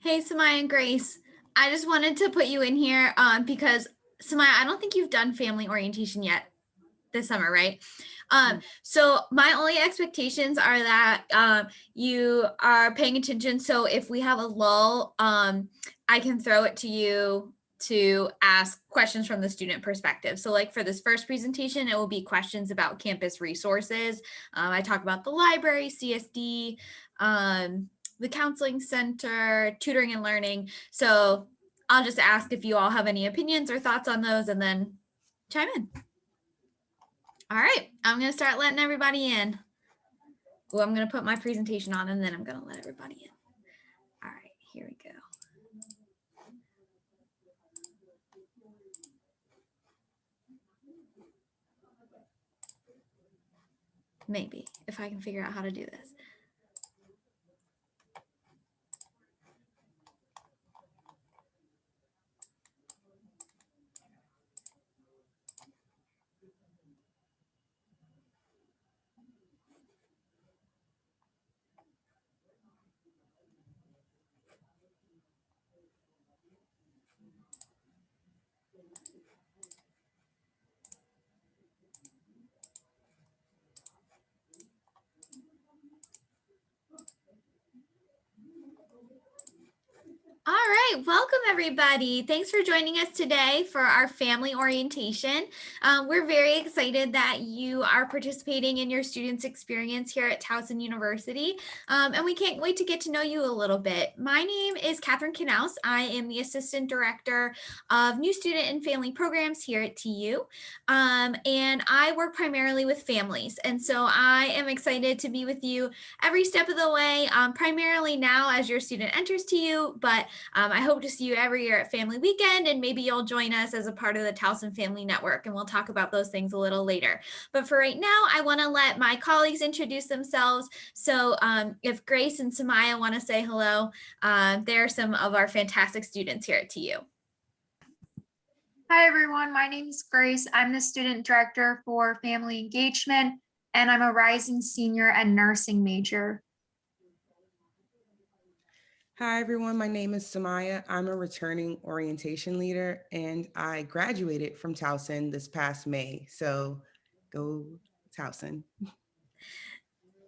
Hey, Samaya and Grace. I just wanted to put you in here because Samaya, I don't think you've done family orientation yet this summer, right? So my only expectations are that you are paying attention. So if we have a lull, I can throw it to you to ask questions from the student perspective. So like for this first presentation, it will be questions about campus resources. I talk about the library, CSD, the counseling center, tutoring and learning. So I'll just ask if you all have any opinions or thoughts on those and then chime in. All right, I'm going to start letting everybody in. Well, I'm going to put my presentation on and then I'm going to let everybody in. All right, here we go. Maybe, if I can figure out how to do this. All right, welcome everybody. Thanks for joining us today for our family orientation. We're very excited that you are participating in your students' experience here at Towson University, and we can't wait to get to know you a little bit. My name is Catherine Knaus. I am the Assistant Director of New Student and Family Programs here at TU, and I work primarily with families, and so I am excited to be with you every step of the way, primarily now as your student enters TU, but I hope to see you every year at Family Weekend, and maybe you'll join us as a part of the Towson Family Network, and we'll talk about those things a little later. But for right now, I want to let my colleagues introduce themselves. So if Grace and Samaya want to say hello, they're some of our fantastic students here at TU. Hi, everyone. My name is Grace. I'm the Student Director for Family Engagement, and I'm a rising senior and nursing major. Hi, everyone. My name is Samaya. I'm a returning orientation leader, and I graduated from Towson this past May. So go Towson.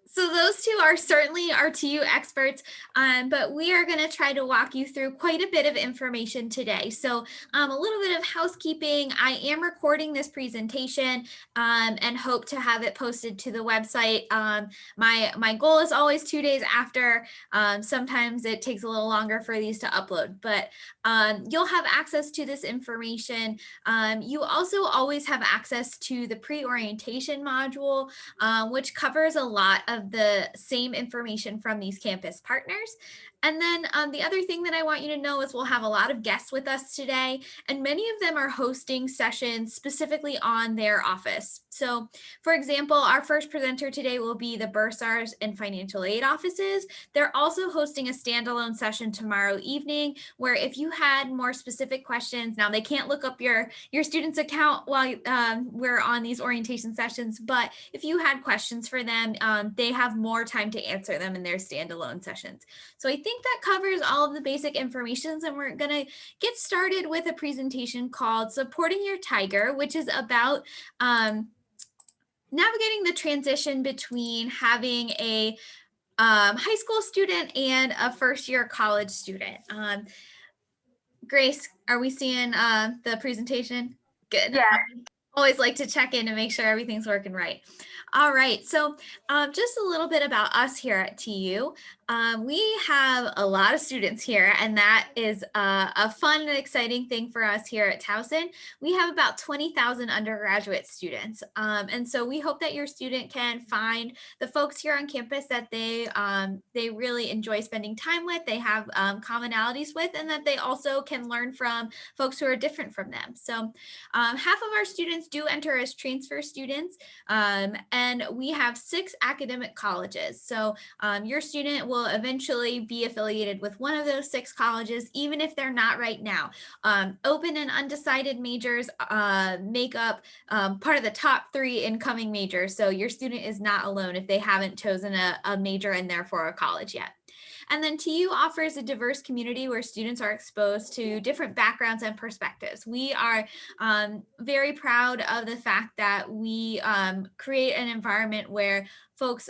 So those two are certainly our TU experts, but we are going to try to walk you through quite a bit of information today. So a little bit of housekeeping. I am recording this presentation and hope to have it posted to the website. My goal is always 2 days after. Sometimes it takes a little longer for these to upload, but you'll have access to this information. You also always have access to the pre-orientation module, which covers a lot of the same information from these campus partners. And then the other thing that I want you to know is we'll have a lot of guests with us today, and many of them are hosting sessions specifically on their office. So for example, our first presenter today will be the bursars and financial aid offices. They're also hosting a standalone session tomorrow evening, where if you had more specific questions, now they can't look up your student's account while we're on these orientation sessions, but if you had questions for them, they have more time to answer them in their standalone sessions. So I think that covers all of the basic information, and we're going to get started with a presentation called Supporting Your Tiger, which is about navigating the transition between having a high school student and a first-year college student. Grace, are we seeing the presentation? Good. Yeah. Always like to check in and make sure everything's working right. All right, so just a little bit about us here at TU. We have a lot of students here, and that is a fun and exciting thing for us here at Towson. We have about 20,000 undergraduate students, and so we hope that your student can find the folks here on campus that they really enjoy spending time with, they have commonalities with, and that they also can learn from folks who are different from them. So half of our students do enter as transfer students, and we have 6 academic colleges. So your student will eventually be affiliated with one of those 6 colleges, even if they're not right now. Open and undecided majors make up part of the top 3 incoming majors. So your student is not alone if they haven't chosen a major and therefore a college yet. And then TU offers a diverse community where students are exposed to different backgrounds and perspectives. We are very proud of the fact that we create an environment where folks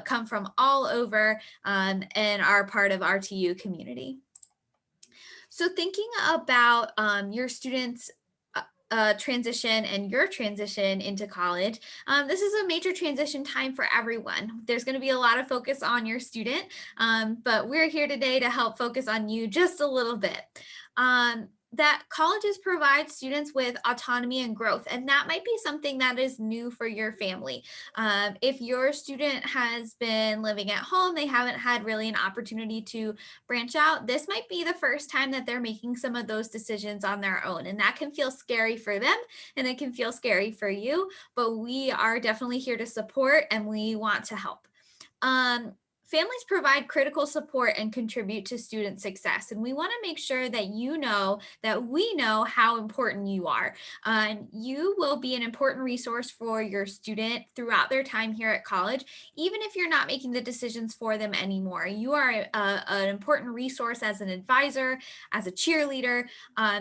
come from all over and are part of our TU community. So thinking about your students' transition and your transition into college, this is a major transition time for everyone. There's going to be a lot of focus on your student, but we're here today to help focus on you just a little bit. That colleges provide students with autonomy and growth, and that might be something that is new for your family. If your student has been living at home, they haven't had really an opportunity to branch out, this might be the first time that they're making some of those decisions on their own. And that can feel scary for them and it can feel scary for you, but we are definitely here to support and we want to help. Families provide critical support and contribute to student success. And we want to make sure that you know that we know how important you are. You will be an important resource for your student throughout their time here at college, even if you're not making the decisions for them anymore. You are an important resource as an advisor, as a cheerleader.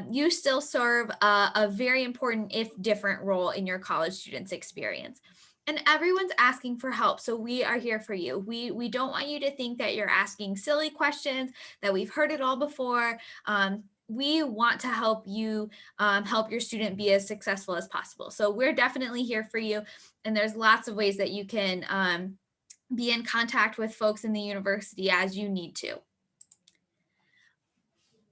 You still serve a very important, if different, role in your college students' experience. And everyone's asking for help. So we are here for you. We don't want you to think that you're asking silly questions, that we've heard it all before. We want to help you help your student be as successful as possible. So we're definitely here for you. And there's lots of ways that you can be in contact with folks in the university as you need to.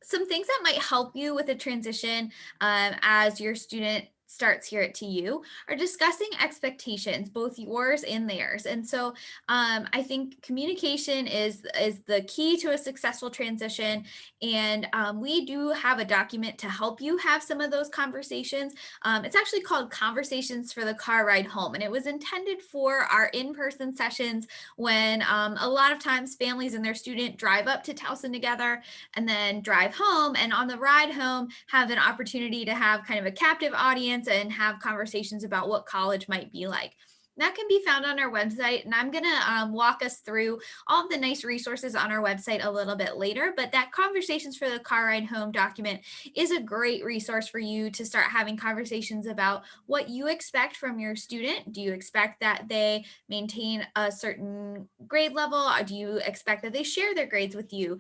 Some things that might help you with a transition as your student starts here at TU are discussing expectations, both yours and theirs. And so I think communication is the key to a successful transition. And we do have a document to help you have some of those conversations. It's actually called Conversations for the Car Ride Home. And it was intended for our in-person sessions when a lot of times families and their student drive up to Towson together and then drive home, and on the ride home have an opportunity to have kind of a captive audience and have conversations about what college might be like. That can be found on our website, and I'm going to walk us through all of the nice resources on our website a little bit later, but that Conversations for the Car Ride Home document is a great resource for you to start having conversations about what you expect from your student. Do you expect that they maintain a certain grade level? Or do you expect that they share their grades with you?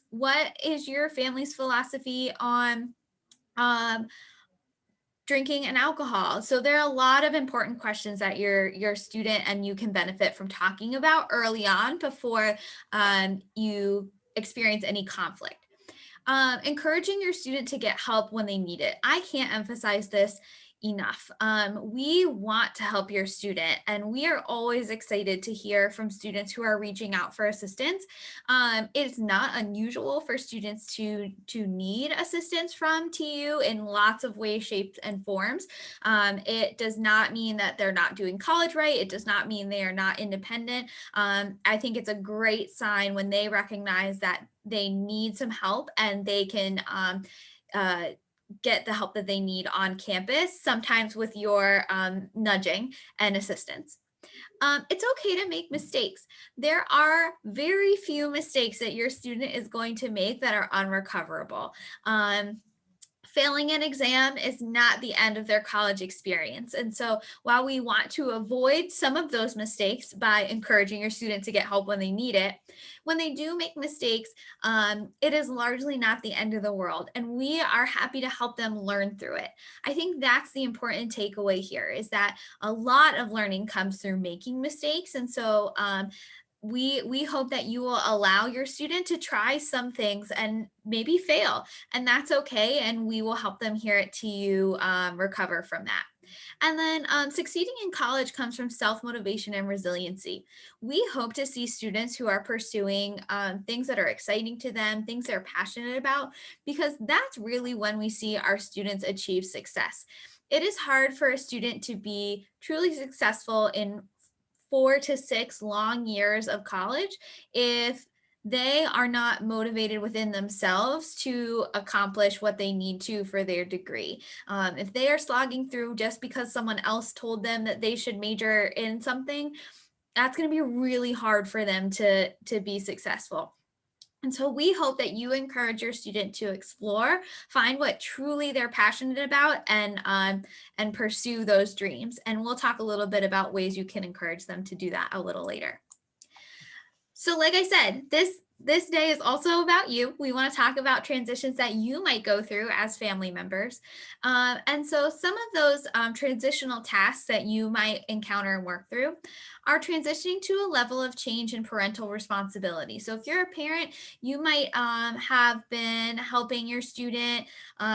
What is your family's philosophy on drinking and alcohol? So there are a lot of important questions that your student and you can benefit from talking about early on before you experience any conflict. Encouraging your student to get help when they need it. I can't emphasize this enough. We want to help your student, and we are always excited to hear from students who are reaching out for assistance. It's not unusual for students to need assistance from TU in lots of ways, shapes, and forms. It does not mean that they're not doing college right. It does not mean they are not independent. I think it's a great sign when they recognize that they need some help and they can get the help that they need on campus, sometimes with your nudging and assistance. It's okay to make mistakes. There are very few mistakes that your student is going to make that are unrecoverable. Failing an exam is not the end of their college experience. And so while we want to avoid some of those mistakes by encouraging your student to get help when they need it, when they do make mistakes, it is largely not the end of the world. And we are happy to help them learn through it. I think that's the important takeaway here, is that a lot of learning comes through making mistakes. And so we hope that you will allow your student to try some things and maybe fail, and that's okay. And we will help them here at TU recover from that. And then succeeding in college comes from self-motivation and resiliency. We hope to see students who are pursuing things that are exciting to them, things they're passionate about, because that's really when we see our students achieve success. It is hard for a student to be truly successful in 4 to 6 long years of college if they are not motivated within themselves to accomplish what they need to for their degree. If they are slogging through just because someone else told them that they should major in something, that's going to be really hard for them to be successful. And so we hope that you encourage your student to explore, find what truly they're passionate about, and pursue those dreams. And we'll talk a little bit about ways you can encourage them to do that a little later. So like I said, this day is also about you. We want to talk about transitions that you might go through as family members. And so some of those transitional tasks that you might encounter and work through are transitioning to a level of change in parental responsibility. So if you're a parent, you might have been helping your student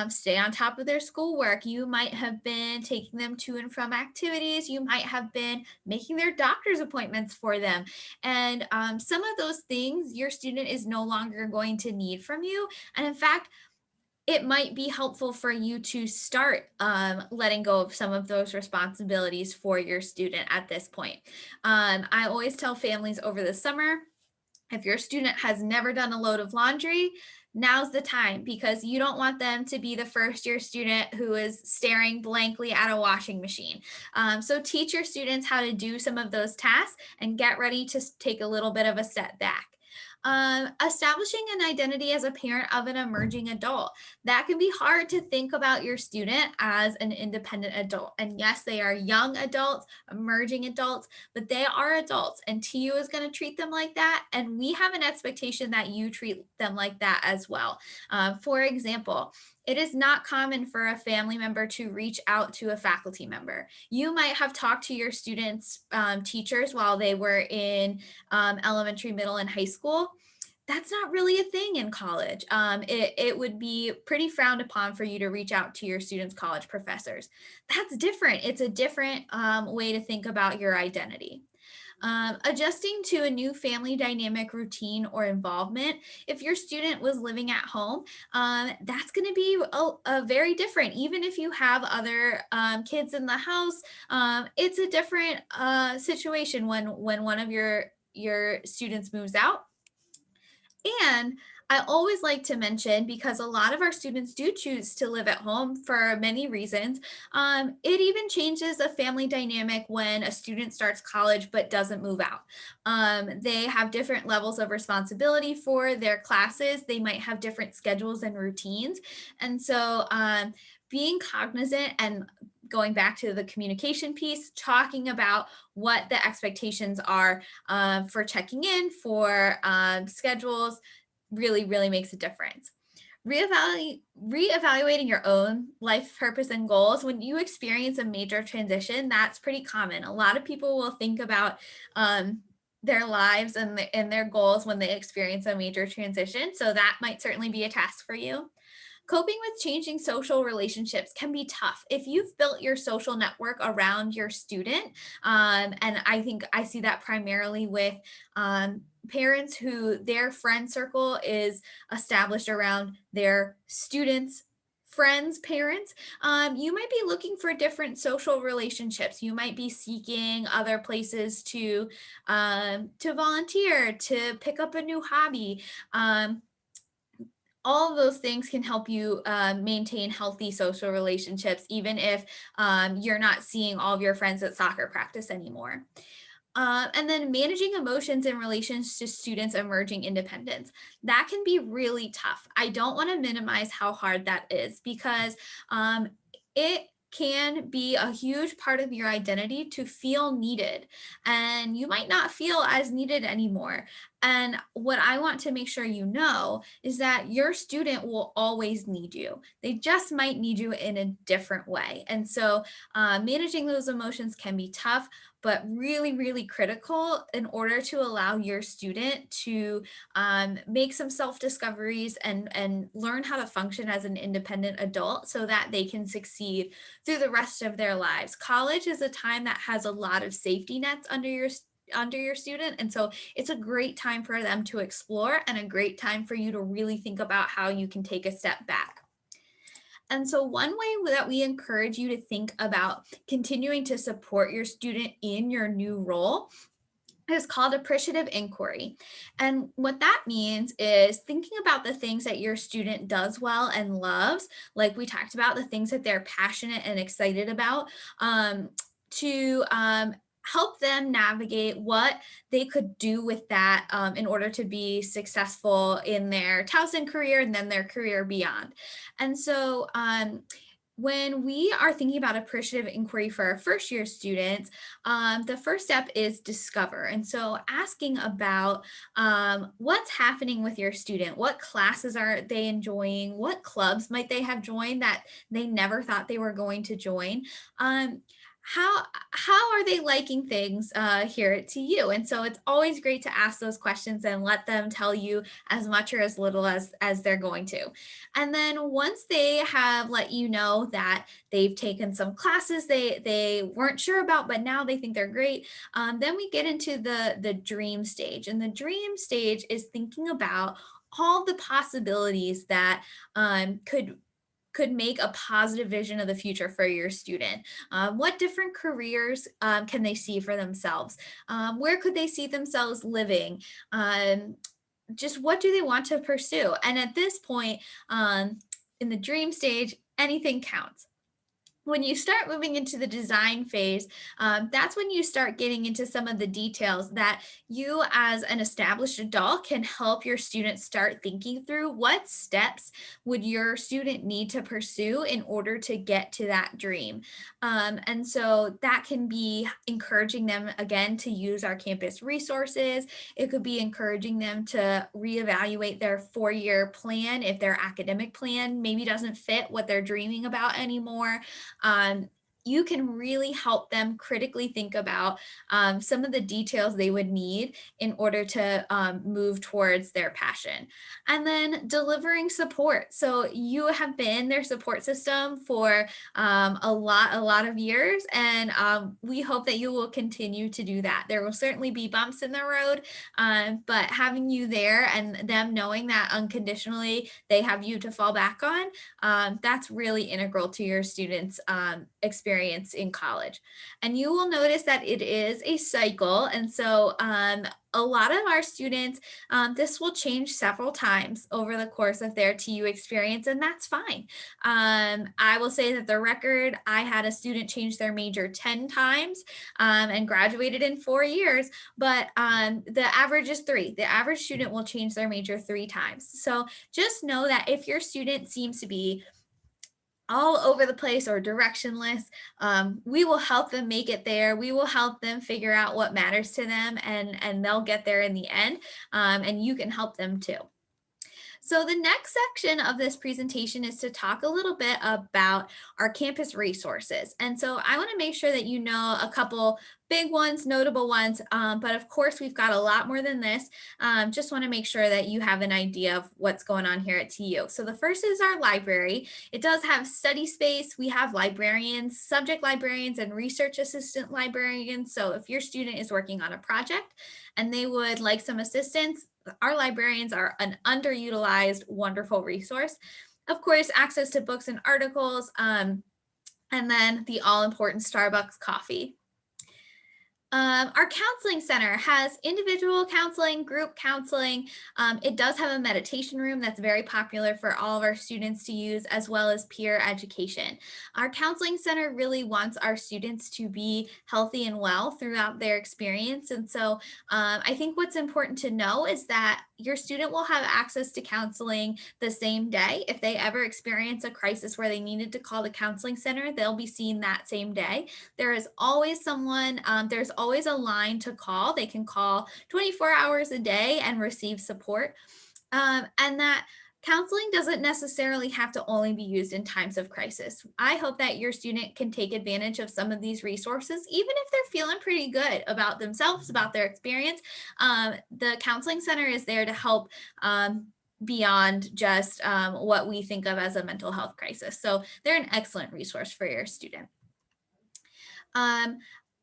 stay on top of their schoolwork. You might have been taking them to and from activities. You might have been making their doctor's appointments for them. And some of those things your student is no longer going to need from you. And in fact, it might be helpful for you to start letting go of some of those responsibilities for your student at this point. I always tell families over the summer, if your student has never done a load of laundry, now's the time, because you don't want them to be the first year student who is staring blankly at a washing machine. So teach your students how to do some of those tasks and get ready to take a little bit of a step back. Establishing an identity as a parent of an emerging adult. That can be hard to think about your student as an independent adult. And yes, they are young adults, emerging adults, but they are adults, and TU is going to treat them like that. And we have an expectation that you treat them like that as well. For example, it is not common for a family member to reach out to a faculty member. You might have talked to your students' teachers while they were in elementary, middle, and high school. That's not really a thing in college. It would be pretty frowned upon for you to reach out to your students' college professors. That's different. It's a different way to think about your identity. Adjusting to a new family dynamic, routine, or involvement. If your student was living at home, that's going to be a very different. Even if you have other kids in the house, it's a different situation when one of your students moves out. And I always like to mention, because a lot of our students do choose to live at home for many reasons, it even changes a family dynamic when a student starts college but doesn't move out. They have different levels of responsibility for their classes. They might have different schedules and routines. And so being cognizant and going back to the communication piece, talking about what the expectations are for checking in, for schedules, really makes a difference. Reevaluating your own life purpose and goals. When you experience a major transition, that's pretty common. A lot of people will think about their lives and their goals when they experience a major transition. So that might certainly be a task for you. Coping with changing social relationships can be tough. If you've built your social network around your student, and I think I see that primarily with parents who their friend circle is established around their students' friends, parents, you might be looking for different social relationships. You might be seeking other places to volunteer, to pick up a new hobby. All of those things can help you maintain healthy social relationships, even if you're not seeing all of your friends at soccer practice anymore. And then managing emotions in relation to students' emerging independence. That can be really tough. I don't want to minimize how hard that is, because it can be a huge part of your identity to feel needed, and you might not feel as needed anymore. And what I want to make sure you know is that your student will always need you. They just might need you in a different way. And so managing those emotions can be tough, but really critical in order to allow your student to make some self-discoveries and learn how to function as an independent adult so that they can succeed through the rest of their lives. College is a time that has a lot of safety nets under your student. And so it's a great time for them to explore, and a great time for you to really think about how you can take a step back. And so one way that we encourage you to think about continuing to support your student in your new role is called appreciative inquiry. And what that means is thinking about the things that your student does well and loves, like we talked about, the things that they're passionate and excited about, to help them navigate what they could do with that in order to be successful in their Towson career and then their career beyond. And so when we are thinking about appreciative inquiry for our first year students, the first step is discover. And so asking about what's happening with your student, what classes are they enjoying, what clubs might they have joined that they never thought they were going to join. Um, how are they liking things here at TU? And so it's always great to ask those questions and let them tell you as much or as little as they're going to. And then once they have let you know that they've taken some classes they weren't sure about, but now they think they're great, then we get into the dream stage. And the dream stage is thinking about all the possibilities that could make a positive vision of the future for your student. What different careers can they see for themselves? Where could they see themselves living? Just what do they want to pursue? And at this point, in the dream stage, anything counts. When you start moving into the design phase, that's when you start getting into some of the details that you as an established adult can help your students start thinking through. What steps would your student need to pursue in order to get to that dream? And so that can be encouraging them again to use our campus resources. It could be encouraging them to reevaluate their 4-year plan if their academic plan maybe doesn't fit what they're dreaming about anymore. You can really help them critically think about some of the details they would need in order to move towards their passion. And then delivering support. So you have been their support system for a lot of years, and we hope that you will continue to do that. There will certainly be bumps in the road, but having you there and them knowing that unconditionally they have you to fall back on, that's really integral to your students' experience in college. And you will notice that it is a cycle. And so a lot of our students, this will change several times over the course of their TU experience, and that's fine. I will say that the record, I had a student change their major 10 times and graduated in 4 years, but the average is 3. The average student will change their major 3 times. So just know that if your student seems to be all over the place or directionless, we will help them make it there. We will help them figure out what matters to them, and they'll get there in the end, and you can help them too. So the next section of this presentation is to talk a little bit about our campus resources. And so I want to make sure that you know a couple big ones, notable ones, but of course we've got a lot more than this. Just want to make sure that you have an idea of what's going on here at TU. So the first is our library. It does have study space. We have librarians, subject librarians, and research assistant librarians. So if your student is working on a project and they would like some assistance, our librarians are an underutilized, wonderful resource. Of course, access to books and articles, and then the all-important Starbucks coffee. Our counseling center has individual counseling, group counseling. It does have a meditation room that's very popular for all of our students to use, as well as peer education. Our counseling center really wants our students to be healthy and well throughout their experience. And so I think what's important to know is that your student will have access to counseling the same day. If they ever experience a crisis where they needed to call the counseling center, they'll be seen that same day. There is always someone, there's always a line to call. They can call 24 hours a day and receive support. And that counseling doesn't necessarily have to only be used in times of crisis. I hope that your student can take advantage of some of these resources, even if they're feeling pretty good about themselves, about their experience. The counseling center is there to help beyond just what we think of as a mental health crisis. So they're an excellent resource for your student.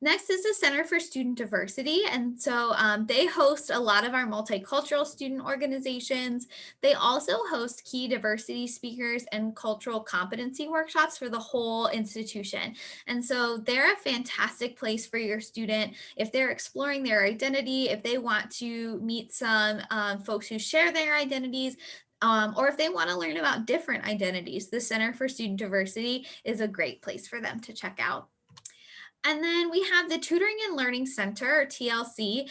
Next is the Center for Student Diversity. And so they host a lot of our multicultural student organizations. They also host key diversity speakers and cultural competency workshops for the whole institution. And so they're a fantastic place for your student if they're exploring their identity, if they want to meet some folks who share their identities, or if they want to learn about different identities. The Center for Student Diversity is a great place for them to check out. And then we have the Tutoring and Learning Center, or TLC.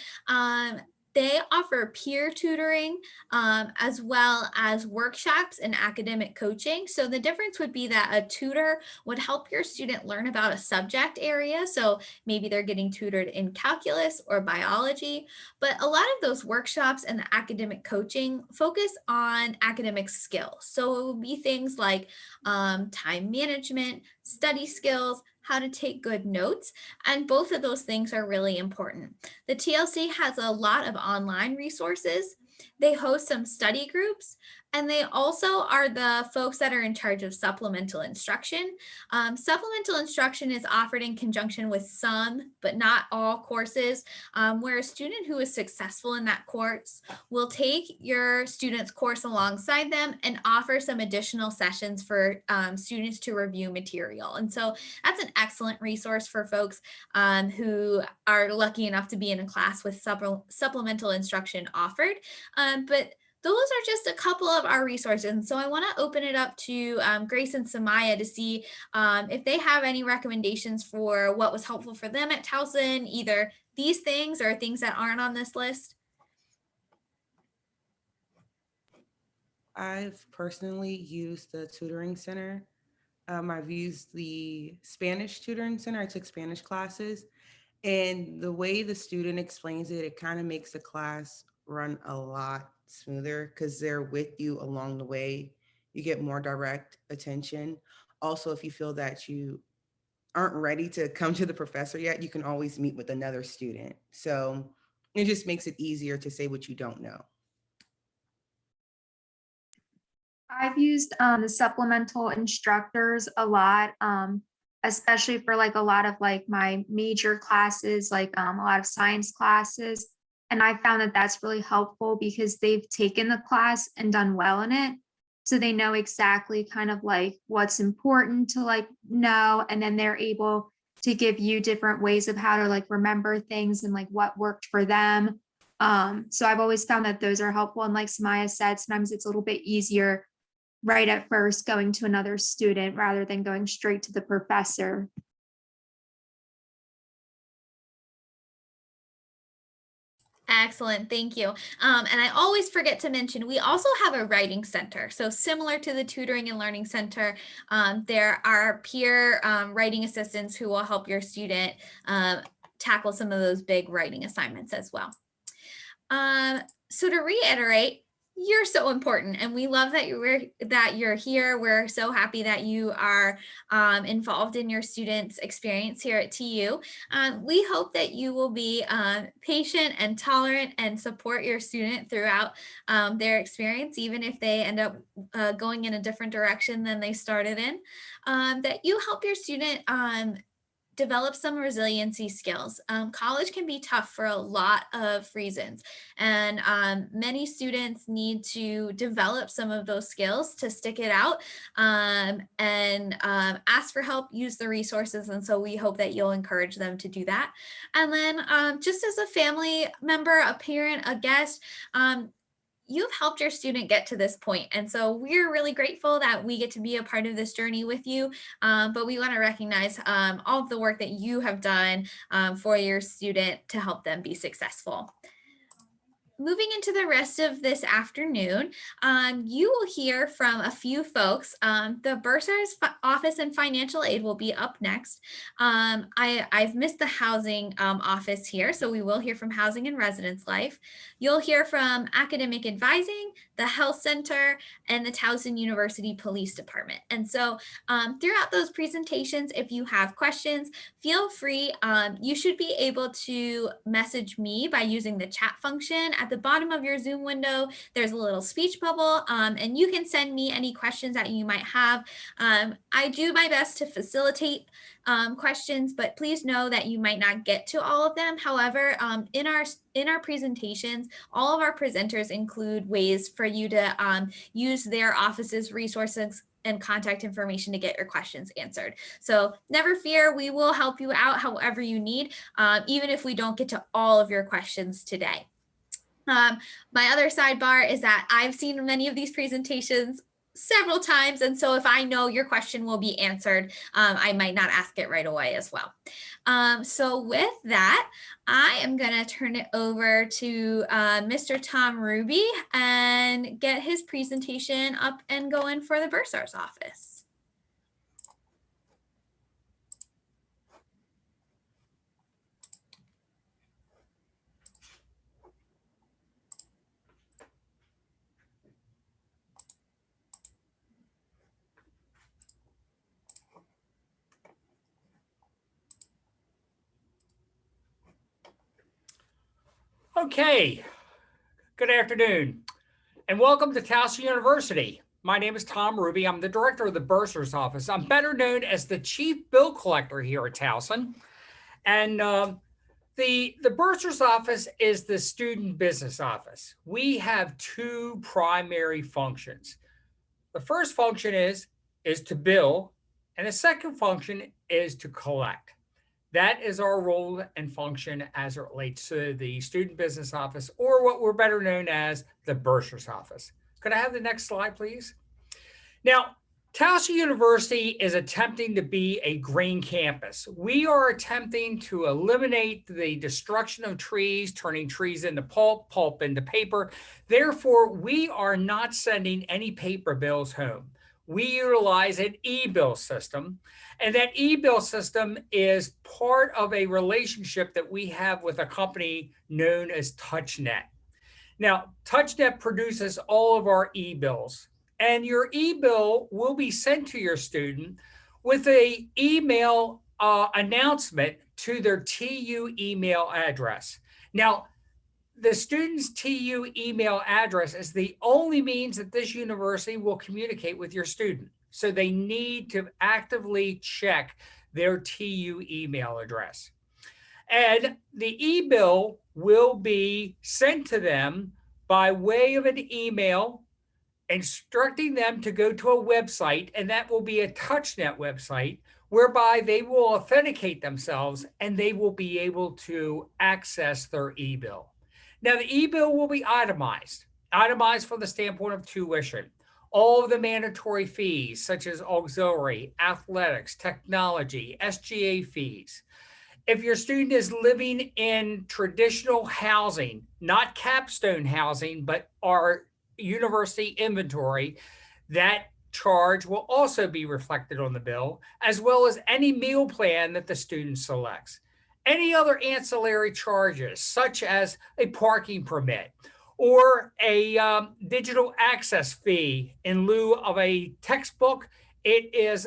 They offer peer tutoring as well as workshops and academic coaching. So the difference would be that a tutor would help your student learn about a subject area. So maybe they're getting tutored in calculus or biology, but a lot of those workshops and the academic coaching focus on academic skills. So it will be things like time management, study skills, how to take good notes, and both of those things are really important. The TLC has a lot of online resources. They host some study groups, and they also are the folks that are in charge of supplemental instruction. Supplemental instruction is offered in conjunction with some, but not all courses, where a student who is successful in that course will take your student's course alongside them and offer some additional sessions for students to review material. And so that's an excellent resource for folks who are lucky enough to be in a class with supplemental instruction offered. But those are just a couple of our resources. And so I want to open it up to Grace and Samaya to see if they have any recommendations for what was helpful for them at Towson, either these things or things that aren't on this list. I've personally used the tutoring center. I've used the Spanish tutoring center. I took Spanish classes, and the way the student explains it, it kind of makes the class run a lot smoother because they're with you along the way. You get more direct attention. Also, if you feel that you aren't ready to come to the professor yet, you can always meet with another student. So it just makes it easier to say what you don't know. I've used the supplemental instructors a lot, especially for like a lot of like my major classes, like a lot of science classes. And I found that that's really helpful because they've taken the class and done well in it. So they know exactly kind of like what's important to like know. And then they're able to give you different ways of how to like remember things and like what worked for them. So I've always found that those are helpful. And like Samaya said, sometimes it's a little bit easier right at first going to another student rather than going straight to the professor. Excellent, thank you. And I always forget to mention, we also have a writing center. So similar to the Tutoring and Learning Center, there are peer writing assistants who will help your student tackle some of those big writing assignments as well. So to reiterate, you're so important, and we love that you're here. We're so happy that you are involved in your students' experience here at TU. We hope that you will be patient and tolerant and support your student throughout their experience, even if they end up going in a different direction than they started in. That you help your student develop some resiliency skills. College can be tough for a lot of reasons, and many students need to develop some of those skills to stick it out and ask for help, use the resources. And so we hope that you'll encourage them to do that. And then just as a family member, a parent, a guest, you've helped your student get to this point. And so we're really grateful that we get to be a part of this journey with you. But we want to recognize all of the work that you have done for your student to help them be successful. Moving into the rest of this afternoon, you will hear from a few folks. The Bursar's Office and Financial Aid will be up next. I've missed the housing office here, so we will hear from Housing and Residence Life. You'll hear from Academic Advising, the Health Center, and the Towson University Police Department. And so throughout those presentations, if you have questions, feel free. You should be able to message me by using the chat function at the bottom of your Zoom window. There's a little speech bubble, and you can send me any questions that you might have. I do my best to facilitate questions, but please know that you might not get to all of them. However, in our presentations, all of our presenters include ways for you to use their office's resources and contact information to get your questions answered. So never fear, we will help you out however you need, even if we don't get to all of your questions today. My other sidebar is that I've seen many of these presentations several times. And so if I know your question will be answered, I might not ask it right away as well. So with that, I am going to turn it over to Mr. Tom Ruby and get his presentation up and going for the bursar's office. Okay, good afternoon, and welcome to Towson University. My name is Tom Ruby. I'm the director of the Bursar's Office. I'm better known as the chief bill collector here at Towson. And the Bursar's Office is the student business office. We have two primary functions. The first function is to bill, and the second function is to collect. That is our role and function as it relates to the student business office, or what we're better known as the bursar's office. Could I have the next slide, please? Now, Towson University is attempting to be a green campus. We are attempting to eliminate the destruction of trees, turning trees into pulp, pulp into paper. Therefore, we are not sending any paper bills home. We utilize an ebill system, and that ebill system is part of a relationship that we have with a company known as TouchNet. Now, TouchNet produces all of our e-bills, and your e-bill will be sent to your student with an email announcement to their TU email address. Now, the student's TU email address is the only means that this university will communicate with your student. So they need to actively check their TU email address. And the e-bill will be sent to them by way of an email instructing them to go to a website, and that will be a TouchNet website, whereby they will authenticate themselves and they will be able to access their e-bill. Now, the e-bill will be itemized from the standpoint of tuition. All of the mandatory fees, such as auxiliary, athletics, technology, SGA fees. If your student is living in traditional housing, not capstone housing, but our university inventory, that charge will also be reflected on the bill, as well as any meal plan that the student selects. Any other ancillary charges, such as a parking permit or a digital access fee in lieu of a textbook, it is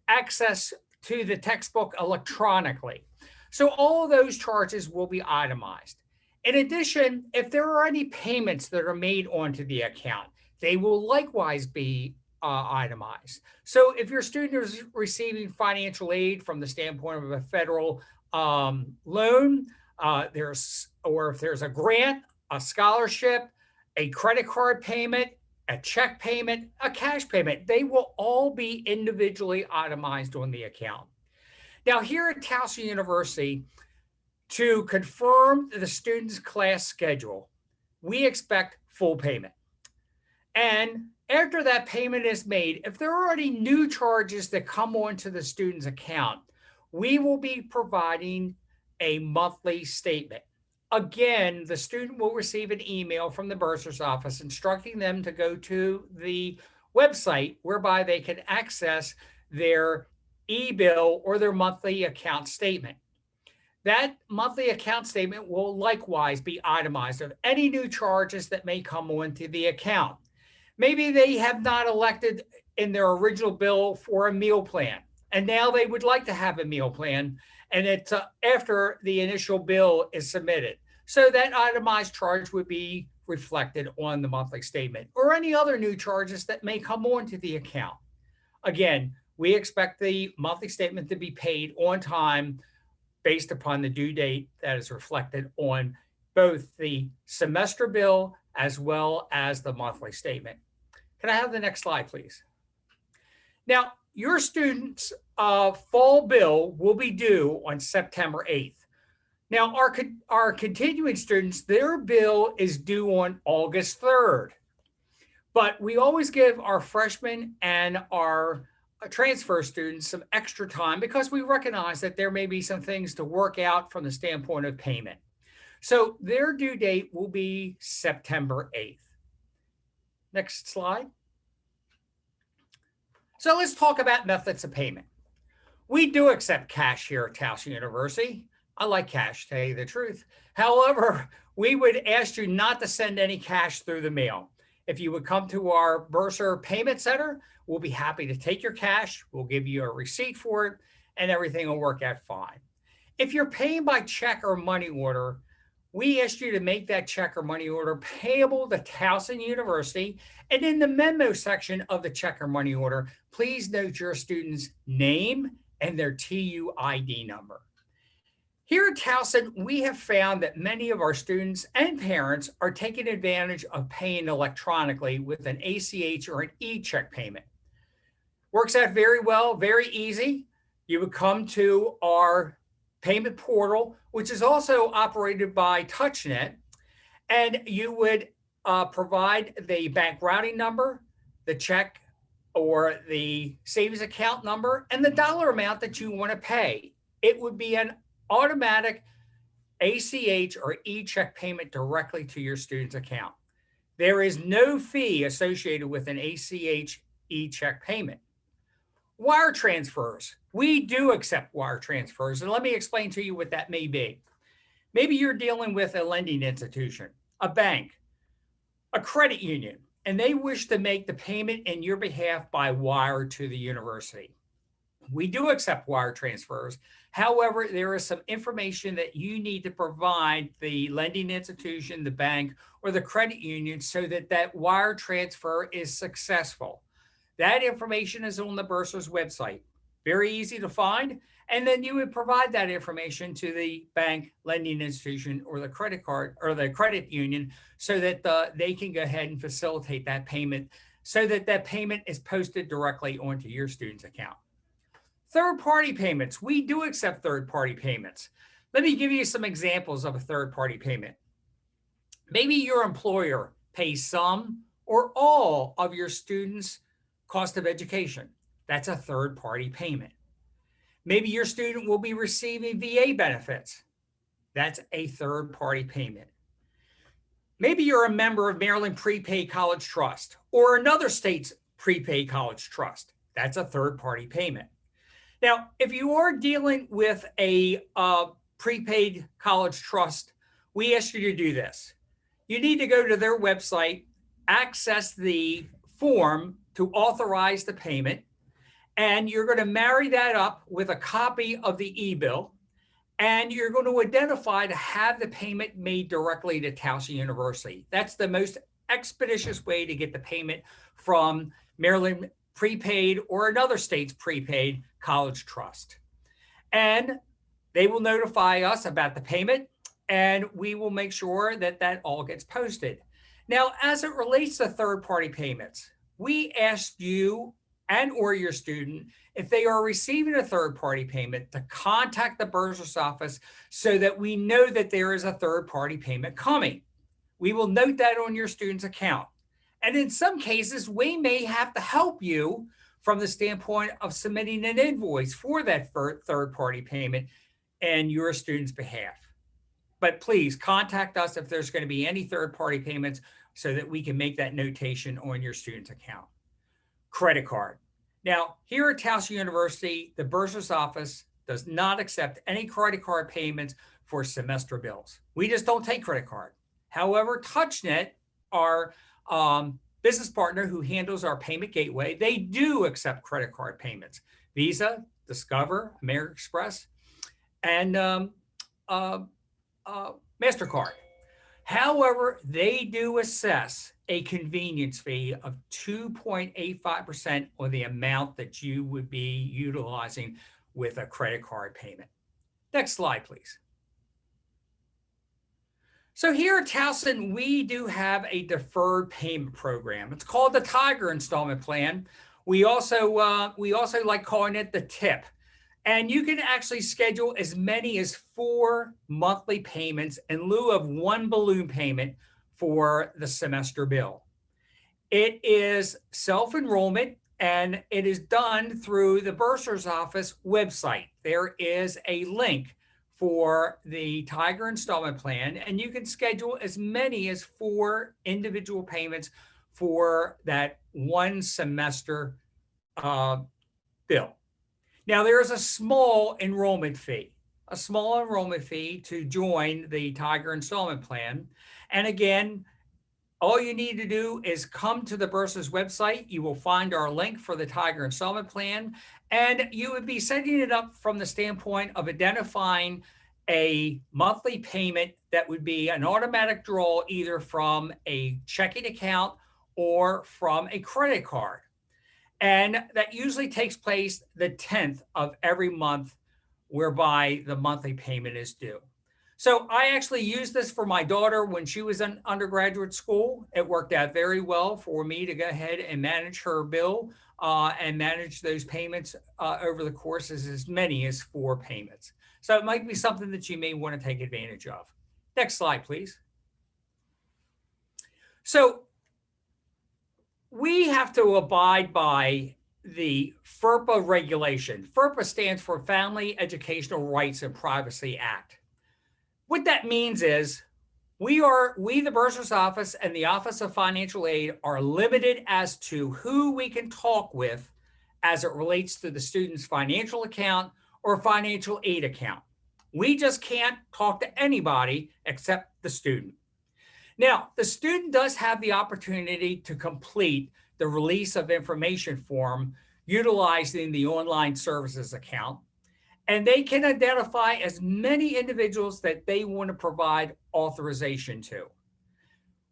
access to the textbook electronically. So all of those charges will be itemized. In addition, if there are any payments that are made onto the account, they will likewise be itemized. So if your student is receiving financial aid from the standpoint of a federal loan, or if there's a grant, a scholarship, a credit card payment, a check payment, a cash payment, they will all be individually itemized on the account. Now, here at Towson University, to confirm the student's class schedule, we expect full payment. And after that payment is made, if there are any new charges that come onto the student's account, we will be providing a monthly statement. Again, the student will receive an email from the bursar's office instructing them to go to the website whereby they can access their e-bill or their monthly account statement. That monthly account statement will likewise be itemized of any new charges that may come onto the account. Maybe they have not elected in their original bill for a meal plan, and now they would like to have a meal plan, and it's after the initial bill is submitted. So that itemized charge would be reflected on the monthly statement, or any other new charges that may come onto the account. Again, we expect the monthly statement to be paid on time based upon the due date that is reflected on both the semester bill as well as the monthly statement. Can I have the next slide, please? Now, your students' fall bill will be due on September 8th. Now, our continuing students, their bill is due on August 3rd. But we always give our freshmen and our transfer students some extra time because we recognize that there may be some things to work out from the standpoint of payment. So their due date will be September 8th. Next slide. So let's talk about methods of payment. We do accept cash here at Towson University. I like cash, to tell you the truth. However, we would ask you not to send any cash through the mail. If you would come to our Bursar Payment Center, we'll be happy to take your cash. We'll give you a receipt for it, and everything will work out fine. If you're paying by check or money order, we ask you to make that check or money order payable to Towson University. And in the memo section of the check or money order, please note your student's name and their TUID number. Here at Towson, we have found that many of our students and parents are taking advantage of paying electronically with an ACH or an e-check payment. Works out very well, very easy. You would come to our payment portal, which is also operated by TouchNet, and you would provide the bank routing number, the check or the savings account number, and the dollar amount that you want to pay. It would be an automatic ACH or e-check payment directly to your student's account. There is no fee associated with an ACH e-check payment. Wire transfers. We do accept wire transfers, and let me explain to you what that may be. Maybe you're dealing with a lending institution, a bank, a credit union, and they wish to make the payment in your behalf by wire to the university. We do accept wire transfers. However, there is some information that you need to provide the lending institution, the bank, or the credit union so that that wire transfer is successful. That information is on the Bursar's website. Very easy to find. And then you would provide that information to the bank, lending institution, or the credit card or the credit union so that they can go ahead and facilitate that payment so that that payment is posted directly onto your student's account. Third-party payments. We do accept third-party payments. Let me give you some examples of a third-party payment. Maybe your employer pays some or all of your students' cost of education. That's a third-party payment. Maybe your student will be receiving VA benefits. That's a third-party payment. Maybe you're a member of Maryland Prepaid College Trust or another state's prepaid college trust. That's a third-party payment. Now, if you are dealing with a prepaid college trust, we ask you to do this. You need to go to their website, access the form to authorize the payment, and you're going to marry that up with a copy of the ebill, and you're going to identify to have the payment made directly to Towson University. That's the most expeditious way to get the payment from Maryland Prepaid or another state's prepaid college trust. And they will notify us about the payment, and we will make sure that that all gets posted. Now, as it relates to third-party payments, we ask you and or your student, if they are receiving a third-party payment, to contact the bursar's office so that we know that there is a third-party payment coming. We will note that on your student's account. And in some cases, we may have to help you from the standpoint of submitting an invoice for that third-party payment in your student's behalf. But please contact us if there's going to be any third-party payments so that we can make that notation on your student's account. Credit card. Now, here at Towson University, the bursar's office does not accept any credit card payments for semester bills. We just don't take credit card. However, TouchNet, our business partner who handles our payment gateway, they do accept credit card payments. Visa, Discover, American Express, and MasterCard. However, they do assess a convenience fee of 2.85% on the amount that you would be utilizing with a credit card payment. Next slide, please. So here at Towson, we do have a deferred payment program. It's called the Tiger Installment Plan. We also like calling it the TIP. And you can actually schedule as many as 4 monthly payments in lieu of 1 balloon payment for the semester bill. It is self-enrollment, and it is done through the bursar's office website. There is a link for the Tiger installment plan, and you can schedule as many as 4 individual payments for that one semester bill. Now, there is a small enrollment fee to join the Tiger installment plan. And again, all you need to do is come to the Bursar's website. You will find our link for the Tiger installment plan, and you would be setting it up from the standpoint of identifying a monthly payment that would be an automatic draw either from a checking account or from a credit card. And that usually takes place the 10th of every month, whereby the monthly payment is due. So I actually used this for my daughter when she was in undergraduate school. It worked out very well for me to go ahead and manage her bill and manage those payments over the course of as many as 4 payments. So it might be something that you may want to take advantage of. Next slide, please. So we have to abide by the FERPA regulation. FERPA stands for Family Educational Rights and Privacy Act. What that means is we, the Bursar's Office and the Office of Financial Aid, are limited as to who we can talk with as it relates to the student's financial account or financial aid account. We just can't talk to anybody except the student. Now, the student does have the opportunity to complete the release of information form utilizing the online services account, and they can identify as many individuals that they want to provide authorization to.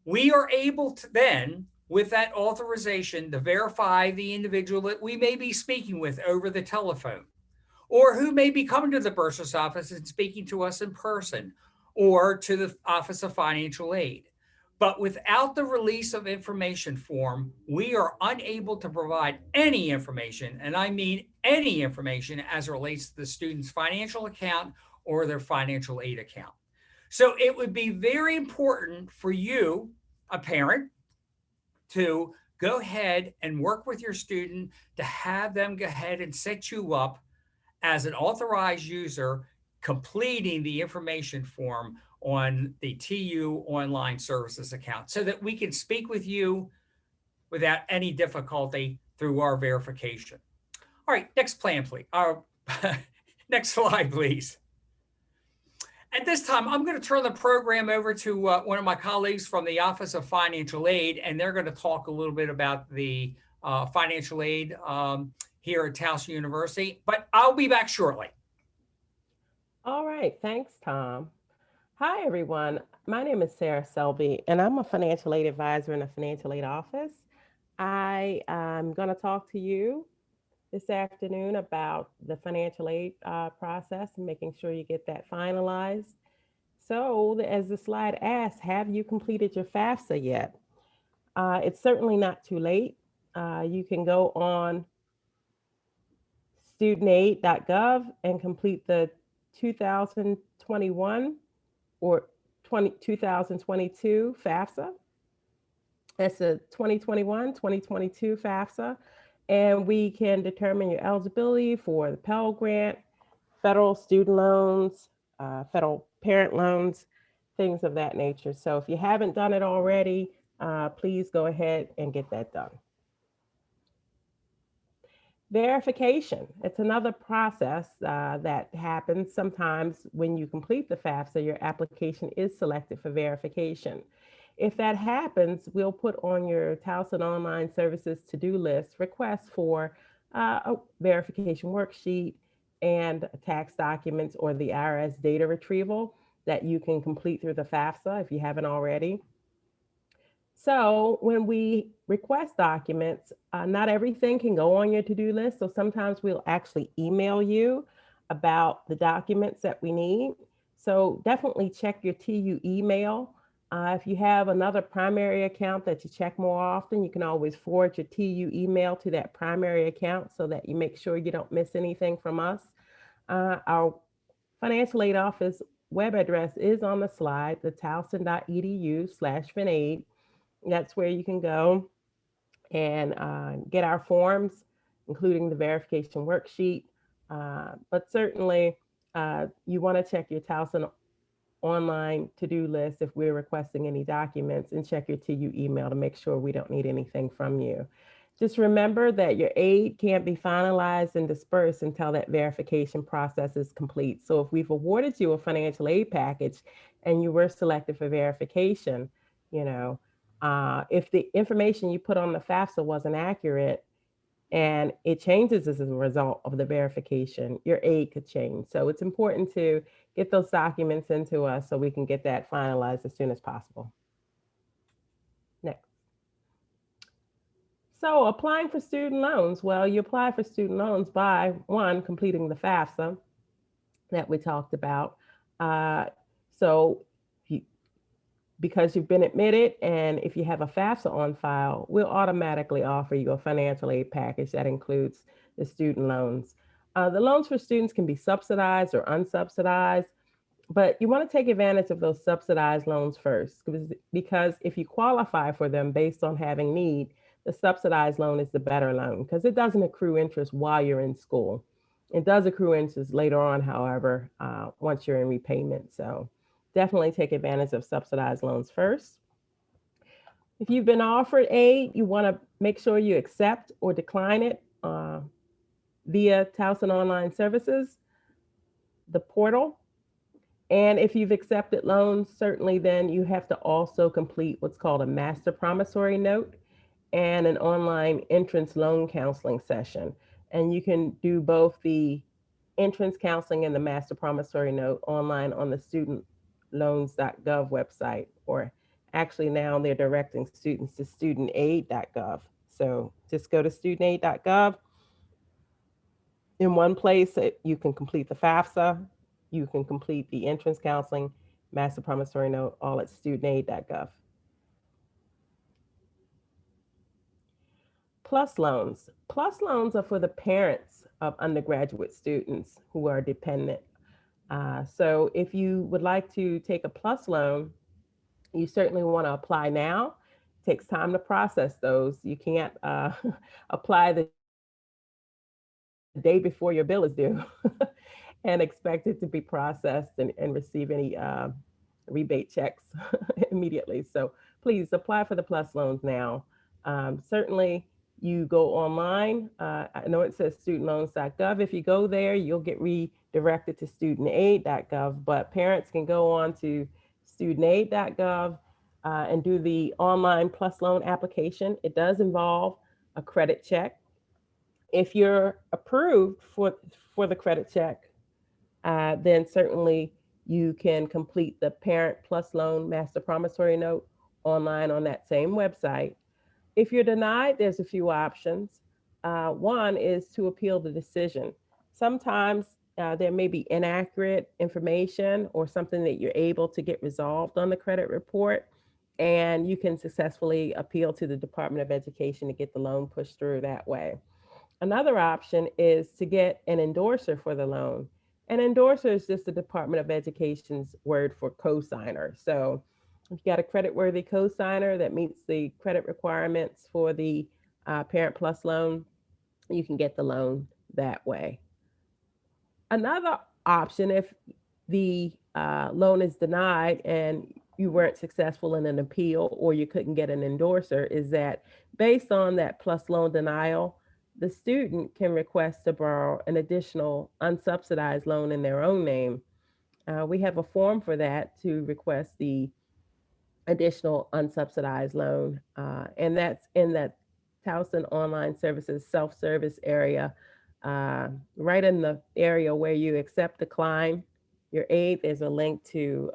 We are able to then, with that authorization, to verify the individual that we may be speaking with over the telephone, or who may be coming to the bursar's office and speaking to us in person, or to the Office of Financial Aid. But without the release of information form, we are unable to provide any information, and I mean any information, as it relates to the student's financial account or their financial aid account. So it would be very important for you, a parent, to go ahead and work with your student to have them go ahead and set you up as an authorized user, completing the information form on the TU online services account so that we can speak with you without any difficulty through our verification. All right, next plan, please. Next slide, please. At this time, I'm going to turn the program over to one of my colleagues from the Office of Financial Aid, and they're going to talk a little bit about the financial aid here at Towson University, but I'll be back shortly. All right, thanks, Tom. Hi, everyone. My name is Sarah Selby, and I'm a financial aid advisor in the financial aid office. I am going to talk to you this afternoon about the financial aid process and making sure you get that finalized. So, as the slide asks, have you completed your FAFSA yet? It's certainly not too late. You can go on studentaid.gov and complete the 2021 or 2022 FAFSA. That's a 2021-2022 FAFSA. And we can determine your eligibility for the Pell Grant, federal student loans, federal parent loans, things of that nature. So if you haven't done it already, please go ahead and get that done. Verification. It's another process that happens sometimes when you complete the FAFSA, your application is selected for verification. If that happens, we'll put on your Towson Online Services to-do list requests for a verification worksheet and tax documents or the IRS data retrieval that you can complete through the FAFSA if you haven't already. So when we request documents, not everything can go on your to-do list. So sometimes we'll actually email you about the documents that we need. So definitely check your TU email. If you have another primary account that you check more often, you can always forward your TU email to that primary account so that you make sure you don't miss anything from us. Our financial aid office web address is on the slide, the towson.edu/finaid. That's where you can go and get our forms, including the verification worksheet. But certainly you want to check your Towson online to-do list if we're requesting any documents, and check your TU email to make sure we don't need anything from you. Just remember that your aid can't be finalized and dispersed until that verification process is complete. So if we've awarded you a financial aid package and you were selected for verification, if the information you put on the FAFSA wasn't accurate and it changes as a result of the verification, your aid could change. So it's important to get those documents into us so we can get that finalized as soon as possible. Next. So applying for student loans. Well, you apply for student loans by, one, completing the FAFSA that we talked about. Because you've been admitted, and if you have a FAFSA on file, we'll automatically offer you a financial aid package that includes the student loans. The loans for students can be subsidized or unsubsidized, but you want to take advantage of those subsidized loans first, because if you qualify for them based on having need, the subsidized loan is the better loan because it doesn't accrue interest while you're in school. It does accrue interest later on, however, once you're in repayment. So definitely take advantage of subsidized loans first. If you've been offered aid, you want to make sure you accept or decline it via Towson Online Services, the portal. And if you've accepted loans, certainly then you have to also complete what's called a master promissory note and an online entrance loan counseling session. And you can do both the entrance counseling and the master promissory note online on the studentloans.gov website, or actually now they're directing students to studentaid.gov. So just go to studentaid.gov. In one place, you can complete the FAFSA, you can complete the entrance counseling, master promissory note, all at studentaid.gov. Plus loans. Plus loans are for the parents of undergraduate students who are dependent. So if you would like to take a plus loan, you certainly want to apply now. It takes time to process those. You can't apply the day before your bill is due and expect it to be processed and receive any rebate checks immediately. So please apply for the plus loans now. Certainly you go online. I know it says studentloans.gov. If you go there, you'll get redirected to studentaid.gov, but parents can go on to studentaid.gov and do the online plus loan application. It does involve a credit check. If you're approved for the credit check, then certainly you can complete the parent plus loan master promissory note online on that same website. If you're denied, there's a few options. One is to appeal the decision. Sometimes there may be inaccurate information or something that you're able to get resolved on the credit report, and you can successfully appeal to the Department of Education to get the loan pushed through that way. Another option is to get an endorser for the loan. An endorser is just the Department of Education's word for cosigner. So if you got a credit-worthy cosigner that meets the credit requirements for the Parent Plus loan, you can get the loan that way. Another option, if the loan is denied and you weren't successful in an appeal or you couldn't get an endorser, is that based on that plus loan denial, the student can request to borrow an additional unsubsidized loan in their own name. We have a form for that to request the additional unsubsidized loan, and that's in that Towson Online Services self-service area, right in the area where you accept, decline your aid. There's a link to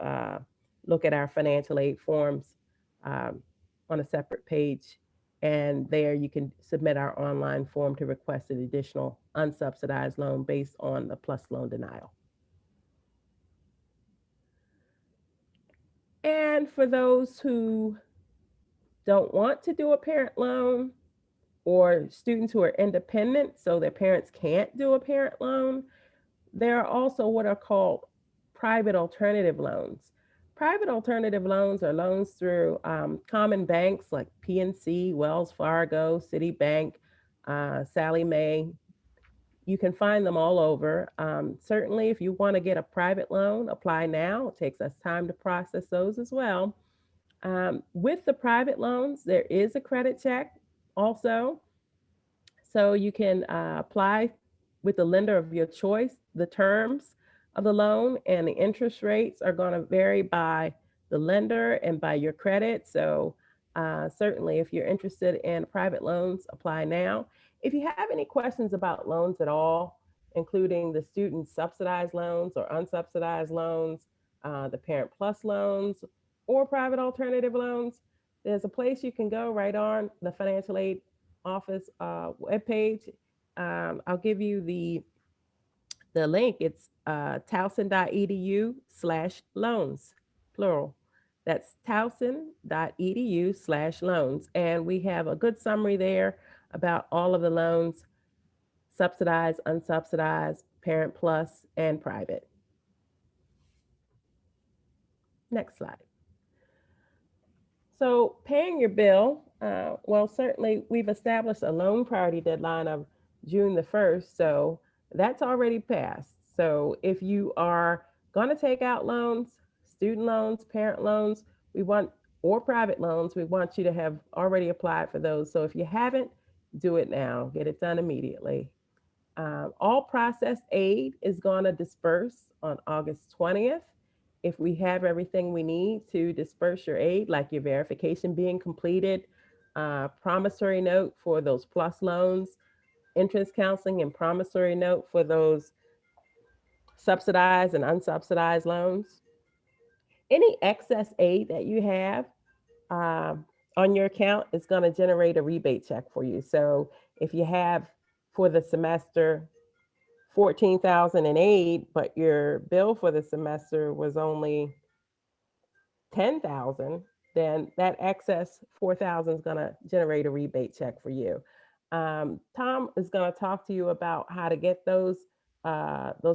look at our financial aid forms on a separate page. And there you can submit our online form to request an additional unsubsidized loan based on the plus loan denial. And for those who don't want to do a parent loan, or students who are independent, so their parents can't do a parent loan, there are also what are called private alternative loans. Private alternative loans are loans through common banks like PNC, Wells Fargo, Citibank, Sallie Mae. You can find them all over. Certainly, if you want to get a private loan, apply now. It takes us time to process those as well. With the private loans, there is a credit check also. So you can apply with the lender of your choice. The terms of the loan and the interest rates are going to vary by the lender and by your credit. So certainly, if you're interested in private loans, apply now. If you have any questions about loans at all, including the student subsidized loans or unsubsidized loans, the Parent Plus loans, or private alternative loans, there's a place you can go right on the financial aid office webpage. I'll give you the link. It's towson.edu/loans, plural. That's towson.edu/loans. And we have a good summary there about all of the loans, subsidized, unsubsidized, Parent Plus, and private. Next slide. So paying your bill, well, certainly we've established a loan priority deadline of June the 1st. So that's already passed. So if you are going to take out loans, student loans, parent loans, or private loans, we want you to have already applied for those. So if you haven't, do it now. Get it done immediately. All processed aid is going to disperse on August 20th. If we have everything we need to disperse your aid, like your verification being completed, promissory note for those plus loans, entrance counseling and promissory note for those subsidized and unsubsidized loans. Any excess aid that you have on your account is going to generate a rebate check for you. So if you have for the semester $14,008, but your bill for the semester was only $10,000, then that excess $4,000 is going to generate a rebate check for you. Tom is going to talk to you about how to get those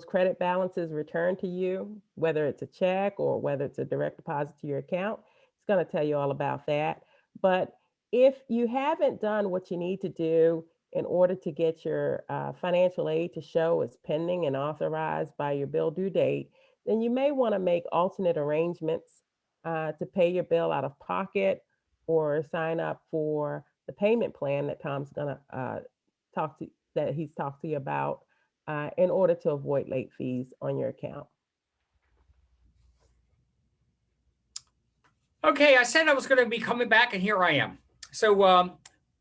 credit balances returned to you, whether it's a check or whether it's a direct deposit to your account. He's going to tell you all about that. But if you haven't done what you need to do in order to get your financial aid to show as pending and authorized by your bill due date, then you may want to make alternate arrangements to pay your bill out of pocket or sign up for the payment plan that Tom's going to he's talked to you about in order to avoid late fees on your account. Okay, I said I was going to be coming back, and here I am. So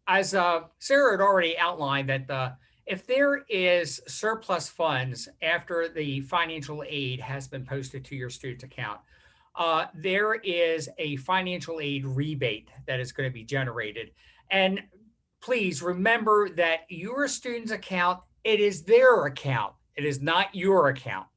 as Sarah had already outlined, that if there is surplus funds after the financial aid has been posted to your student account, there is a financial aid rebate that is going to be generated. And please remember that your student's account, it is their account. It is not your account.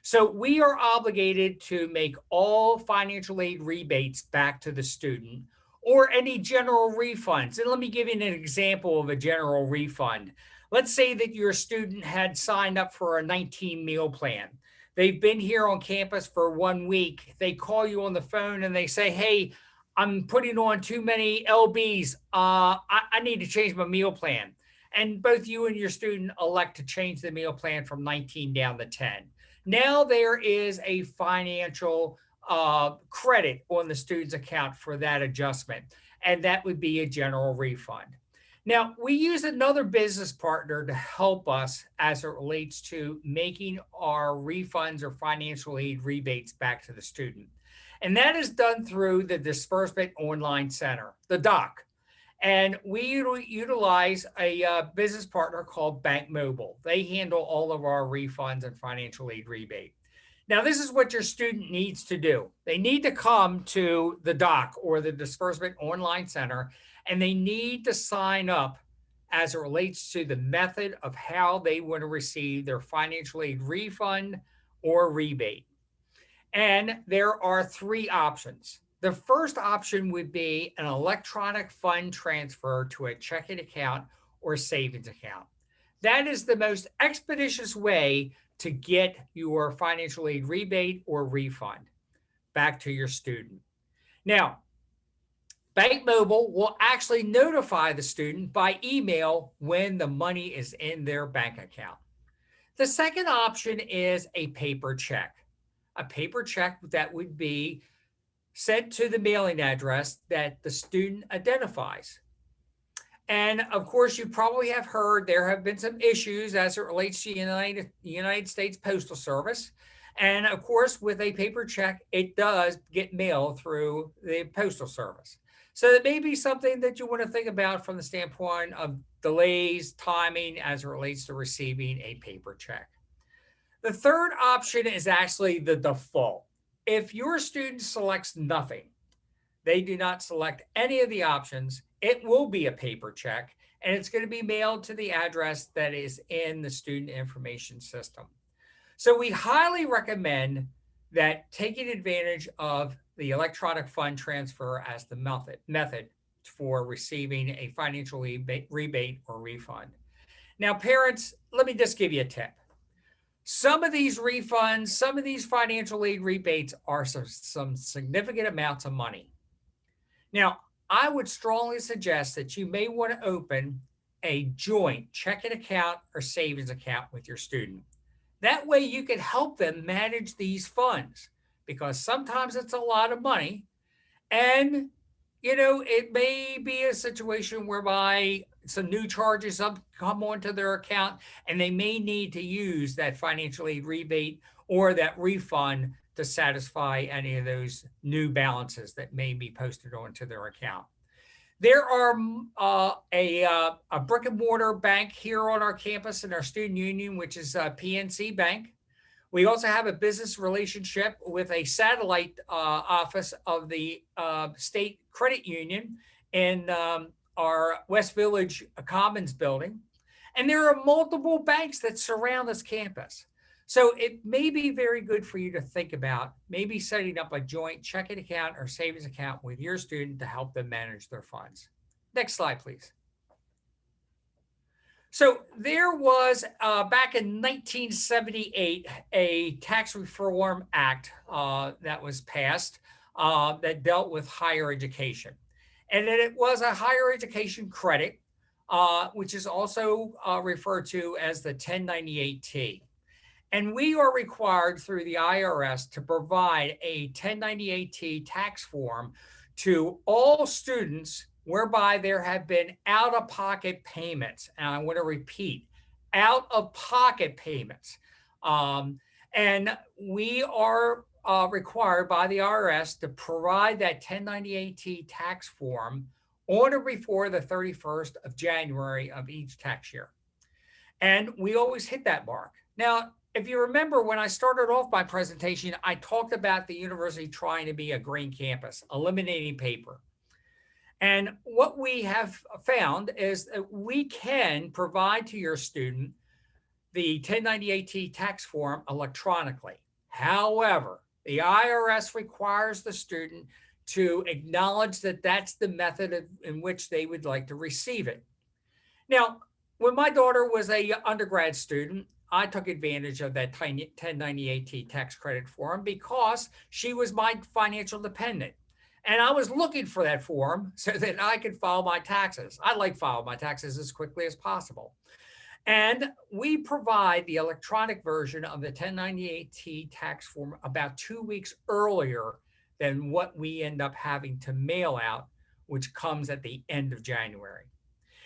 So we are obligated to make all financial aid rebates back to the student or any general refunds. And let me give you an example of a general refund. Let's say that your student had signed up for a 19 meal plan. They've been here on campus for 1 week. They call you on the phone and they say, hey, I'm putting on too many LBs. I need to change my meal plan. And both you and your student elect to change the meal plan from 19 down to 10. Now there is a financial credit on the student's account for that adjustment, and that would be a general refund. Now, we use another business partner to help us as it relates to making our refunds or financial aid rebates back to the student. And that is done through the Disbursement Online Center, the DOC. And we utilize a business partner called Bank Mobile. They handle all of our refunds and financial aid rebate. Now, this is what your student needs to do. They need to come to the DOC or the Disbursement Online Center, and they need to sign up as it relates to the method of how they want to receive their financial aid refund or rebate. And there are 3 options. The first option would be an electronic fund transfer to a checking account or savings account. That is the most expeditious way to get your financial aid rebate or refund. back to your student. Now, Bank Mobile will actually notify the student by email when the money is in their bank account. The second option is a paper check. A paper check that would be sent to the mailing address that the student identifies. And of course, you probably have heard there have been some issues as it relates to the United States Postal Service. And of course, with a paper check, it does get mailed through the Postal Service. So that may be something that you want to think about from the standpoint of delays, timing as it relates to receiving a paper check. The third option is actually the default. If your student selects nothing, they do not select any of the options, it will be a paper check, and it's going to be mailed to the address that is in the student information system. So we highly recommend that taking advantage of the electronic fund transfer as the method for receiving a financial rebate or refund. Now, parents, let me just give you a tip. Some of these refunds, some of these financial aid rebates are some significant amounts of money. Now, I would strongly suggest that you may want to open a joint checking account or savings account with your student. That way you can help them manage these funds, because sometimes it's a lot of money. And, it may be a situation whereby some new charges come onto their account and they may need to use that financial aid rebate or that refund to satisfy any of those new balances that may be posted onto their account. There are a brick and mortar bank here on our campus in our student union, which is PNC Bank. We also have a business relationship with a satellite office of the state credit union in our West Village Commons building. And there are multiple banks that surround this campus. So it may be very good for you to think about maybe setting up a joint checking account or savings account with your student to help them manage their funds. Next slide, please. So there was, back in 1978, a tax reform act that was passed that dealt with higher education. And then it was a higher education credit, which is also referred to as the 1098T. And we are required through the IRS to provide a 1098T tax form to all students whereby there have been out-of-pocket payments. And I want to repeat, out-of-pocket payments. And we are required by the IRS to provide that 1098T tax form on or before the 31st of January of each tax year. And we always hit that mark. Now, if you remember, when I started off my presentation, I talked about the university trying to be a green campus, eliminating paper. And what we have found is that we can provide to your student the 1098T tax form electronically. However, the IRS requires the student to acknowledge that that's the method in which they would like to receive it. Now, when my daughter was an undergrad student, I took advantage of that 1098T tax credit form because she was my financial dependent. And I was looking for that form so that I could file my taxes. I like file my taxes as quickly as possible. And we provide the electronic version of the 1098T tax form about 2 weeks earlier than what we end up having to mail out, which comes at the end of January.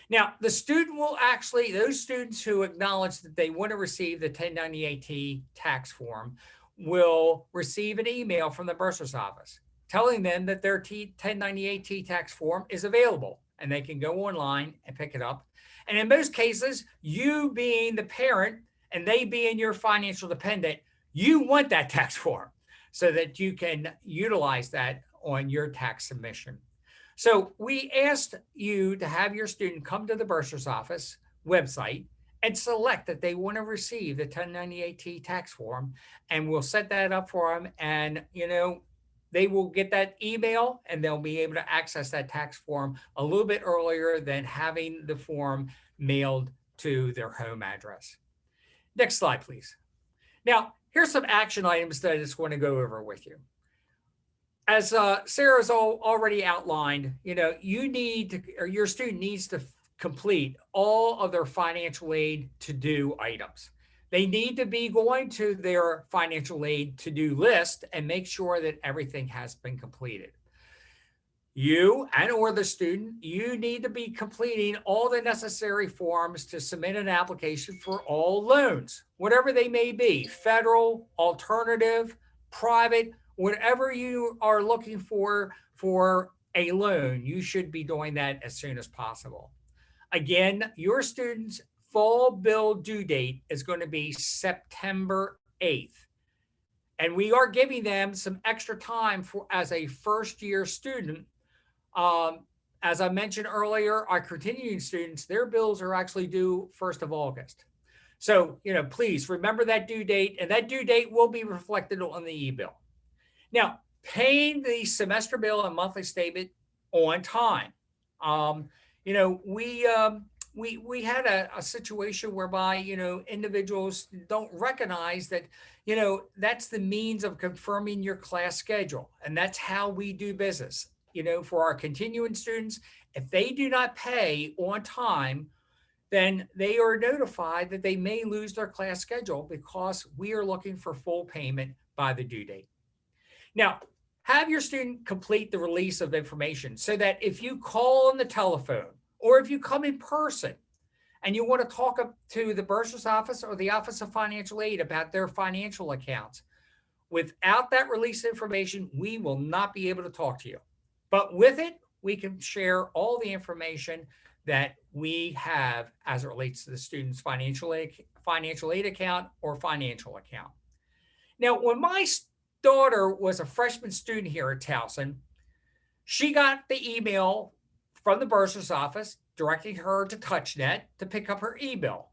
Now, the student will actually, those students who acknowledge that they want to receive the 1098T tax form will receive an email from the bursar's office telling them that their 1098T tax form is available and they can go online and pick it up. And in most cases, you being the parent and they being your financial dependent, you want that tax form so that you can utilize that on your tax submission. So we asked you to have your student come to the bursar's office website and select that they want to receive the 1098T tax form, and we'll set that up for them. And, they will get that email and they'll be able to access that tax form a little bit earlier than having the form mailed to their home address. Next slide, please. Now, here's some action items that I just want to go over with you. as Sarah's already outlined, you need to, or your student needs to complete all of their financial aid to-do items. They need to be going to their financial aid to-do list and make sure that everything has been completed. You and or the student, you need to be completing all the necessary forms to submit an application for all loans, whatever they may be, federal, alternative, private, whatever you are looking for a loan, you should be doing that as soon as possible. Again, your student's fall bill due date is going to be September 8th. And we are giving them some extra time for as a first year student. As I mentioned earlier, our continuing students, their bills are actually due 1st of August. So, please remember that due date, and that due date will be reflected on the e-bill. Now, paying the semester bill and monthly statement on time. We had a situation whereby, individuals don't recognize that, that's the means of confirming your class schedule. And that's how we do business. For our continuing students, if they do not pay on time, then they are notified that they may lose their class schedule because we are looking for full payment by the due date. Now, have your student complete the release of information so that if you call on the telephone or if you come in person and you want to talk to the bursar's office or the Office of Financial Aid about their financial accounts, without that release information, we will not be able to talk to you. But with it, we can share all the information that we have as it relates to the student's financial aid account or financial account. Now, when my daughter was a freshman student here at Towson, she got the email from the bursar's office directing her to TouchNet to pick up her e-bill.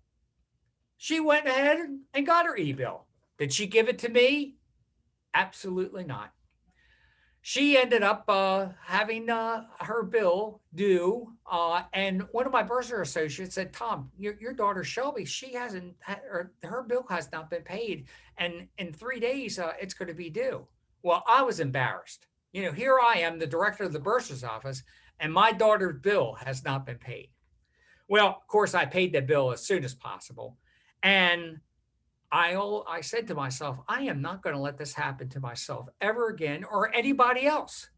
She went ahead and got her e-bill. Did she give it to me? Absolutely not. She ended up having her bill due, and one of my bursar associates said, "Tom, your daughter Shelby, her bill has not been paid, and in 3 days it's going to be due." Well, I was embarrassed. Here I am, the director of the bursar's office, and my daughter's bill has not been paid. Well, of course, I paid the bill as soon as possible, and I said to myself, I am not going to let this happen to myself ever again or anybody else.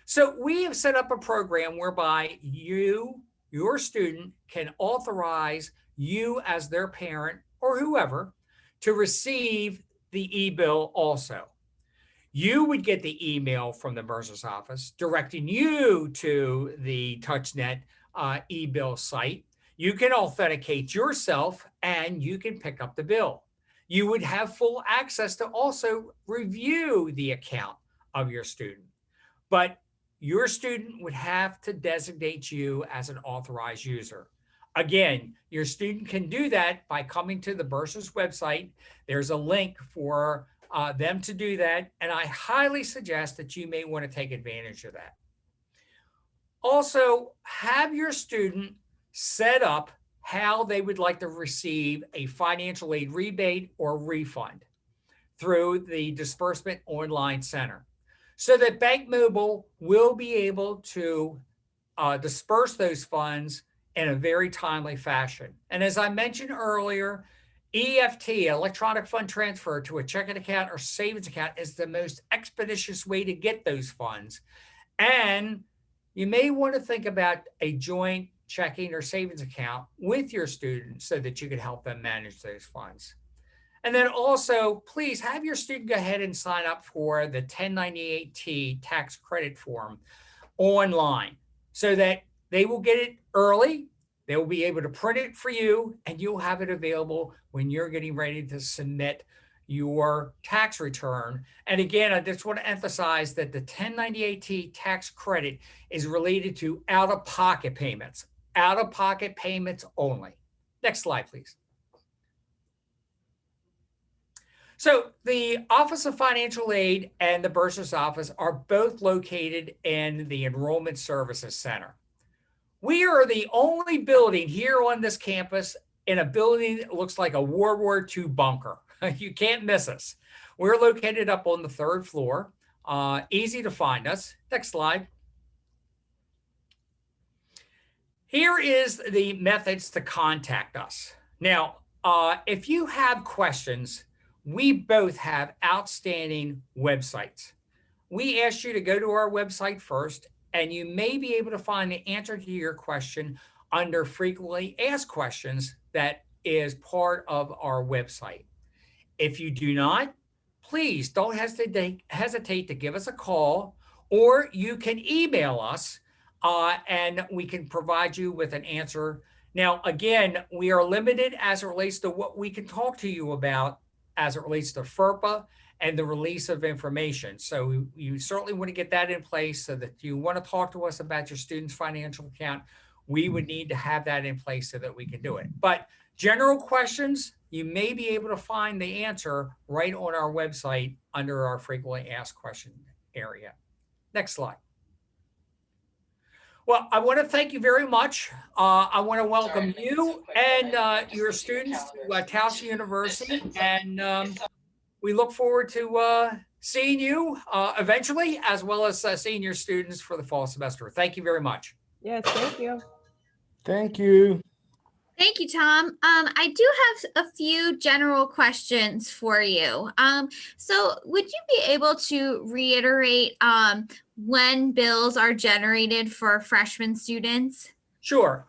So we have set up a program whereby your student, can authorize you as their parent or whoever to receive the e-bill also. You would get the email from the bursar's office directing you to the TouchNet e-bill site. You can authenticate yourself and you can pick up the bill. You would have full access to also review the account of your student. But your student would have to designate you as an authorized user. Again, your student can do that by coming to the bursar's website. There's a link for them to do that. And I highly suggest that you may want to take advantage of that. Also, have your student set up how they would like to receive a financial aid rebate or refund through the Disbursement Online Center, so that Bank Mobile will be able to disperse those funds in a very timely fashion. And as I mentioned earlier, EFT, electronic fund transfer to a checking account or savings account, is the most expeditious way to get those funds. And you may want to think about a joint checking or savings account with your students so that you can help them manage those funds. And then also, please have your student go ahead and sign up for the 1098T tax credit form online so that they will get it early. They will be able to print it for you, and you'll have it available when you're getting ready to submit your tax return. And again, I just want to emphasize that the 1098T tax credit is related to out-of-pocket payments. Out-of-pocket payments only. Next slide, please. So the Office of Financial Aid and the bursar's office are both located in the Enrollment Services Center. We are the only building here on this campus in a building that looks like a World War II bunker. You can't miss us. We're located up on the 3rd floor. Easy to find us. Next slide. Here is the methods to contact us. Now, if you have questions, we both have outstanding websites. We ask you to go to our website first, and you may be able to find the answer to your question under frequently asked questions that is part of our website. If you do not, please don't hesitate to give us a call, or you can email us and we can provide you with an answer. Now, again, we are limited as it relates to what we can talk to you about as it relates to FERPA and the release of information. So you certainly want to get that in place so that if you want to talk to us about your student's financial account, we would need to have that in place so that we can do it. But general questions, you may be able to find the answer right on our website under our frequently asked question area. Next slide. Well, I want to thank you very much. I want to welcome you and your students to Towson University, and we look forward to seeing you eventually, as well as seeing your students for the fall semester. Thank you very much. Yes, thank you. Thank you. Thank you, Tom. I do have a few general questions for you. So would you be able to reiterate when bills are generated for freshman students? Sure.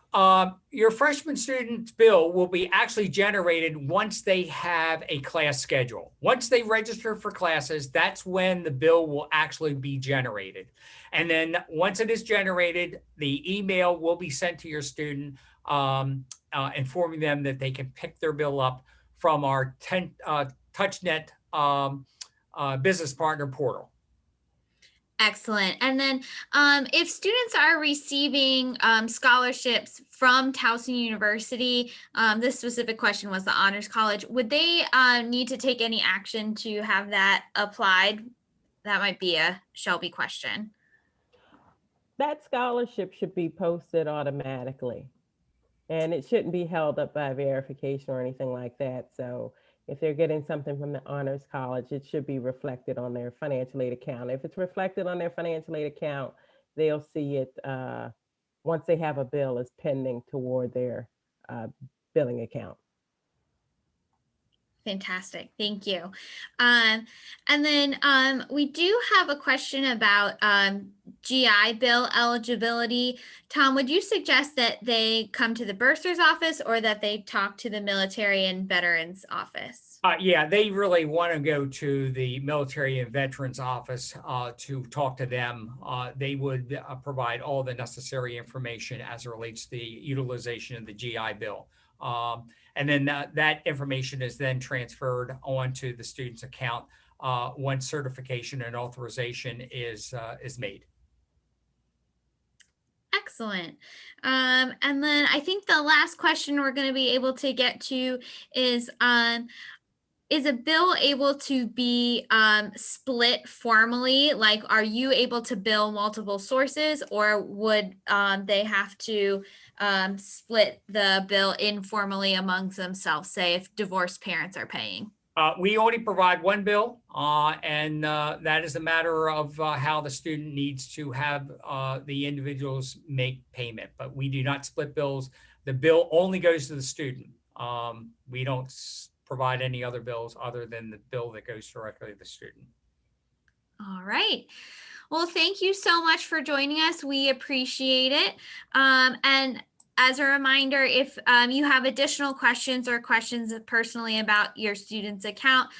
Your freshman student's bill will be actually generated once they have a class schedule. Once they register for classes, that's when the bill will actually be generated. And then once it is generated, the email will be sent to your student informing them that they can pick their bill up from our TouchNet business partner portal. Excellent. And then if students are receiving scholarships from Towson University, this specific question was the Honors College, would they need to take any action to have that applied? That might be a Shelby question. That scholarship should be posted automatically, and it shouldn't be held up by verification or anything like that. So if they're getting something from the Honors College, it should be reflected on their financial aid account. If it's reflected on their financial aid account, they'll see it once they have a bill as pending toward their billing account. Fantastic. Thank you. And then we do have a question about GI Bill eligibility. Tom, would you suggest that they come to the bursar's office or that they talk to the military and veterans office? Yeah, they really want to go to the military and veterans office to talk to them. They would provide all the necessary information as it relates to the utilization of the GI Bill. And then that information is then transferred onto the student's account once certification and authorization is made. Excellent. And then I think the last question we're going to be able to get to is a bill able to be split formally? Like, are you able to bill multiple sources, or would they have to split the bill informally amongst themselves, say if divorced parents are paying? We only provide one bill, and that is a matter of how the student needs to have the individuals make payment, but we do not split bills. The bill only goes to the student. We don't provide any other bills other than the bill that goes directly to the student. All right. Well, thank you so much for joining us. We appreciate it. And as a reminder, if you have additional questions or questions personally about your student's account,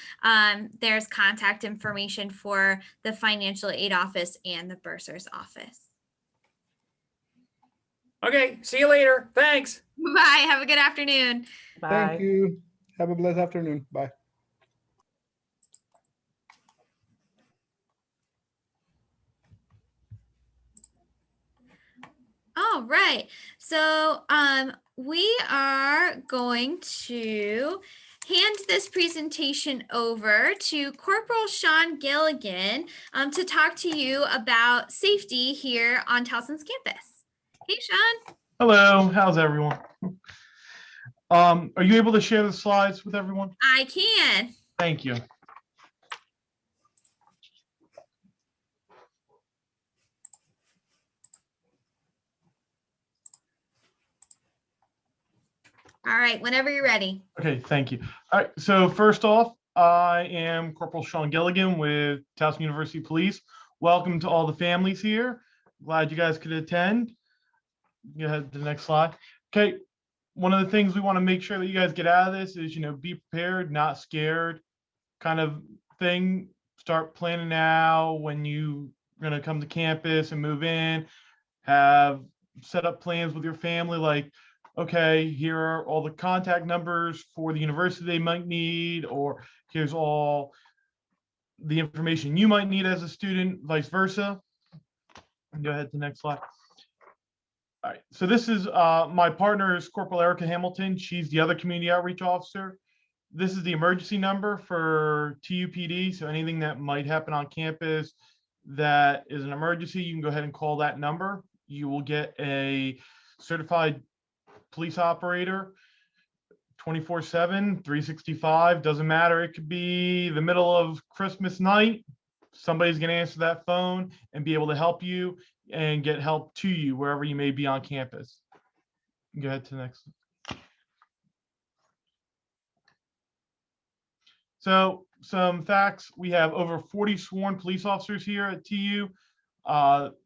there's contact information for the financial aid office and the bursar's office. Okay, see you later. Thanks. Bye. Have a good afternoon. Bye. Thank you. Have a blessed afternoon. Bye. All right. So we are going to hand this presentation over to Corporal Sean Gilligan to talk to you about safety here on Towson's campus. Hey, Sean. Hello, how's everyone? Are you able to share the slides with everyone? I can. Thank you. All right, whenever you're ready. Okay, thank you. All right, so first off, I am Corporal Sean Gilligan with Towson University Police. Welcome to all the families here. Glad you guys could attend. Go ahead to the next slide. Okay, one of the things we want to make sure that you guys get out of this is, be prepared, not scared kind of thing. Start planning now when you're going to come to campus and move in. Have set up plans with your family, like, okay, here are all the contact numbers for the university they might need, or here's all the information you might need as a student, vice versa. Go ahead to the next slide. All right, so this is my partner is Corporal Erica Hamilton. She's the other community outreach officer. This is the emergency number for TUPD. So anything that might happen on campus that is an emergency, you can go ahead and call that number. You will get a certified police operator 24/7, 365, doesn't matter. It could be the middle of Christmas night. Somebody's going to answer that phone and be able to help you and get help to you wherever you may be on campus. Go ahead to the next. So some facts, we have over 40 sworn police officers here at TU.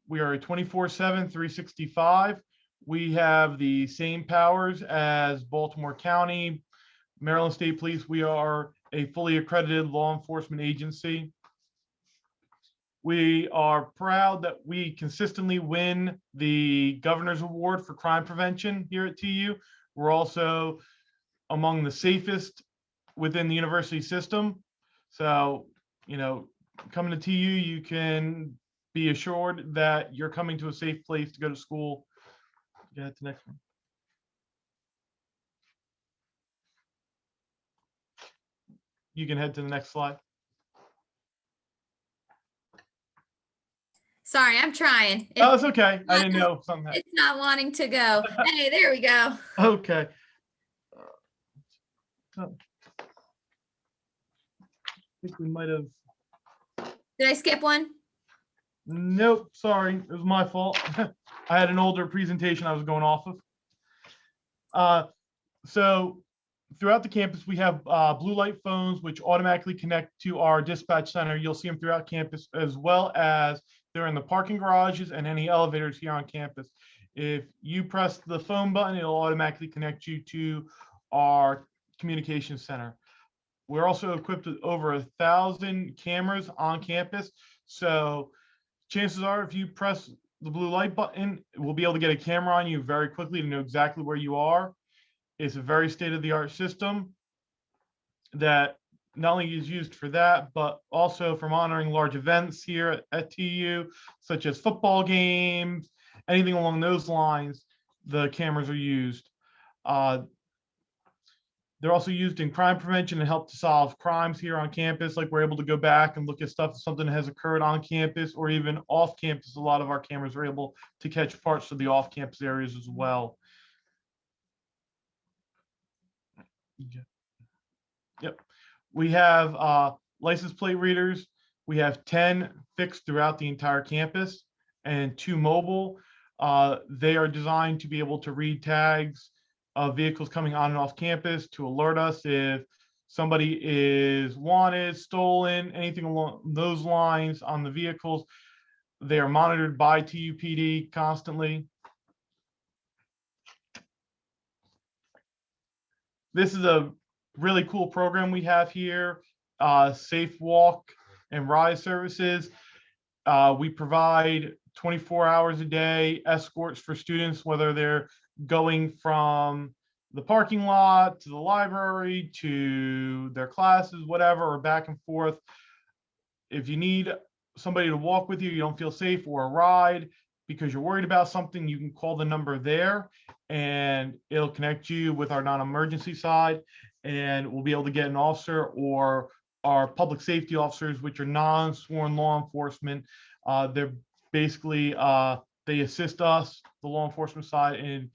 We are a 24/7, 365. We have the same powers as Baltimore County, Maryland State Police. We are a fully accredited law enforcement agency. We are proud that we consistently win the Governor's Award for Crime Prevention here at TU. We're also among the safest within the university system. So, coming to TU, you can be assured that you're coming to a safe place to go to school. Get to the next one. You can head to the next slide. Sorry, I'm trying. Oh, it's okay. I didn't know something. It's not wanting to go. Hey, there we go. Okay. I think we might have. Did I skip one? Nope, sorry, it was my fault. I had an older presentation I was going off of. So throughout the campus, we have blue light phones, which automatically connect to our dispatch center. You'll see them throughout campus, as well as they're in the parking garages and any elevators here on campus. If you press the phone button, it'll automatically connect you to our communication center. We're also equipped with over 1,000 cameras on campus. So chances are, if you press the blue light button, we'll be able to get a camera on you very quickly to know exactly where you are. It's a very state-of-the-art system that not only is used for that, but also for monitoring large events here at TU, such as football games, anything along those lines, the cameras are used. They're also used in crime prevention and help to solve crimes here on campus. Like, we're able to go back and look at stuff, if something has occurred on campus or even off campus. A lot of our cameras are able to catch parts of the off campus areas as well. Yep. We have license plate readers. We have 10 fixed throughout the entire campus and 2 mobile. They are designed to be able to read tags of vehicles coming on and off campus to alert us if somebody is wanted, stolen, anything along those lines on the vehicles. They are monitored by TUPD constantly. This is a really cool program we have here, Safe Walk and Ride services. We provide 24 hours a day escorts for students, whether they're going from the parking lot to the library to their classes, whatever, or back and forth. If you need somebody to walk with you, you don't feel safe, or a ride because you're worried about something, you can call the number there and it'll connect you with our non-emergency side, and we'll be able to get an officer or our public safety officers, which are non-sworn law enforcement. They're basically, they assist us, the law enforcement side, in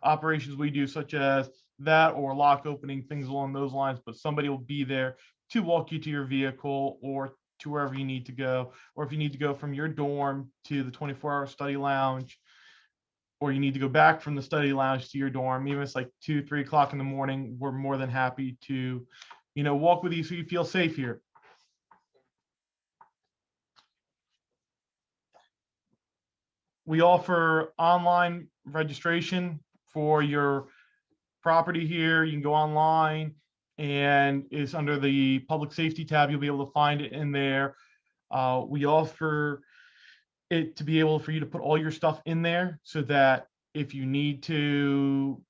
operations we do, such as that or lock opening, things along those lines. But somebody will be there to walk you to your vehicle or to wherever you need to go, or if you need to go from your dorm to the 24-hour study lounge. or you need to go back from the study lounge to your dorm, even if it's like 2, 3 o'clock in the morning, we're more than happy to, walk with you so you feel safe here. We offer online registration for your property here. You can go online and it's under the public safety tab. You'll be able to find it in there. We offer it to be able for you to put all your stuff in there so that if you need to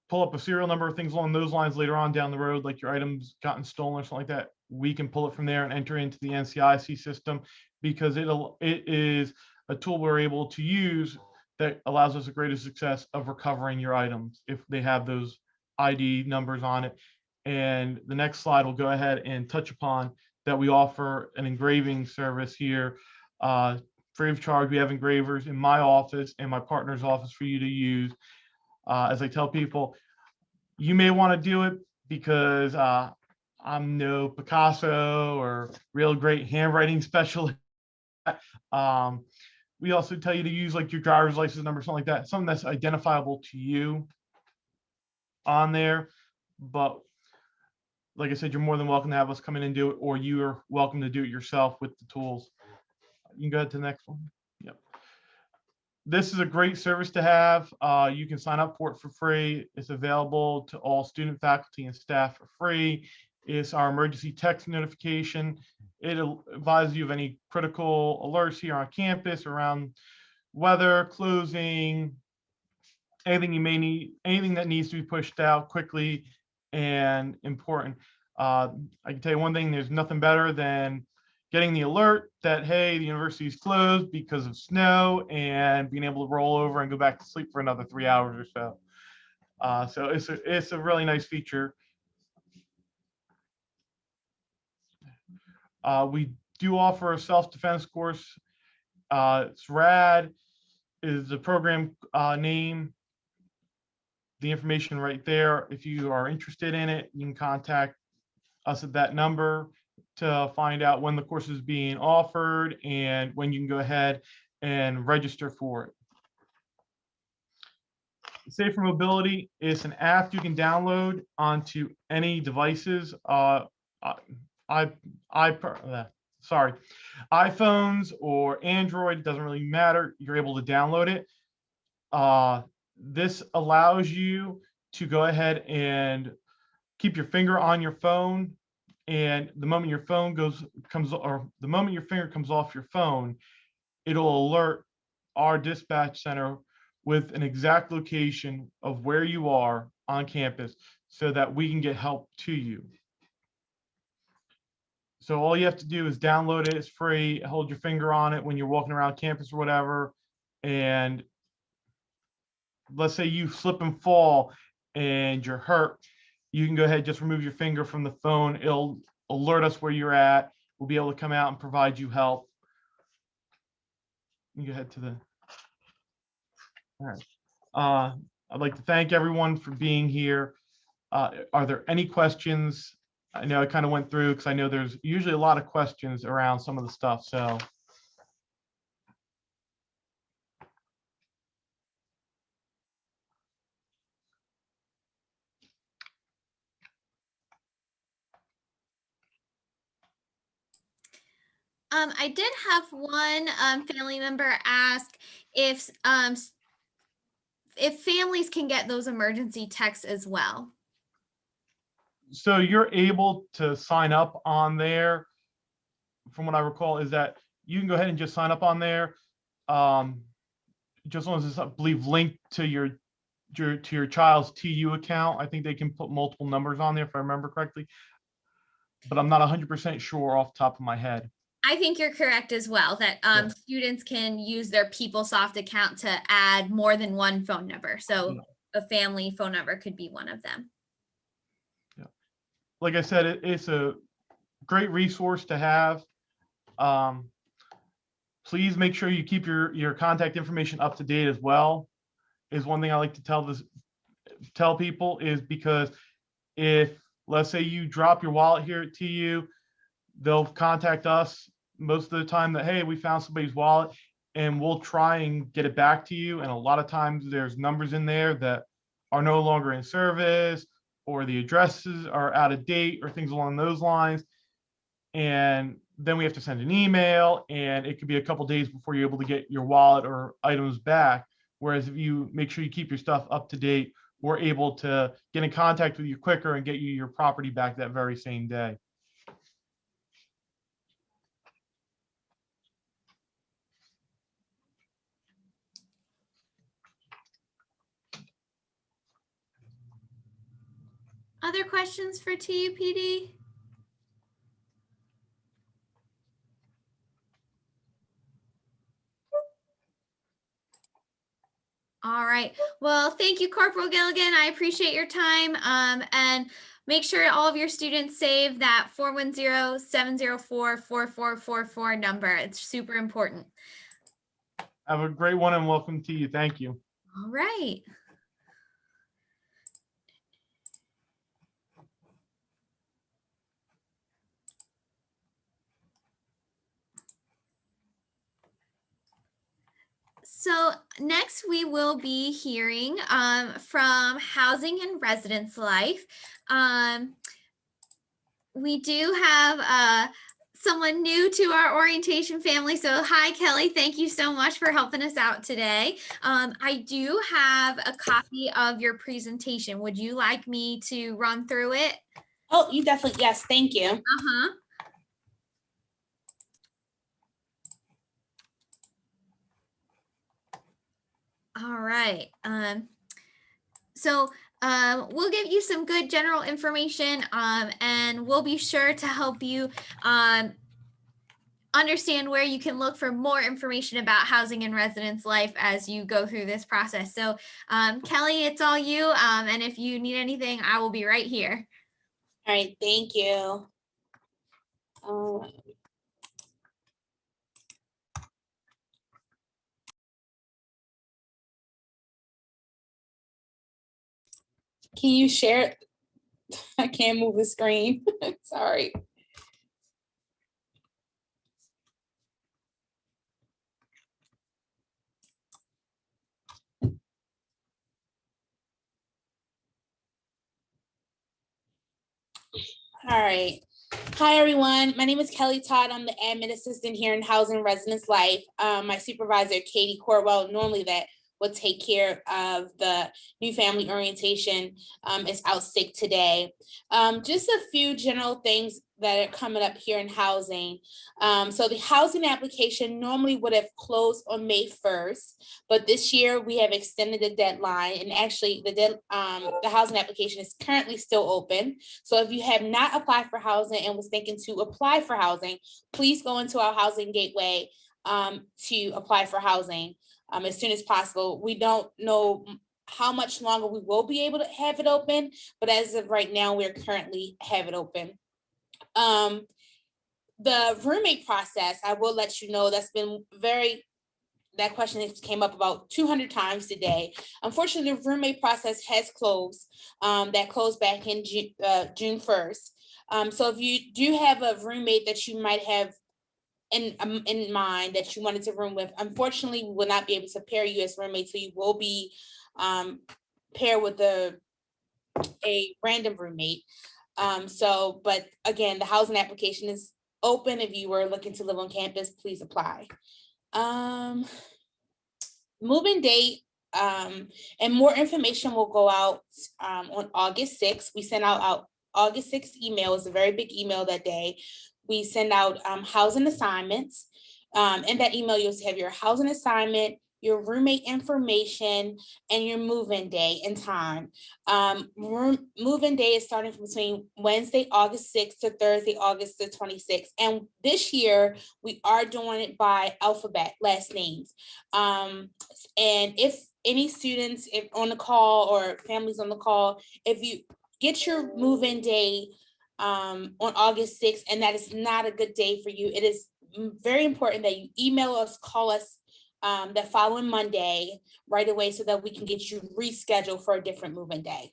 pull up a serial number of things along those lines later on down the road, like your items gotten stolen or something like that, we can pull it from there and enter into the NCIC system, because it is a tool we're able to use that allows us a greater success of recovering your items if they have those ID numbers on it. And the next slide will go ahead and touch upon that we offer an engraving service here, free of charge. We have engravers in my office and my partner's office for you to use. As I tell people, you may want to do it because I'm no Picasso or real great handwriting specialist. We also tell you to use like your driver's license number, something like that, something that's identifiable to you on there. But like I said, you're more than welcome to have us come in and do it, or you are welcome to do it yourself with the tools. You can go ahead to the next one. Yep. This is a great service to have. You can sign up for it for free. It's available to all student, faculty, and staff for free. It's our emergency text notification. It advises you of any critical alerts here on campus around weather, closing, anything you may need, anything that needs to be pushed out quickly and important. I can tell you one thing, there's nothing better than getting the alert that, hey, the university is closed because of snow, and being able to roll over and go back to sleep for another 3 hours or so. So it's a really nice feature. We do offer a self-defense course. It's RAD is the program name. The information right there. If you are interested in it, you can contact us at that number to find out when the course is being offered and when you can go ahead and register for it. Safer Mobility is an app you can download onto any devices. iPhones or Android, it doesn't really matter. You're able to download it. This allows you to go ahead and keep your finger on your phone, and the moment your finger comes off your phone, it'll alert our dispatch center with an exact location of where you are on campus so that we can get help to you. So all you have to do is download it. It's free. Hold your finger on it when you're walking around campus or whatever. And let's say you slip and fall and you're hurt. You can go ahead, just remove your finger from the phone. It'll alert us where you're at. We'll be able to come out and provide you help. You go ahead to the. All right. I'd like to thank everyone for being here. Are there any questions? I know I kind of went through because I know there's usually a lot of questions around some of the stuff. So. I did have one family member ask if families can get those emergency texts as well. So you're able to sign up on there. From what I recall, is that you can go ahead and just sign up on there. Just as long as it's, I believe, linked to your child's TU account. I think they can put multiple numbers on there if I remember correctly, but I'm not 100% sure off the top of my head. I think you're correct as well, that students can use their PeopleSoft account to add more than one phone number. So a family phone number could be one of them. Yeah. Like I said, it's a great resource to have. Please make sure you keep your contact information up to date as well, is one thing I like to tell people, is because if, let's say, you drop your wallet here at TU, they'll contact us most of the time that, hey, we found somebody's wallet, and we'll try and get it back to you. And a lot of times there's numbers in there that are no longer in service, or the addresses are out of date, or things along those lines. And then we have to send an email, and it could be a couple days before you're able to get your wallet or items back. Whereas if you make sure you keep your stuff up to date, we're able to get in contact with you quicker and get you your property back that very same day. Other questions for TUPD? All right. Well, thank you, Corporal Gilligan. I appreciate your time. And make sure all of your students save that 410-704-4444 number. It's super important. Have a great one and welcome to you. Thank you. All right. So next we will be hearing from Housing and Residence Life. We do have someone new to our orientation family. So hi, Kelly. Thank you so much for helping us out today. I do have a copy of your presentation. Would you like me to run through it? Oh, you definitely, yes, thank you. Uh-huh. All right. So we'll give you some good general information and we'll be sure to help you understand where you can look for more information about housing and residence life as you go through this process. So Kelly, it's all you. And if you need anything, I will be right here. All right, thank you. Can you share it? I can't move the screen. Sorry. All right. Hi, everyone. My name is Kelly Todd. I'm the admin assistant here in Housing and Residence Life. My supervisor, Katie Corwell, normally that would take care of the new family orientation, is out sick today. Just a few general things that are coming up here in housing. So the housing application normally would have closed on May 1st, but this year we have extended the deadline, and actually the housing application is currently still open. So if you have not applied for housing and was thinking to apply for housing, please go into our housing gateway to apply for housing as soon as possible. We don't know how much longer we will be able to have it open, but as of right now, we're currently have it open. The roommate process, I will let you know, that's been that question came up about 200 times today. Unfortunately, the roommate process has closed. That closed back in June 1st. So if you do have a roommate that you might have in mind that you wanted to room with, unfortunately, we will not be able to pair you as roommates, so you will be paired with a random roommate. But again, the housing application is open. If you were looking to live on campus, please apply. Move-in date, and more information will go out on August 6th. We sent out August 6th email. Is a very big email that day. We send out housing assignments. In that email, you'll have your housing assignment, your roommate information, and your move-in day and time. Move-in day is starting from between Wednesday, August 6th to Thursday, August the 26th. And this year, we are doing it by alphabet, last names. And if any students on the call or families on the call, if you get your move-in day on August 6th, and that is not a good day for you, it is very important that you email us, call us that following Monday right away so that we can get you rescheduled for a different move-in day.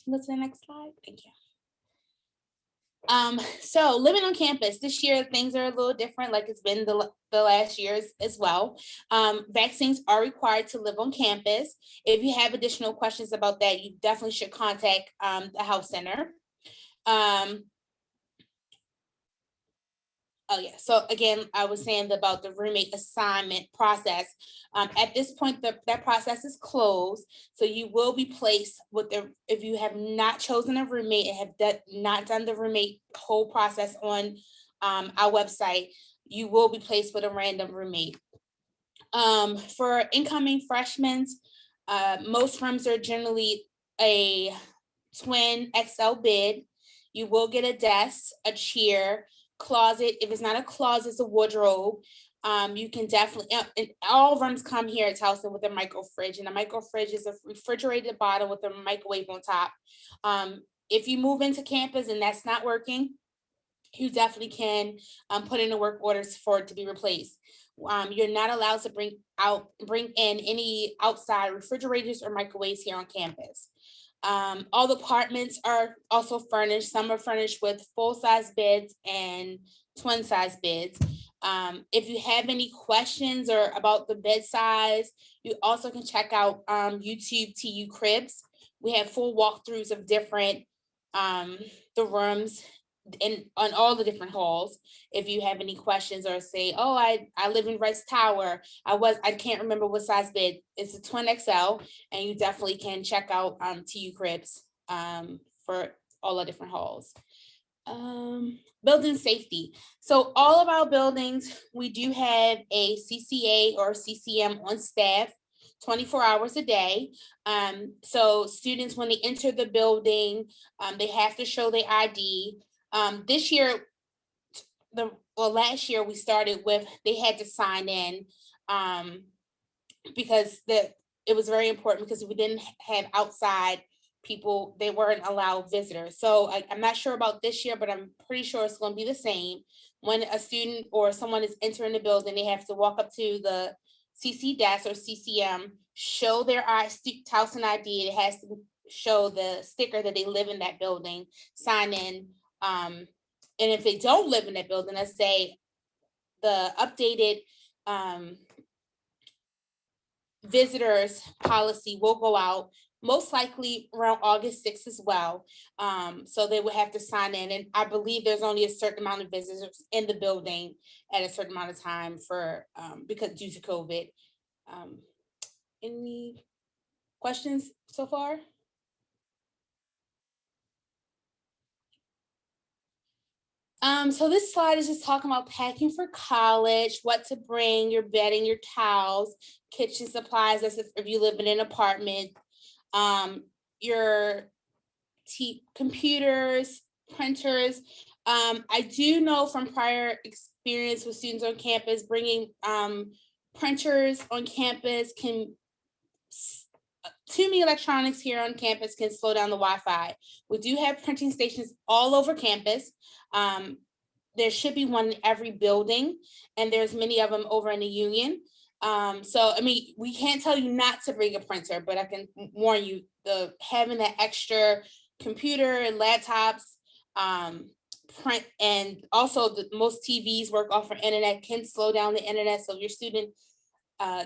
Let's go to the next slide. Thank you. So living on campus this year, things are a little different, like it's been the last years as well. Vaccines are required to live on campus. If you have additional questions about that, you definitely should contact the Health Center. Oh yeah, so again, I was saying about the roommate assignment process. At this point, that process is closed. So you will be placed with if you have not chosen a roommate and have not done the roommate whole process on our website, you will be placed with a random roommate. For incoming freshmen, most rooms are generally a twin XL bid. You will get a desk, a chair, closet. If it's not a closet, it's a wardrobe. You can definitely, and all rooms come here at Towson with a micro fridge, and a micro fridge is a refrigerated bottle with a microwave on top. If you move into campus and that's not working, you definitely can put in a work orders for it to be replaced. You're not allowed to bring in any outside refrigerators or microwaves here on campus. All the apartments are also furnished. Some are furnished with full-size beds and twin-size beds. If you have any questions or about the bed size, you also can check out YouTube TU Cribs. We have full walkthroughs of different the rooms on all the different halls. If you have any questions or say, oh, I live in Rice Tower, I can't remember what size bed, it's a twin XL, and you definitely can check out TU Cribs for all the different halls. Building safety. So all of our buildings, we do have a CCA or CCM on staff 24 hours a day. So students, when they enter the building, they have to show their ID. This year, last year we started with, they had to sign in because it was very important because we didn't have outside people, they weren't allowed visitors. So I'm not sure about this year, but I'm pretty sure it's going to be the same. When a student or someone is entering the building, they have to walk up to the CC desk or CCM, show their Towson ID. It has to show the sticker that they live in that building, sign in. And if they don't live in that building, let's say the updated visitors policy will go out most likely around August 6th as well. So they would have to sign in, and I believe there's only a certain amount of visitors in the building at a certain amount of time for because due to COVID. Any questions so far? So this slide is just talking about packing for college, what to bring, your bedding, your towels, kitchen supplies, as if you live in an apartment, your computers, printers. I do know from prior experience with students on campus, bringing printers on campus can, too many electronics here on campus can slow down the Wi-Fi. We do have printing stations all over campus. There should be one in every building, and there's many of them over in the Union. So, I mean, we can't tell you not to bring a printer, but I can warn you, having that extra computer and laptops, print, and also most TVs work off of internet, can slow down the internet. So if your student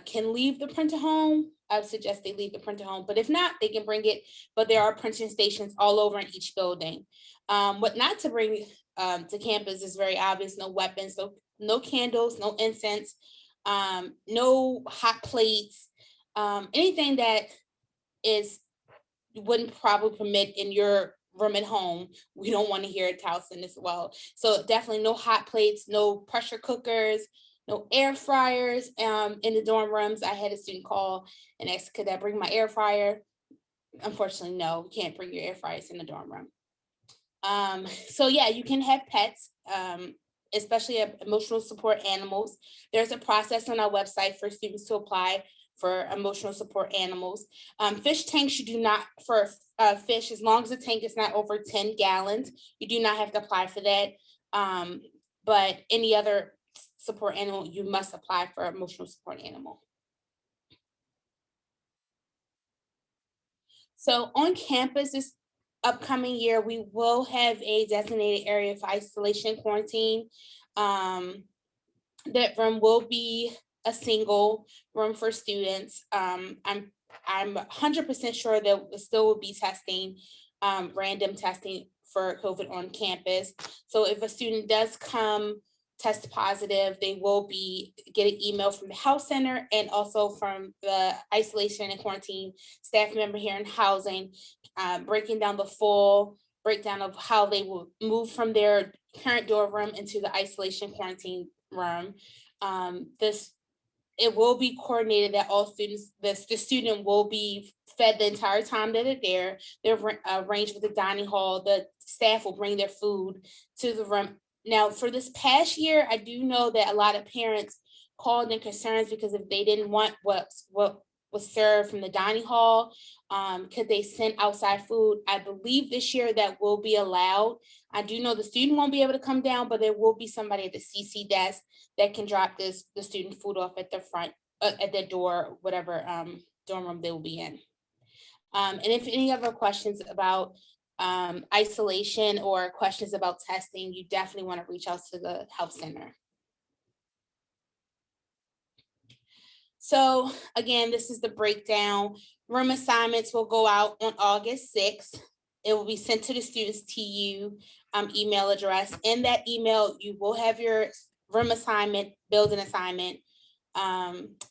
can leave the printer home, I would suggest they leave the printer home, but if not, they can bring it. But there are printing stations all over in each building. What not to bring to campus is very obvious: no weapons, no candles, no incense, no hot plates, anything that wouldn't probably permit in your room at home. We don't want to hear at Towson as well. So definitely no hot plates, no pressure cookers, no air fryers in the dorm rooms. I had a student call and ask, could I bring my air fryer? Unfortunately, no, you can't bring your air fryers in the dorm room. So yeah, you can have pets, especially emotional support animals. There's a process on our website for students to apply for emotional support animals. Fish tanks, you do not, for fish, as long as the tank is not over 10 gallons, you do not have to apply for that. But any other support animal, you must apply for emotional support animal. So on campus, upcoming year, we will have a designated area for isolation quarantine. That room will be a single room for students. I'm 100% sure that it still will be testing, random testing for COVID on campus. So if a student does come test positive, they will get an email from the health center and also from the isolation and quarantine staff member here in housing, breaking down the full breakdown of how they will move from their current dorm room into the isolation quarantine room. It will be coordinated that all students, the student will be fed the entire time that they're there. They're arranged with the dining hall. The staff will bring their food to the room. Now, for this past year, I do know that a lot of parents called in concerns because if they didn't want what was served from the dining hall, could they send outside food? I believe this year that will be allowed. I do know the student won't be able to come down, but there will be somebody at the CC desk that can drop the student food off at the front, at the door, whatever dorm room they will be in. And if any other questions about isolation or questions about testing, you definitely want to reach out to the health center. So again, this is the breakdown. Room assignments will go out on August 6th. It will be sent to the student's TU email address. In that email, you will have your room assignment, building assignment,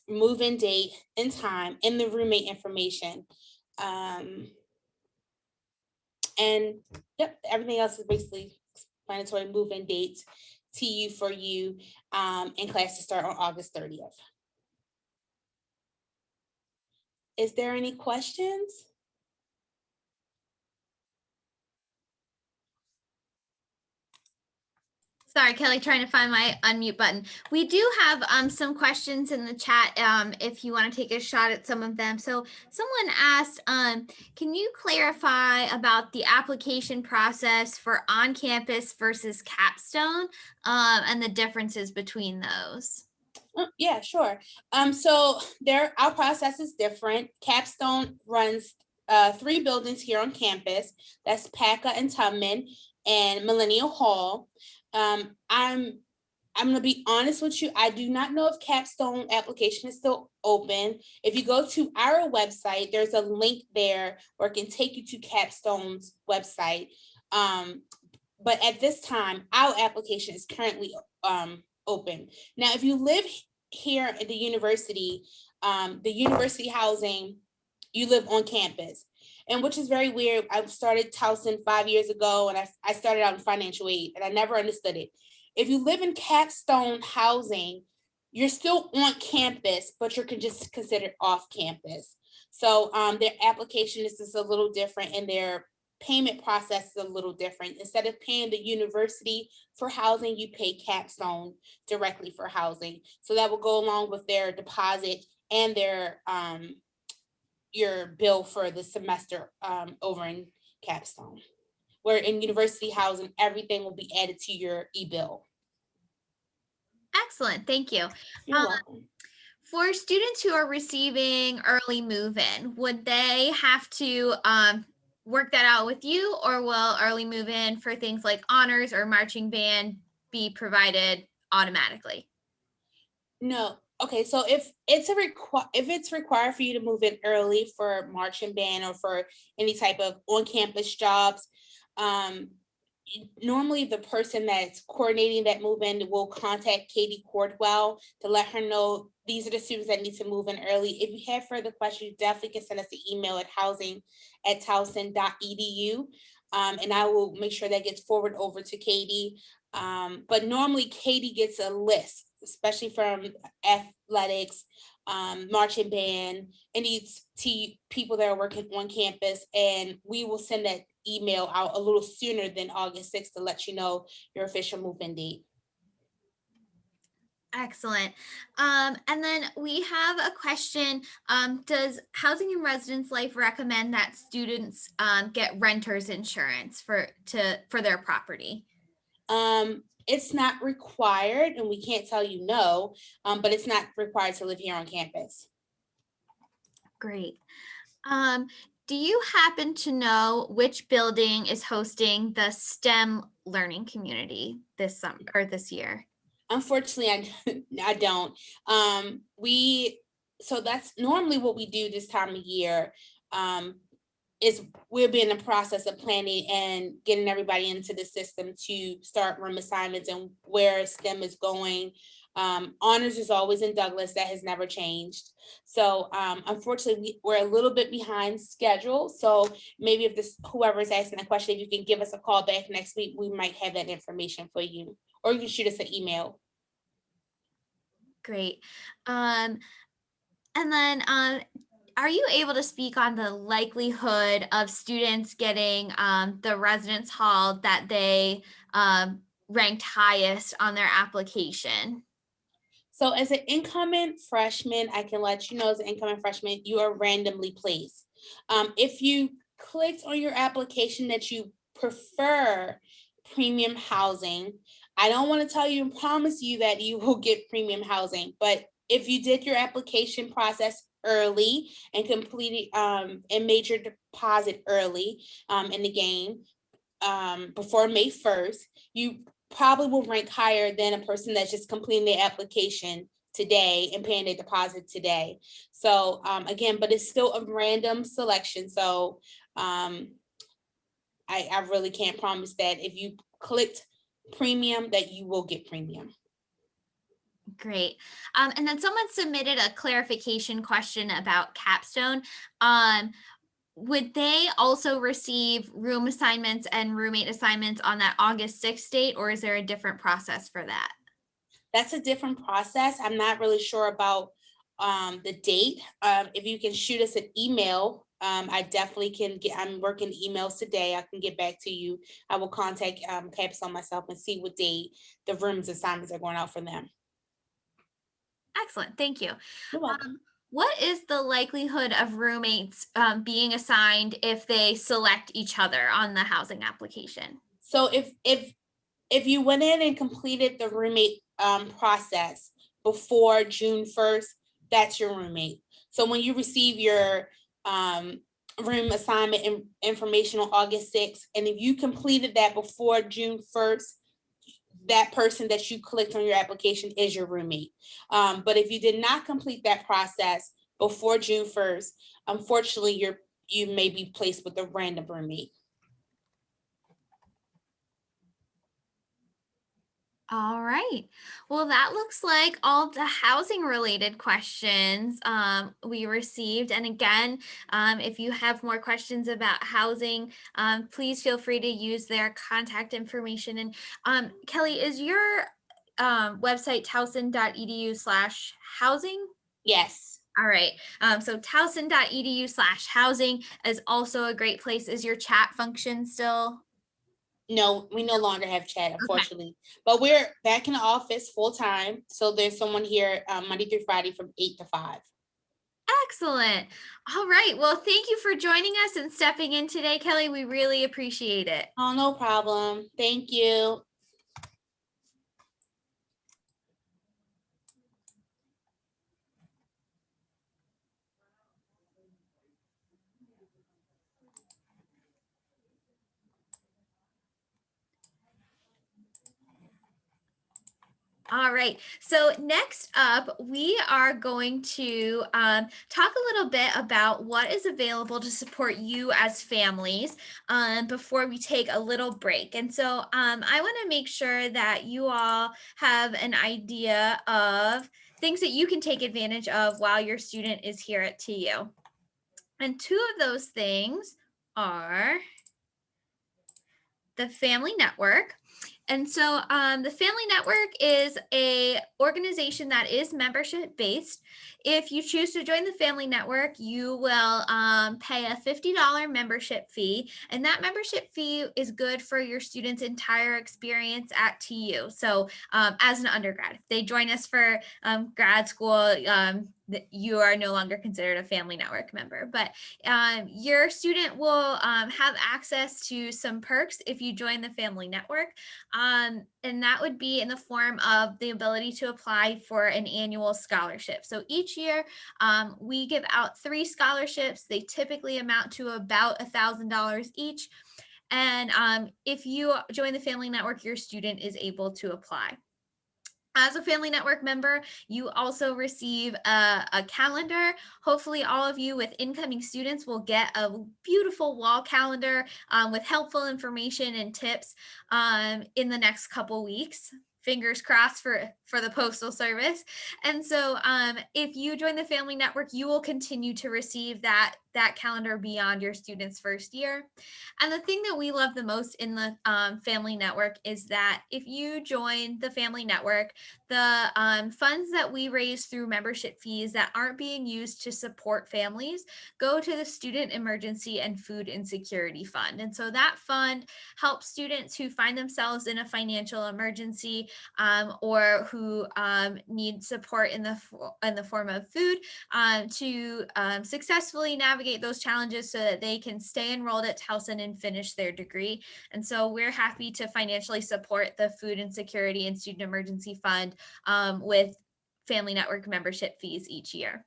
move-in date and time, and the roommate information. And yep, everything else is basically explanatory. Move-in dates, TU for you, and classes start on August 30th. Is there any questions? Sorry, Kelly, trying to find my unmute button. We do have some questions in the chat if you want to take a shot at some of them. So someone asked, can you clarify about the application process for on-campus versus capstone and the differences between those? Yeah, sure. So our process is different. Capstone runs 3 buildings here on campus. That's PACA and Tubman and Millennial Hall. I'm going to be honest with you. I do not know if Capstone application is still open. If you go to our website, there's a link there where it can take you to Capstone's website. But at this time, our application is currently open. Now, if you live here at the university housing, you live on campus. And which is very weird. I started Towson 5 years ago, and I started out in financial aid, and I never understood it. If you live in Capstone housing, you're still on campus, but you're just considered off campus. So their application is just a little different, and their payment process is a little different. Instead of paying the university for housing, you pay Capstone directly for housing. So that will go along with their deposit and their your bill for the semester over in Capstone. Where in university housing, everything will be added to your ebill. Excellent, thank you. You're welcome. For students who are receiving early move-in, would they have to work that out with you, or will early move-in for things like honors or marching band be provided automatically? No. Okay, so if it's required for you to move in early for marching band or for any type of on-campus jobs, normally the person that's coordinating that move-in will contact Katie Cordwell to let her know these are the students that need to move in early. If you have further questions, you definitely can send us an email at housing@towson.edu, and I will make sure that gets forwarded over to Katie. But normally Katie gets a list, especially from athletics, marching band, any people that are working on campus, and we will send that email out a little sooner than August 6th to let you know your official move-in date. Excellent. And then we have a question. Does Housing and Residence Life recommend that students get renter's insurance for their property? It's not required, and we can't tell you no, but it's not required to live here on campus. Great. do you happen to know which building is hosting the STEM learning community this summer or this year? Unfortunately, I don't. So that's normally what we do this time of year. Is we'll be in the process of planning and getting everybody into the system to start room assignments and where STEM is going. Honors is always in Douglas. That has never changed. So unfortunately, we're a little bit behind schedule. So maybe if whoever is asking that question, if you can give us a call back next week, we might have that information for you. Or you can shoot us an email. Great. And then are you able to speak on the likelihood of students getting the residence hall that they ranked highest on their application? So as an incoming freshman, I can let you know as an incoming freshman, you are randomly placed. If you clicked on your application that you prefer premium housing, I don't want to tell you and promise you that you will get premium housing, but if you did your application process early and completed and made your deposit early in the game before May 1st, you probably will rank higher than a person that's just completing their application today and paying their deposit today. So again, but it's still a random selection. So I really can't promise that if you clicked premium that you will get premium. Great. And then someone submitted a clarification question about capstone. Would they also receive room assignments and roommate assignments on that August 6th date, or is there a different process for that? That's a different process. I'm not really sure about the date. If you can shoot us an email, I definitely can I'm working emails today. I can get back to you. I will contact Capstone myself and see what date the rooms assignments are going out for them. Excellent. Thank you. You're welcome. What is the likelihood of roommates being assigned if they select each other on the housing application? So if you went in and completed the roommate process before June 1st, that's your roommate. So when you receive your room assignment information on August 6th, and if you completed that before June 1st, that person that you clicked on your application is your roommate. But if you did not complete that process before June 1st, unfortunately, you may be placed with a random roommate. All right. Well, that looks like all the housing related questions we received. And again, if you have more questions about housing, please feel free to use their contact information. And Kelly, is your website towson.edu/housing? Yes. All right. So towson.edu/housing is also a great place. Is your chat function still? No, we no longer have chat, unfortunately, but we're back in the office full time. So there's someone here Monday through Friday from 8 to 5. Excellent. All right. Well, thank you for joining us and stepping in today, Kelly. We really appreciate it. Oh, no problem. Thank you. All right. So next up, we are going to talk a little bit about what is available to support you as families before we take a little break. And so I want to make sure that you all have an idea of things that you can take advantage of while your student is here at TU. And two of those things are the Family Network. And so the Family Network is a organization that is membership based. If you choose to join the Family Network, you will pay a $50 membership fee. And that membership fee is good for your student's entire experience at TU. So as an undergrad, if they join us for grad school, you are no longer considered a Family Network member. But your student will have access to some perks if you join the Family Network. And that would be in the form of the ability to apply for an annual scholarship. So each year we give out 3 scholarships. They typically amount to about $1,000 each. And if you join the Family Network, your student is able to apply. As a Family Network member, you also receive a calendar. Hopefully all of you with incoming students will get a beautiful wall calendar with helpful information and tips in the next couple weeks. Fingers crossed for the Postal Service. And so if you join the Family Network, you will continue to receive that calendar beyond your student's first year. And the thing that we love the most in the Family Network is that if you join the Family Network, the funds that we raise through membership fees that aren't being used to support families go to the Student Emergency and Food Insecurity Fund. And so that fund helps students who find themselves in a financial emergency or who need support in the form of food to successfully navigate those challenges so that they can stay enrolled at Towson and finish their degree. And so we're happy to financially support the Food Insecurity and Student Emergency Fund with Family Network membership fees each year.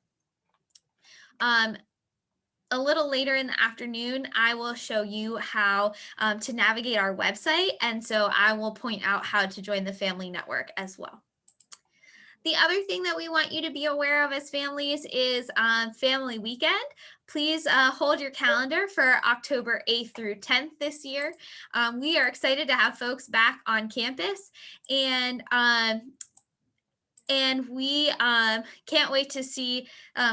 A little later in the afternoon, I will show you how to navigate our website. And so I will point out how to join the Family Network as well. The other thing that we want you to be aware of as families is Family Weekend. Please hold your calendar for October 8th through 10th this year. We are excited to have folks back on campus, and we can't wait to see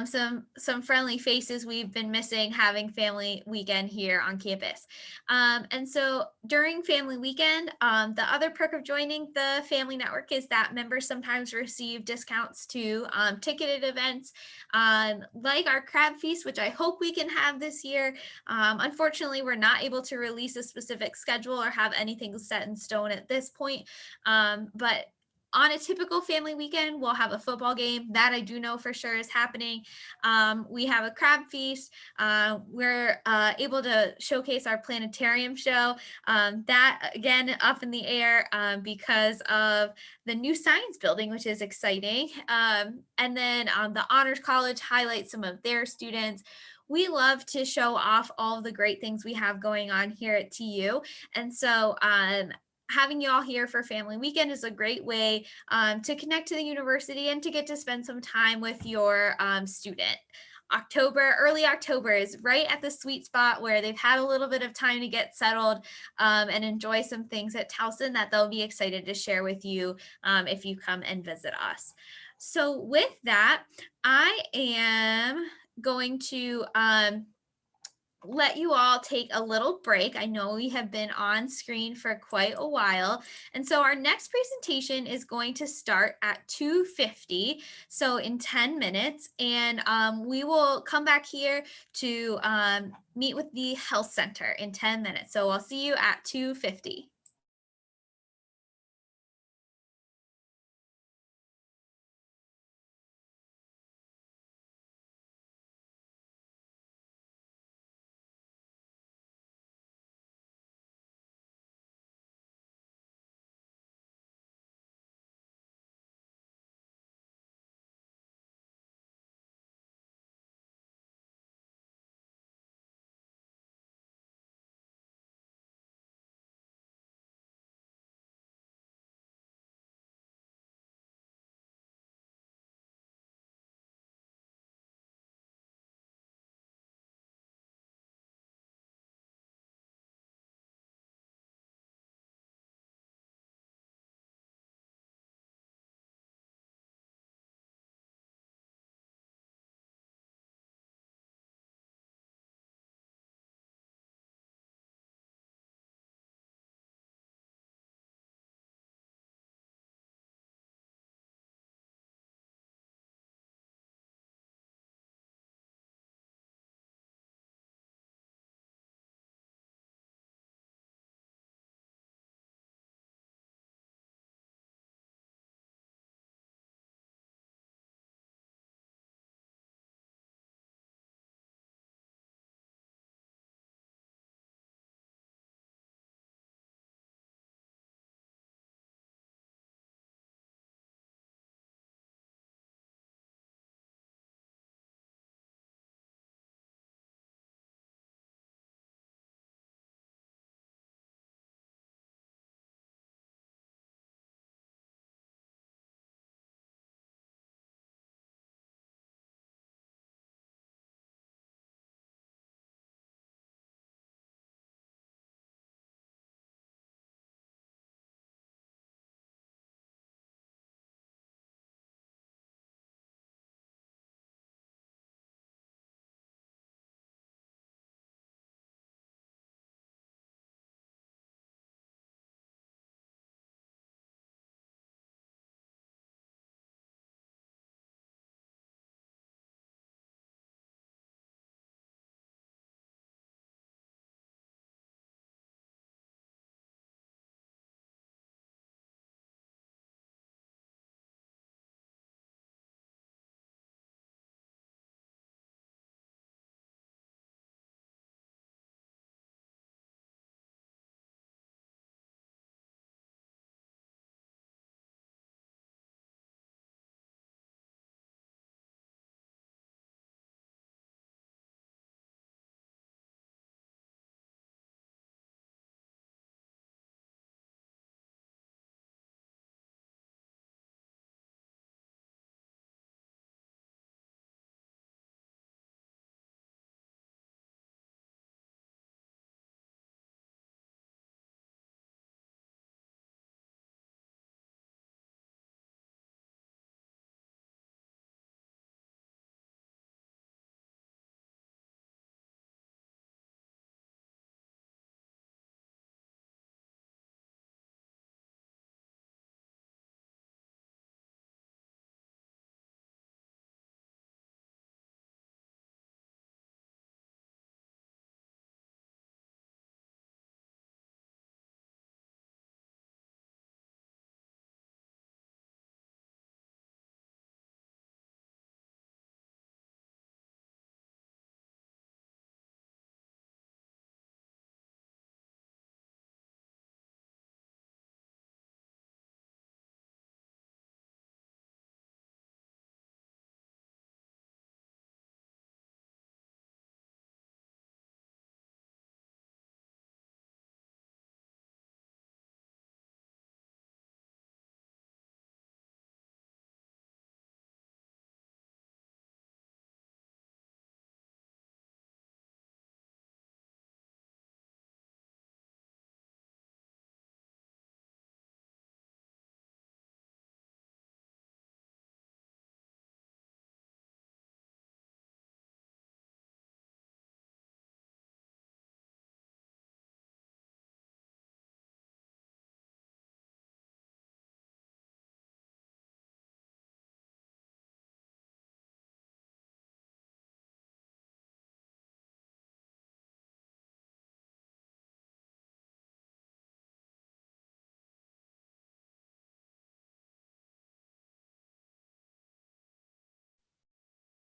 some friendly faces we've been missing having Family Weekend here on campus. And so during Family Weekend, the other perk of joining the Family Network is that members sometimes receive discounts to ticketed events like our Crab Feast, which I hope we can have this year. Unfortunately, we're not able to release a specific schedule or have anything set in stone at this point, but on a typical family weekend, we'll have a football game. That I do know for sure is happening. We have a crab feast. We're able to showcase our planetarium show. That, again, up in the air because of the new science building, which is exciting. And then the Honors College highlights some of their students. We love to show off all of the great things we have going on here at TU. And so having you all here for Family Weekend is a great way to connect to the university and to get to spend some time with your student. Early October is right at the sweet spot where they've had a little bit of time to get settled and enjoy some things at Towson that they'll be excited to share with you if you come and visit us. So with that, I am going to let you all take a little break. I know we have been on screen for quite a while. And so our next presentation is going to start at 2:50. So in 10 minutes, and we will come back here to meet with the health center in 10 minutes. So I'll see you at 2:50.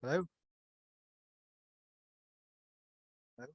Hello? Hello?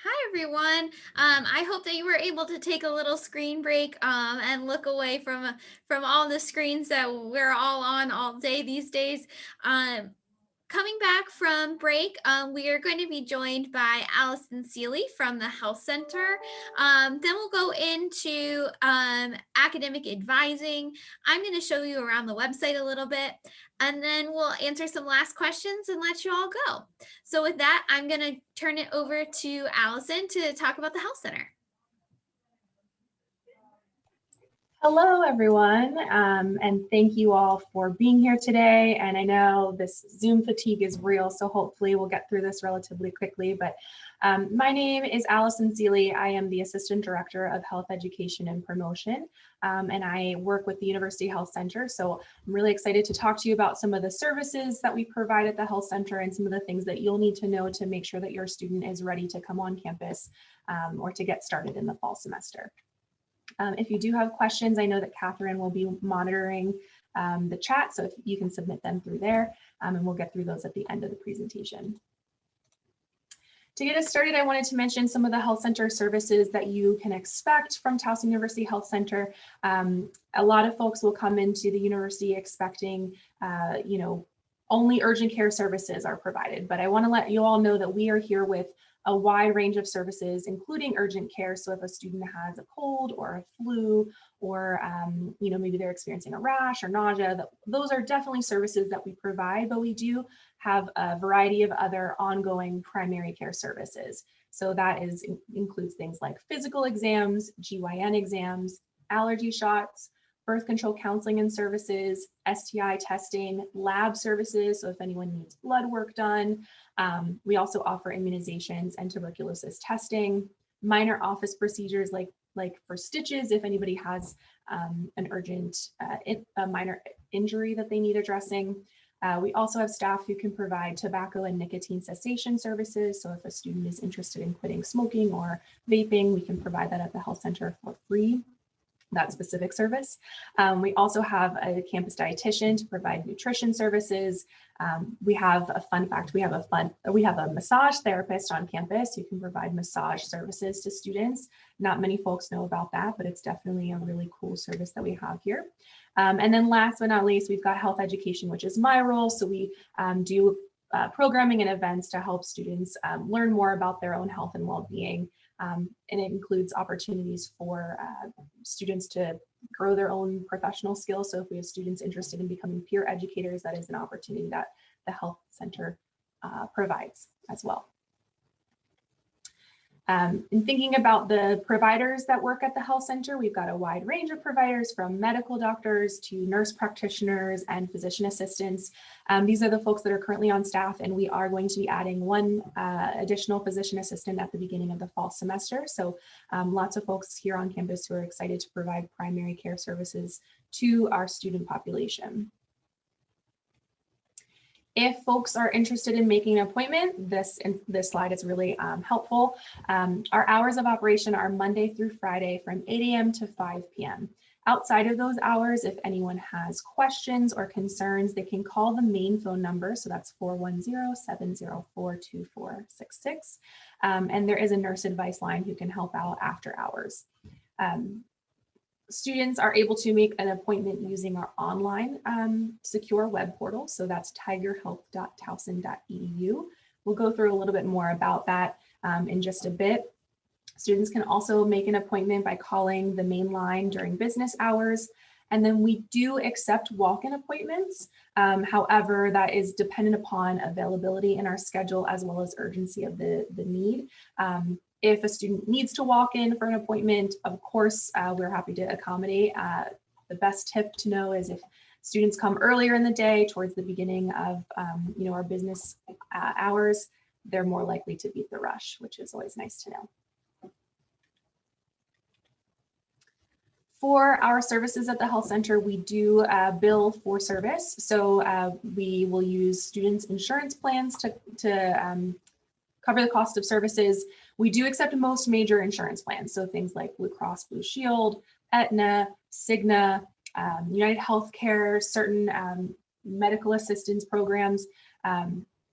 Hi, everyone. I hope that you were able to take a little screen break and look away from all the screens that we're all on all day these days. Coming back from break, we are going to be joined by Allison Seeley from the Health Center. Then we'll go into academic advising. I'm going to show you around the website a little bit, and then we'll answer some last questions and let you all go. So with that, I'm going to turn it over to Allison to talk about the Health Center. Hello, everyone, and thank you all for being here today. And I know this Zoom fatigue is real, so hopefully we'll get through this relatively quickly. But my name is Allison Seeley. I am the Assistant Director of Health Education and Promotion, and I work with the University Health Center. So I'm really excited to talk to you about some of the services that we provide at the Health Center and some of the things that you'll need to know to make sure that your student is ready to come on campus or to get started in the fall semester. If you do have questions, I know that Catherine will be monitoring the chat, so if you can submit them through there, and we'll get through those at the end of the presentation. To get us started, I wanted to mention some of the health center services that you can expect from Towson University Health Center. A lot of folks will come into the university expecting, only urgent care services are provided, but I want to let you all know that we are here with a wide range of services, including urgent care. So if a student has a cold or a flu, or maybe they're experiencing a rash or nausea, those are definitely services that we provide, but we do have a variety of other ongoing primary care services. So that includes things like physical exams, GYN exams, allergy shots, birth control counseling and services, STI testing, lab services. So if anyone needs blood work done, we also offer immunizations and tuberculosis testing, minor office procedures like for stitches, if anybody has an urgent a minor injury that they need addressing. We also have staff who can provide tobacco and nicotine cessation services. So if a student is interested in quitting smoking or vaping, we can provide that at the health center for free, that specific service. We also have a campus dietitian to provide nutrition services. We have a fun fact, we have a massage therapist on campus who can provide massage services to students. Not many folks know about that, but it's definitely a really cool service that we have here. And then last but not least, we've got health education, which is my role. So we do programming and events to help students learn more about their own health and well-being. And it includes opportunities for students to grow their own professional skills. So if we have students interested in becoming peer educators, that is an opportunity that the Health Center provides as well. In thinking about the providers that work at the Health Center, we've got a wide range of providers from medical doctors to nurse practitioners and physician assistants. These are the folks that are currently on staff, and we are going to be adding one additional physician assistant at the beginning of the fall semester. So lots of folks here on campus who are excited to provide primary care services to our student population. If folks are interested in making an appointment, this slide is really helpful. Our hours of operation are Monday through Friday from 8 a.m. to 5 p.m. Outside of those hours, if anyone has questions or concerns, they can call the main phone number. So that's 410-704-2466. And there is a nurse advice line who can help out after hours. Students are able to make an appointment using our online secure web portal. So that's tigerhealth.towson.edu. We'll go through a little bit more about that in just a bit. Students can also make an appointment by calling the main line during business hours. And then we do accept walk-in appointments. However, that is dependent upon availability in our schedule as well as urgency of the need. If a student needs to walk in for an appointment, of course, we're happy to accommodate. The best tip to know is if students come earlier in the day towards the beginning of our business hours, they're more likely to beat the rush, which is always nice to know. For our services at the Health Center, we do bill for service. So we will use students' insurance plans to cover the cost of services. We do accept most major insurance plans, so things like Blue Cross Blue Shield, Aetna, Cigna, United Healthcare, certain medical assistance programs.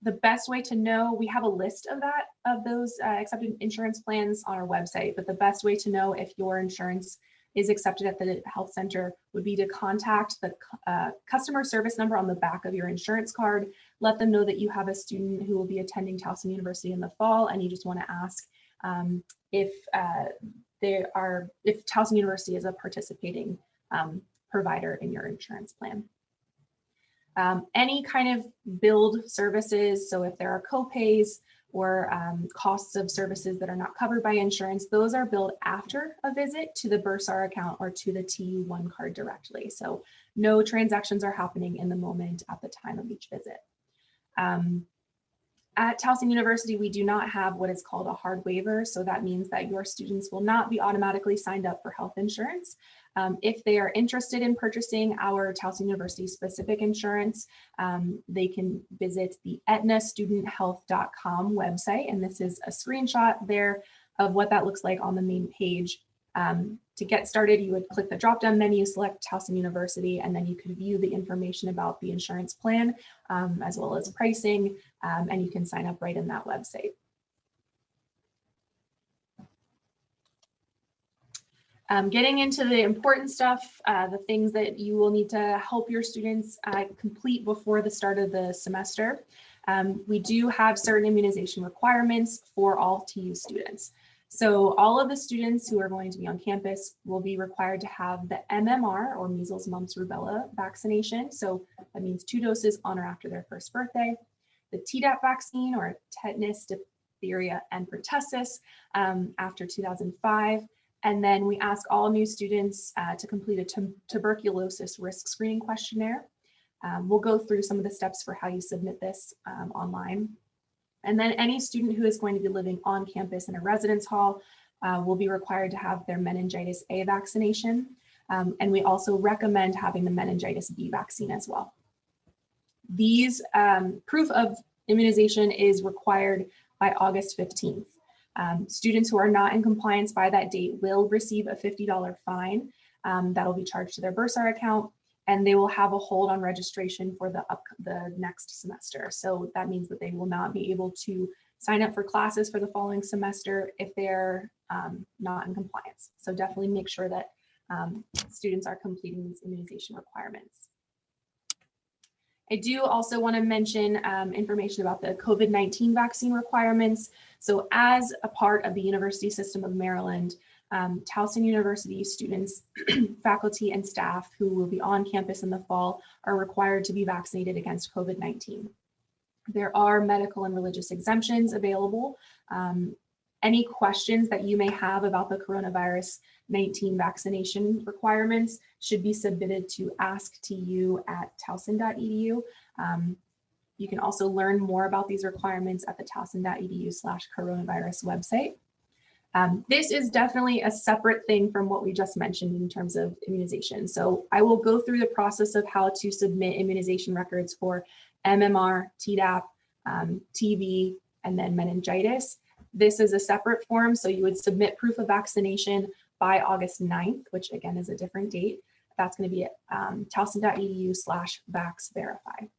The best way to know, we have a list of those accepted insurance plans on our website, but the best way to know if your insurance is accepted at the health center would be to contact the customer service number on the back of your insurance card. Let them know that you have a student who will be attending Towson University in the fall, and you just want to ask if Towson University is a participating provider in your insurance plan. Any kind of billed services, so if there are co-pays or costs of services that are not covered by insurance, those are billed after a visit to the Bursar account or to the TU1 card directly. So no transactions are happening in the moment at the time of each visit. At Towson University, we do not have what is called a hard waiver. So that means that your students will not be automatically signed up for health insurance. If they are interested in purchasing our Towson University specific insurance, they can visit the aetnastudenthealth.com website. And this is a screenshot there of what that looks like on the main page. To get started, you would click the drop-down menu, select Towson University, and then you could view the information about the insurance plan, as well as pricing, and you can sign up right in that website. Getting into the important stuff, the things that you will need to help your students complete before the start of the semester. We do have certain immunization requirements for all TU students. So all of the students who are going to be on campus will be required to have the MMR, or measles, mumps, rubella vaccination. So that means 2 doses on or after their first birthday. The Tdap vaccine, or tetanus, diphtheria, and pertussis after 2005. And then we ask all new students to complete a tuberculosis risk screening questionnaire. We'll go through some of the steps for how you submit this online. And then any student who is going to be living on campus in a residence hall will be required to have their meningitis A vaccination. And we also recommend having the meningitis B vaccine as well. These proof of immunization is required by August 15th. Students who are not in compliance by that date will receive a $50 fine that'll be charged to their Bursar account, and they will have a hold on registration for the next semester. So that means that they will not be able to sign up for classes for the following semester if they're not in compliance. So definitely make sure that students are completing these immunization requirements. I do also want to mention information about the COVID-19 vaccine requirements. So as a part of the University System of Maryland, Towson University students, faculty, and staff who will be on campus in the fall are required to be vaccinated against COVID-19. There are medical and religious exemptions available. Any questions that you may have about the coronavirus 19 vaccination requirements should be submitted to asktu@towson.edu. You can also learn more about these requirements at the towson.edu/coronavirus website. This is definitely a separate thing from what we just mentioned in terms of immunization. So I will go through the process of how to submit immunization records for MMR, Tdap, TB, and then meningitis. This is a separate form, so you would submit proof of vaccination by August 9th, which again is a different date. That's going to be at towson.edu/vaxverify.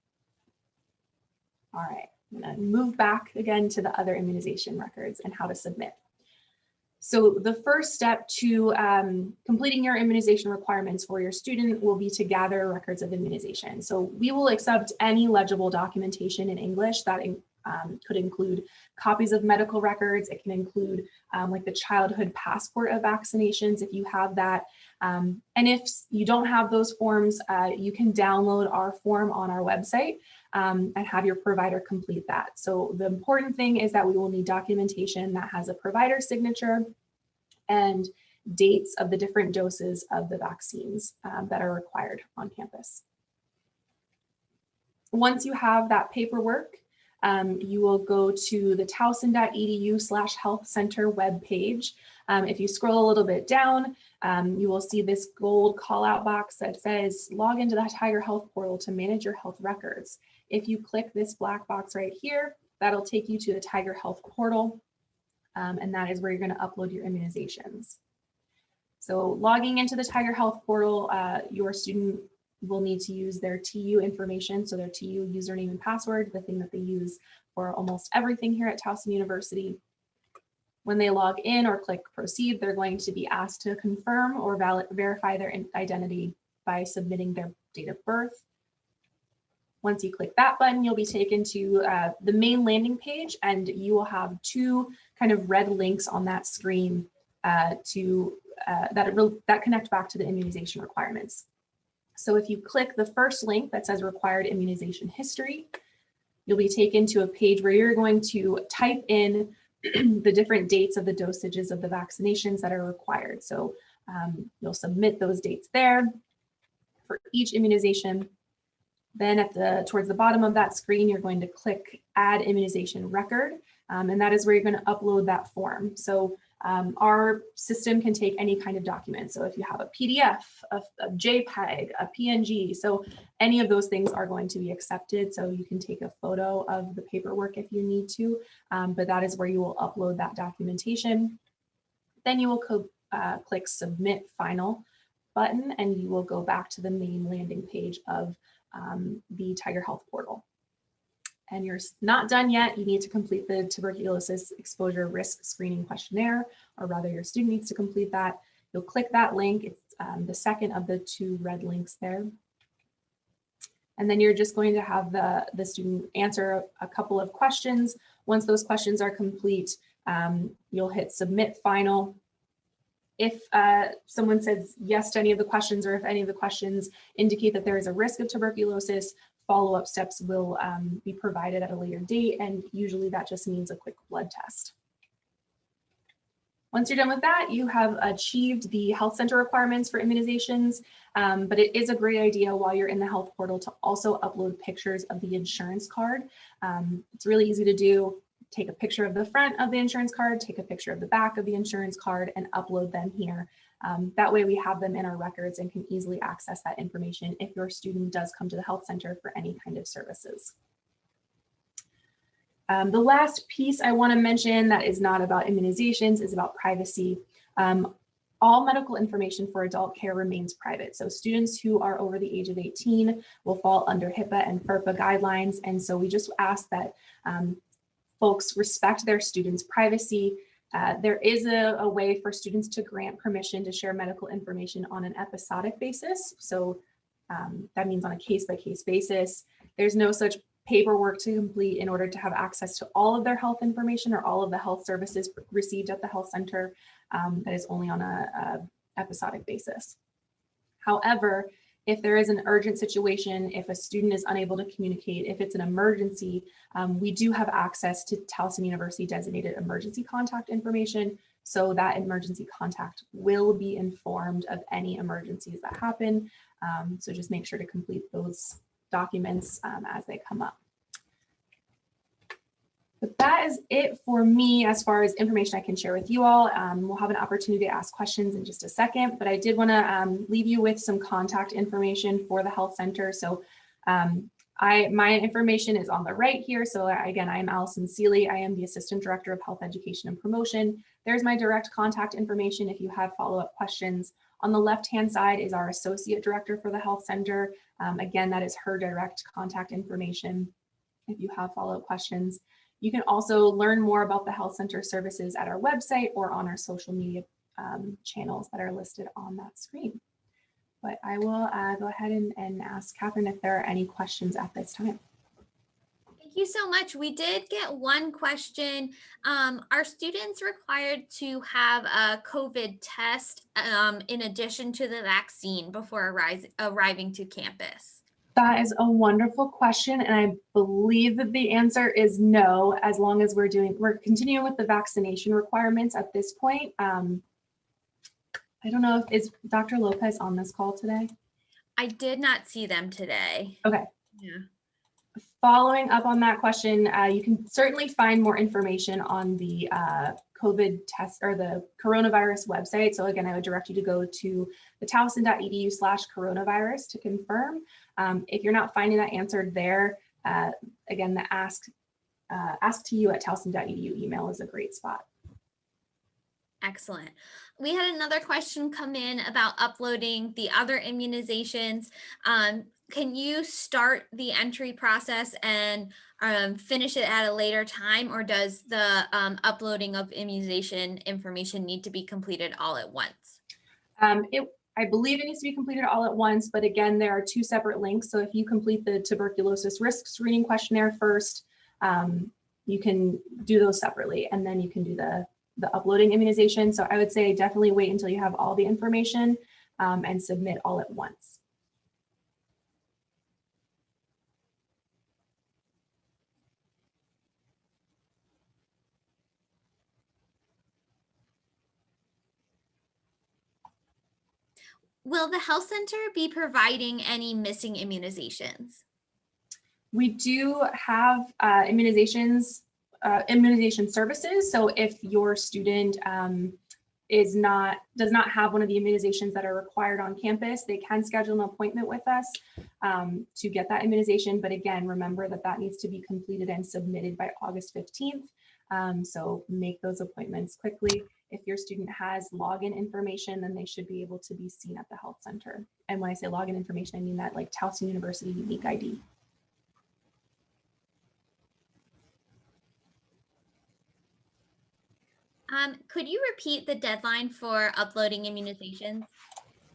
All right, I'm going to move back again to the other immunization records and how to submit. So the first step to completing your immunization requirements for your student will be to gather records of immunization. So we will accept any legible documentation in English that could include copies of medical records. It can include like the childhood passport of vaccinations if you have that. And if you don't have those forms, you can download our form on our website and have your provider complete that. So the important thing is that we will need documentation that has a provider signature and dates of the different doses of the vaccines that are required on campus. Once you have that paperwork, you will go to the towson.edu/health center webpage. If you scroll a little bit down, you will see this gold call out box that says log into the Tiger Health portal to manage your health records. If you click this black box right here, that'll take you to the Tiger Health portal, and that is where you're going to upload your immunizations. So logging into the Tiger Health portal, your student will need to use their TU information, so their TU username and password, the thing that they use for almost everything here at Towson University. When they log in or click proceed, they're going to be asked to confirm or verify their identity by submitting their date of birth. Once you click that button, you'll be taken to the main landing page, and you will have two kind of red links on that screen that connect back to the immunization requirements. So if you click the first link that says required immunization history, you'll be taken to a page where you're going to type in the different dates of the dosages of the vaccinations that are required. So you'll submit those dates there for each immunization. Then towards the bottom of that screen, you're going to click Add Immunization Record, and that is where you're going to upload that form. So our system can take any kind of document. So if you have a PDF, a JPEG, a PNG, so any of those things are going to be accepted. So you can take a photo of the paperwork if you need to, but that is where you will upload that documentation. Then you will click Submit Final button, and you will go back to the main landing page of the Tiger Health portal. And you're not done yet. You need to complete the tuberculosis exposure risk screening questionnaire, or rather your student needs to complete that. You'll click that link. It's the second of the two red links there. And then you're just going to have the student answer a couple of questions. Once those questions are complete, you'll hit Submit Final. If someone says yes to any of the questions, or if any of the questions indicate that there is a risk of tuberculosis, follow-up steps will be provided at a later date, and usually that just means a quick blood test. Once you're done with that, you have achieved the health center requirements for immunizations, but it is a great idea while you're in the health portal to also upload pictures of the insurance card. It's really easy to do. Take a picture of the front of the insurance card, take a picture of the back of the insurance card, and upload them here. That way we have them in our records and can easily access that information if your student does come to the health center for any kind of services. The last piece I want to mention that is not about immunizations is about privacy. All medical information for adult care remains private. So students who are over the age of 18 will fall under HIPAA and FERPA guidelines. And so we just ask that folks respect their students' privacy. There is a way for students to grant permission to share medical information on an episodic basis. So that means on a case-by-case basis. There's no such paperwork to complete in order to have access to all of their health information or all of the health services received at the health center. That is only on a episodic basis. However, if there is an urgent situation, if a student is unable to communicate, if it's an emergency, we do have access to Towson University designated emergency contact information. So that emergency contact will be informed of any emergencies that happen. So just make sure to complete those documents as they come up. But that is it for me as far as information I can share with you all. We'll have an opportunity to ask questions in just a second, but I did want to leave you with some contact information for the health center. So my information is on the right here. So again, I'm Allison Seeley. I am the Assistant Director of Health Education and Promotion. There's my direct contact information if you have follow-up questions. On the left-hand side is our Associate Director for the Health Center. Again, that is her direct contact information if you have follow-up questions. You can also learn more about the health center services at our website or on our social media channels that are listed on that screen. But I will go ahead and ask Catherine if there are any questions at this time. Thank you so much. We did get one question. Are students required to have a COVID test in addition to the vaccine before arriving to campus? That is a wonderful question, and I believe that the answer is no, as long as we're continuing with the vaccination requirements at this point. I don't know if is Dr. Lopez on this call today? I did not see them today. Okay. Yeah. Following up on that question, you can certainly find more information on the COVID test or the coronavirus website. So again, I would direct you to go to the towson.edu/coronavirus to confirm. If you're not finding that answered there, again, the ask to you at towson.edu email is a great spot. Excellent. We had another question come in about uploading the other immunizations. Can you start the entry process and finish it at a later time, or does the uploading of immunization information need to be completed all at once? I believe it needs to be completed all at once, but again, there are two separate links. So if you complete the tuberculosis risk screening questionnaire first, you can do those separately, and then you can do the uploading immunization. So I would say definitely wait until you have all the information and submit all at once. Will the health center be providing any missing immunizations? We do have immunization services. So if your student does not have one of the immunizations that are required on campus, they can schedule an appointment with us to get that immunization. But again, remember that that needs to be completed and submitted by August 15th. So make those appointments quickly. If your student has login information, then they should be able to be seen at the health center. And when I say login information, I mean that like Towson University unique ID. Could you repeat the deadline for uploading immunizations?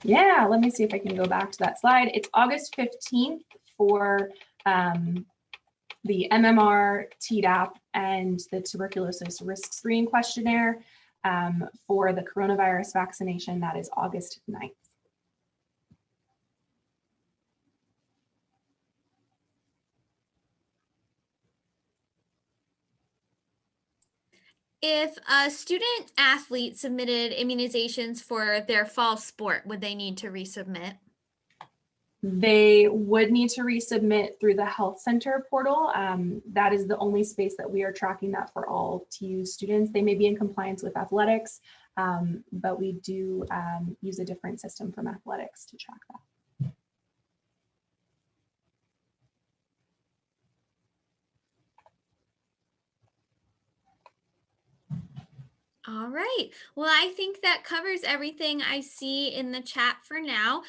Yeah, let me see if I can go back to that slide. It's August 15th for the MMR, Tdap, and the tuberculosis risk screening questionnaire. For the coronavirus vaccination, that is August 9th. If a student athlete submitted immunizations for their fall sport, would they need to resubmit? They would need to resubmit through the health center portal. That is the only space that we are tracking that for all TU students. They may be in compliance with athletics, but we do use a different system from athletics to track that. All right. Well, I think that covers everything I see in the chat for now.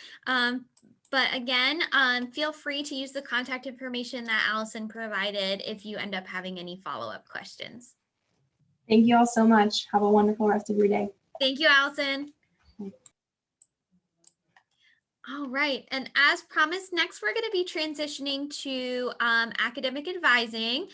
But again, feel free to use the contact information that Allison provided if you end up having any follow-up questions. Thank you all so much. Have a wonderful rest of your day. Thank you, Allison. All right, and as promised, next we're going to be transitioning to academic advising.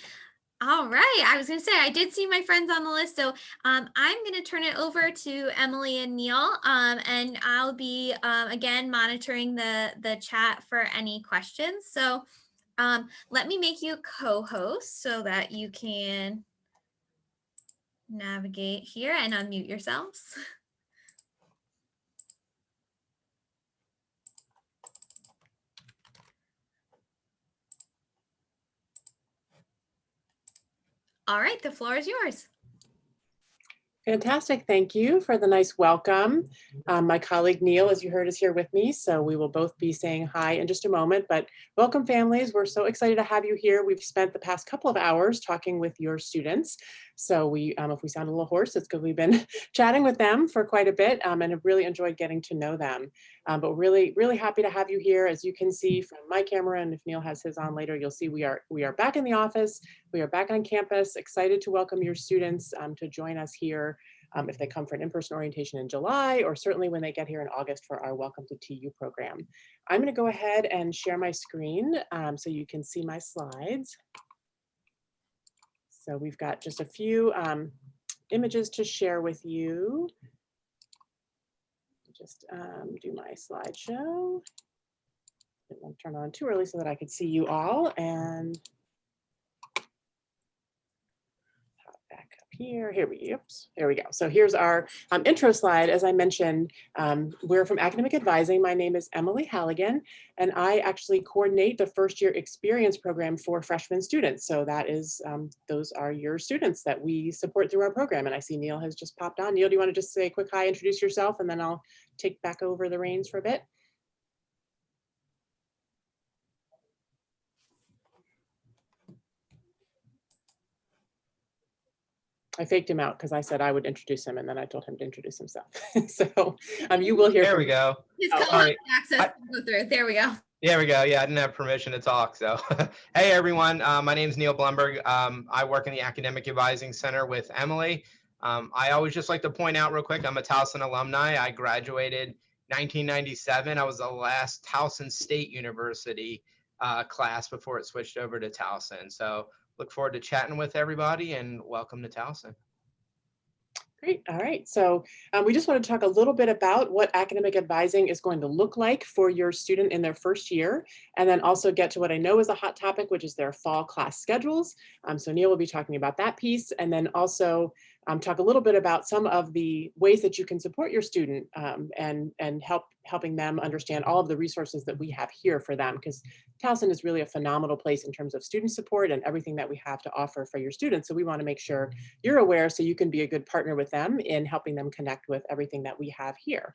All right, I was going to say, I did see my friends on the list, so I'm going to turn it over to Emily and Neil, and I'll be, again, monitoring the chat for any questions. So let me make you a co-host so that you can navigate here and unmute yourselves. All right, the floor is yours. Fantastic. Thank you for the nice welcome. My colleague Neil, as you heard, is here with me, so we will both be saying hi in just a moment. But welcome, families. We're so excited to have you here. We've spent the past couple of hours talking with your students. So if we sound a little hoarse, it's because we've been chatting with them for quite a bit and have really enjoyed getting to know them. But really, really happy to have you here. As you can see from my camera, and if Neil has his on later, you'll see we are back in the office. We are back on campus, excited to welcome your students to join us here if they come for an in-person orientation in July, or certainly when they get here in August for our Welcome to TU program. I'm going to go ahead and share my screen so you can see my slides. So we've got just a few images to share with you. Just do my slideshow. Didn't want to turn on too early so that I could see you all, and back up here. Here we go. So here's our intro slide. As I mentioned, we're from Academic Advising. My name is Emily Halligan, and I actually coordinate the first year experience program for freshman students. So that is, those are your students that we support through our program. And I see Neil has just popped on. Neil, do you want to just say a quick hi, introduce yourself, and then I'll take back over the reins for a bit? I faked him out because I said I would introduce him, and then I told him to introduce himself. So you will hear There from we go. His Oh, co-op all right. access will go through. There we go. There we go. Yeah, I didn't have permission to talk. So, hey, everyone. My name is Neil Blumberg. I work in the Academic Advising Center with Emily. I always just like to point out real quick, I'm a Towson alumni. I graduated 1997. I was the last Towson State University class before it switched over to Towson. So look forward to chatting with everybody, and welcome to Towson. Great. All right. So we just want to talk a little bit about what academic advising is going to look like for your student in their first year, and then also get to what I know is a hot topic, which is their fall class schedules. So Neil will be talking about that piece, and then also talk a little bit about some of the ways that you can support your student and helping them understand all of the resources that we have here for them, because Towson is really a phenomenal place in terms of student support and everything that we have to offer for your students. So we want to make sure you're aware so you can be a good partner with them in helping them connect with everything that we have here.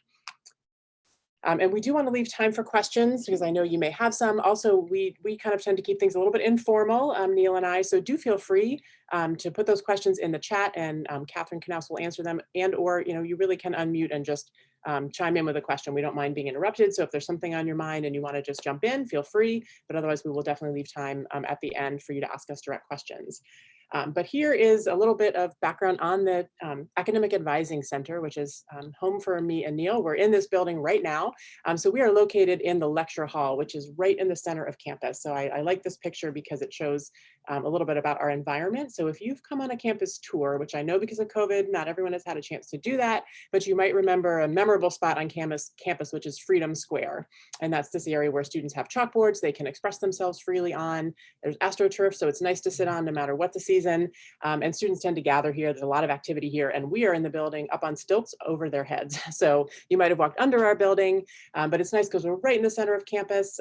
And we do want to leave time for questions because I know you may have some. Also, we kind of tend to keep things a little bit informal, Neil and I, so do feel free to put those questions in the chat, and Catherine Knaus will answer them, and or you really can unmute and just chime in with a question. We don't mind being interrupted, so if there's something on your mind and you want to just jump in, feel free, but otherwise we will definitely leave time at the end for you to ask us direct questions. But here is a little bit of background on the Academic Advising Center, which is home for me and Neil. We're in this building right now. So we are located in the lecture hall, which is right in the center of campus. So I like this picture because it shows a little bit about our environment. So if you've come on a campus tour, which I know because of COVID, not everyone has had a chance to do that, but you might remember a memorable spot on campus, which is Freedom Square. And that's this area where students have chalkboards they can express themselves freely on. There's AstroTurf, so it's nice to sit on no matter what the season. And students tend to gather here. There's a lot of activity here, and we are in the building up on stilts over their heads. So you might have walked under our building, but it's nice because we're right in the center of campus.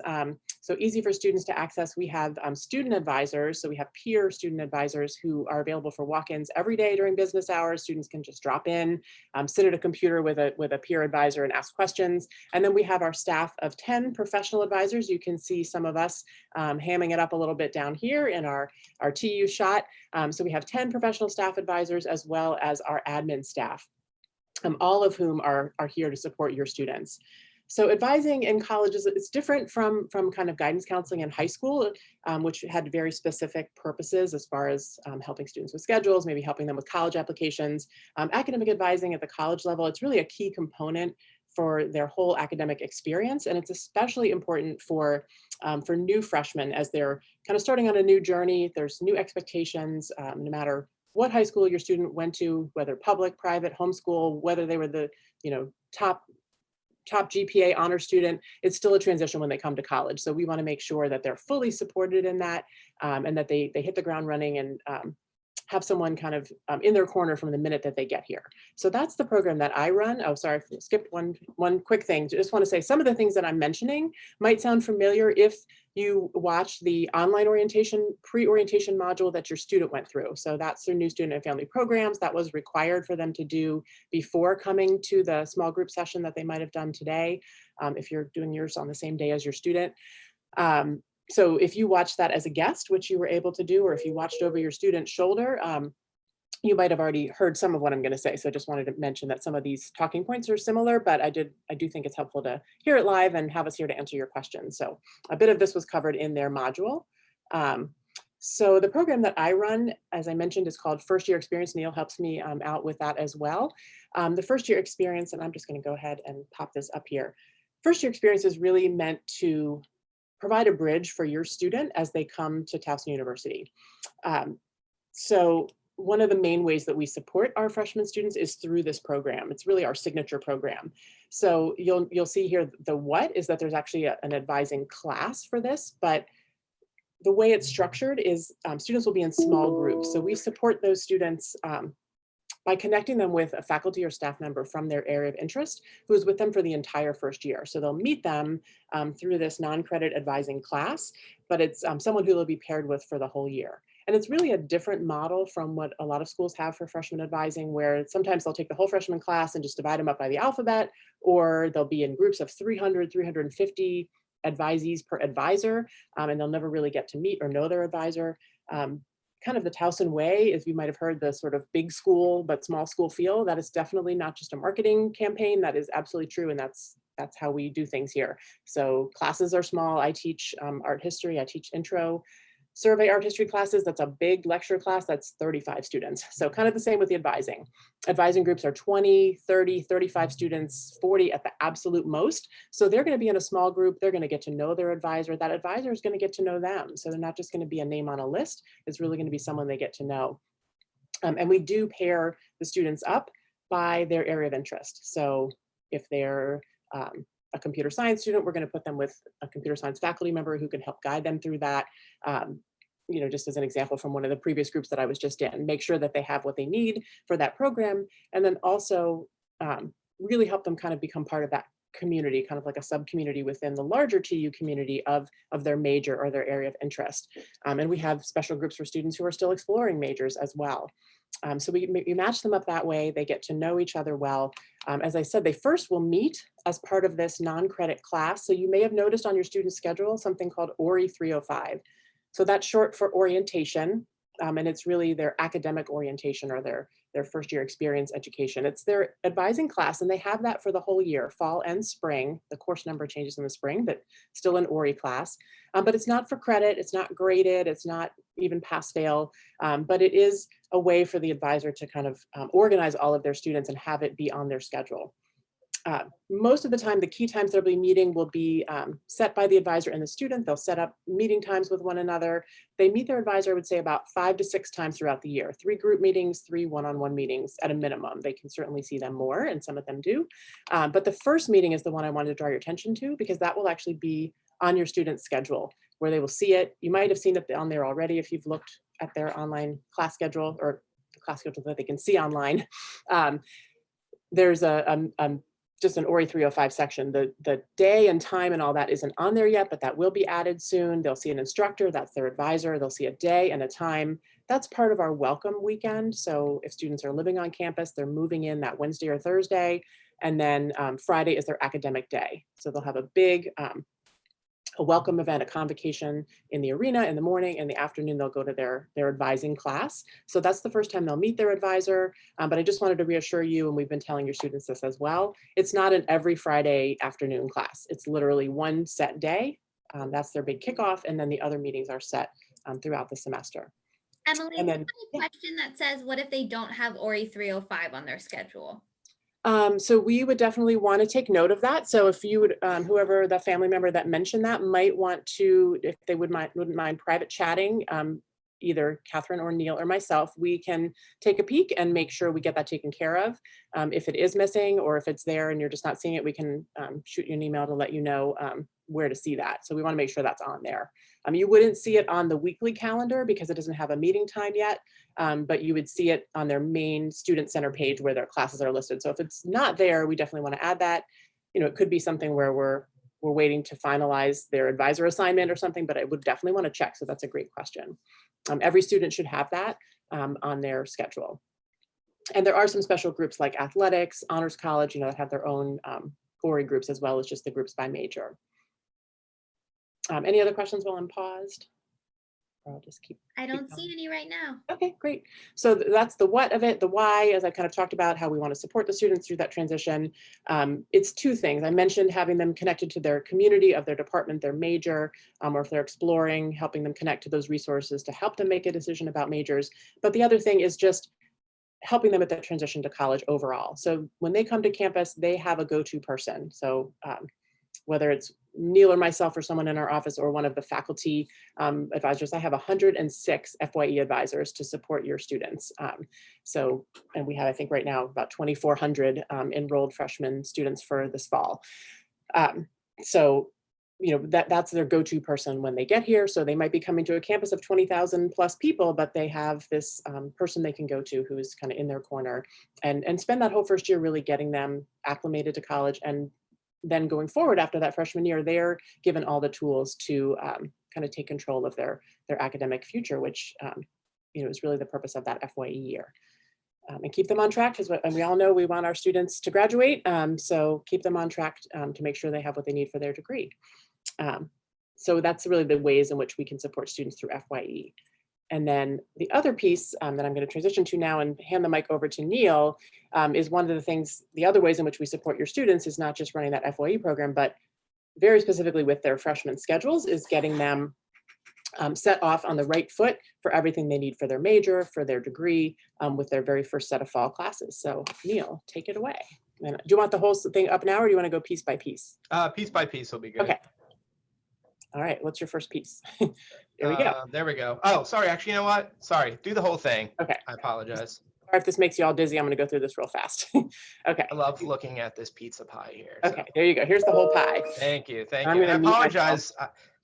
So easy for students to access. We have student advisors. So we have peer student advisors who are available for walk-ins every day during business hours. Students can just drop in, sit at a computer with a peer advisor and ask questions. And then we have our staff of 10 professional advisors. You can see some of us hamming it up a little bit down here in our TU shot. So we have 10 professional staff advisors as well as our admin staff, all of whom are here to support your students. So advising in colleges, it's different from kind of guidance counseling in high school, which had very specific purposes as far as helping students with schedules, maybe helping them with college applications. Academic advising at the college level, it's really a key component for their whole academic experience. And it's especially important for new freshmen as they're kind of starting on a new journey. There's new expectations, no matter what high school your student went to, whether public, private, homeschool, whether they were the top GPA honor student, it's still a transition when they come to college. So we want to make sure that they're fully supported in that and that they hit the ground running and have someone kind of in their corner from the minute that they get here. So that's the program that I run. Oh, sorry, I skipped one quick thing. Just want to say some of the things that I'm mentioning might sound familiar if you watch the online orientation, pre-orientation module that your student went through. So that's their new student and family programs. That was required for them to do before coming to the small group session that they might have done today, if you're doing yours on the same day as your student. So if you watched that as a guest, which you were able to do, or if you watched over your student's shoulder, you might have already heard some of what I'm going to say. So I just wanted to mention that some of these talking points are similar, but I do think it's helpful to hear it live and have us here to answer your questions. So a bit of this was covered in their module. So the program that I run, as I mentioned, is called First Year Experience. Neil helps me out with that as well. The First Year Experience, and I'm just going to go ahead and pop this up here. First Year Experience is really meant to provide a bridge for your student as they come to Towson University. So one of the main ways that we support our freshman students is through this program. It's really our signature program. So you'll see here the what is that there's actually an advising class for this, but the way it's structured is students will be in small groups. So we support those students by connecting them with a faculty or staff member from their area of interest who is with them for the entire first year. So they'll meet them through this non-credit advising class, but it's someone who they'll be paired with for the whole year. And it's really a different model from what a lot of schools have for freshman advising, where sometimes they'll take the whole freshman class and just divide them up by the alphabet, or they'll be in groups of 300, 350 advisees per advisor, and they'll never really get to meet or know their advisor. kind of the Towson way, as you might have heard, the sort of big school but small school feel. That is definitely not just a marketing campaign. That is absolutely true, and that's how we do things here. So classes are small. I teach art history. I teach intro survey art history classes. That's a big lecture class. That's 35 students. So kind of the same with the advising. Advising groups are 20, 30, 35 students, 40 at the absolute most. So they're going to be in a small group. They're going to get to know their advisor. That advisor is going to get to know them. So they're not just going to be a name on a list. It's really going to be someone they get to know. And we do pair the students up by their area of interest. So if they're a computer science student, we're going to put them with a computer science faculty member who can help guide them through that. You know, just as an example from one of the previous groups that I was just in, make sure that they have what they need for that program. And then also really help them kind of become part of that community, kind of like a sub-community within the larger TU community of their major or their area of interest. And we have special groups for students who are still exploring majors as well. So we match them up that way. They get to know each other well. As I said, they first will meet as part of this non-credit class. So you may have noticed on your student schedule something called ORI 305. So that's short for orientation, and it's really their academic orientation or their first year experience education. It's their advising class, and they have that for the whole year, fall and spring. The course number changes in the spring, but still an ORI class. But it's not for credit, it's not graded, it's not even pass-fail, but it is a way for the advisor to kind of organize all of their students and have it be on their schedule. Most of the time, the key times they'll be meeting will be set by the advisor and the student. They'll set up meeting times with one another. They meet their advisor, I would say, about 5 to 6 times throughout the year. 3 group meetings, 3 one-on-one meetings at a minimum. They can certainly see them more, and some of them do. But the first meeting is the one I wanted to draw your attention to, because that will actually be on your student's schedule, where they will see it. You might have seen it on there already if you've looked at their online class schedule, or the class schedule that they can see online. There's just an ORI 305 section. The day and time and all that isn't on there yet, but that will be added soon. They'll see an instructor, that's their advisor. They'll see a day and a time. That's part of our welcome weekend. So if students are living on campus, they're moving in that Wednesday or Thursday. And then Friday is their academic day. So they'll have a big a welcome event, a convocation in the arena in the morning. In the afternoon, they'll go to their advising class. So that's the first time they'll meet their advisor. But I just wanted to reassure you, and we've been telling your students this as well, it's not an every Friday afternoon class. It's literally one set day. That's their big kickoff. And then the other meetings are set throughout the semester. Emily, And I then, have a question that says, what if they don't have ORI 305 on their schedule? So we would definitely want to take note of that. So if you would, whoever the family member that mentioned that might want to, if they wouldn't mind private chatting, either Catherine or Neil or myself, we can take a peek and make sure we get that taken care of. If it is missing, or if it's there and you're just not seeing it, we can shoot you an email to let you know where to see that. So we want to make sure that's on there. You wouldn't see it on the weekly calendar because it doesn't have a meeting time yet, but you would see it on their main student center page where their classes are listed. So if it's not there, we definitely want to add that. You know, it could be something where we're waiting to finalize their advisor assignment or something, but I would definitely want to check. So that's a great question. Every student should have that on their schedule. And there are some special groups like athletics, honors college, you know, that have their own ORI groups as well as just the groups by major. Any other questions while I'm paused? Or I'll just keep. I don't see any right now. Okay, great. So that's the what of it. The why, as I kind of talked about, how we want to support the students through that transition. It's 2 things. I mentioned having them connected to their community of their department, their major, or if they're exploring, helping them connect to those resources to help them make a decision about majors. But the other thing is just helping them with that transition to college overall. So when they come to campus, they have a go-to person. So whether it's Neil or myself or someone in our office or one of the faculty advisors, I have 106 FYE advisors to support your students. And we have, I think right now, about 2,400 enrolled freshman students for this fall. So, you know, that's their go-to person when they get here. So they might be coming to a campus of 20,000 plus people, but they have this person they can go to who's kind of in their corner and spend that whole first year really getting them acclimated to college. And then going forward after that freshman year, they're given all the tools to kind of take control of their academic future, which you know, is really the purpose of that FYE year. And keep them on track, because we all know we want our students to graduate. So keep them on track to make sure they have what they need for their degree. So that's really the ways in which we can support students through FYE. And then the other piece that I'm going to transition to now and hand the mic over to Neil is one of the things, the other ways in which we support your students is not just running that FOE program, but very specifically with their freshman schedules is getting them set off on the right foot for everything they need for their major, for their degree, with their very first set of fall classes. So Neil, take it away. And do you want the whole thing up now or do you want to go piece by piece? Piece by piece will be good. Okay. All right, what's your first piece? There we go. There we go. Oh, sorry. Actually, you know what? Sorry. Do the whole thing. Okay. I apologize. Or if this makes you all dizzy, I'm going to go through this real fast. Okay. I love looking at this pizza pie here. Okay, there you go. Here's the whole pie. Thank you. Thank I'm you. And I gonna mute apologize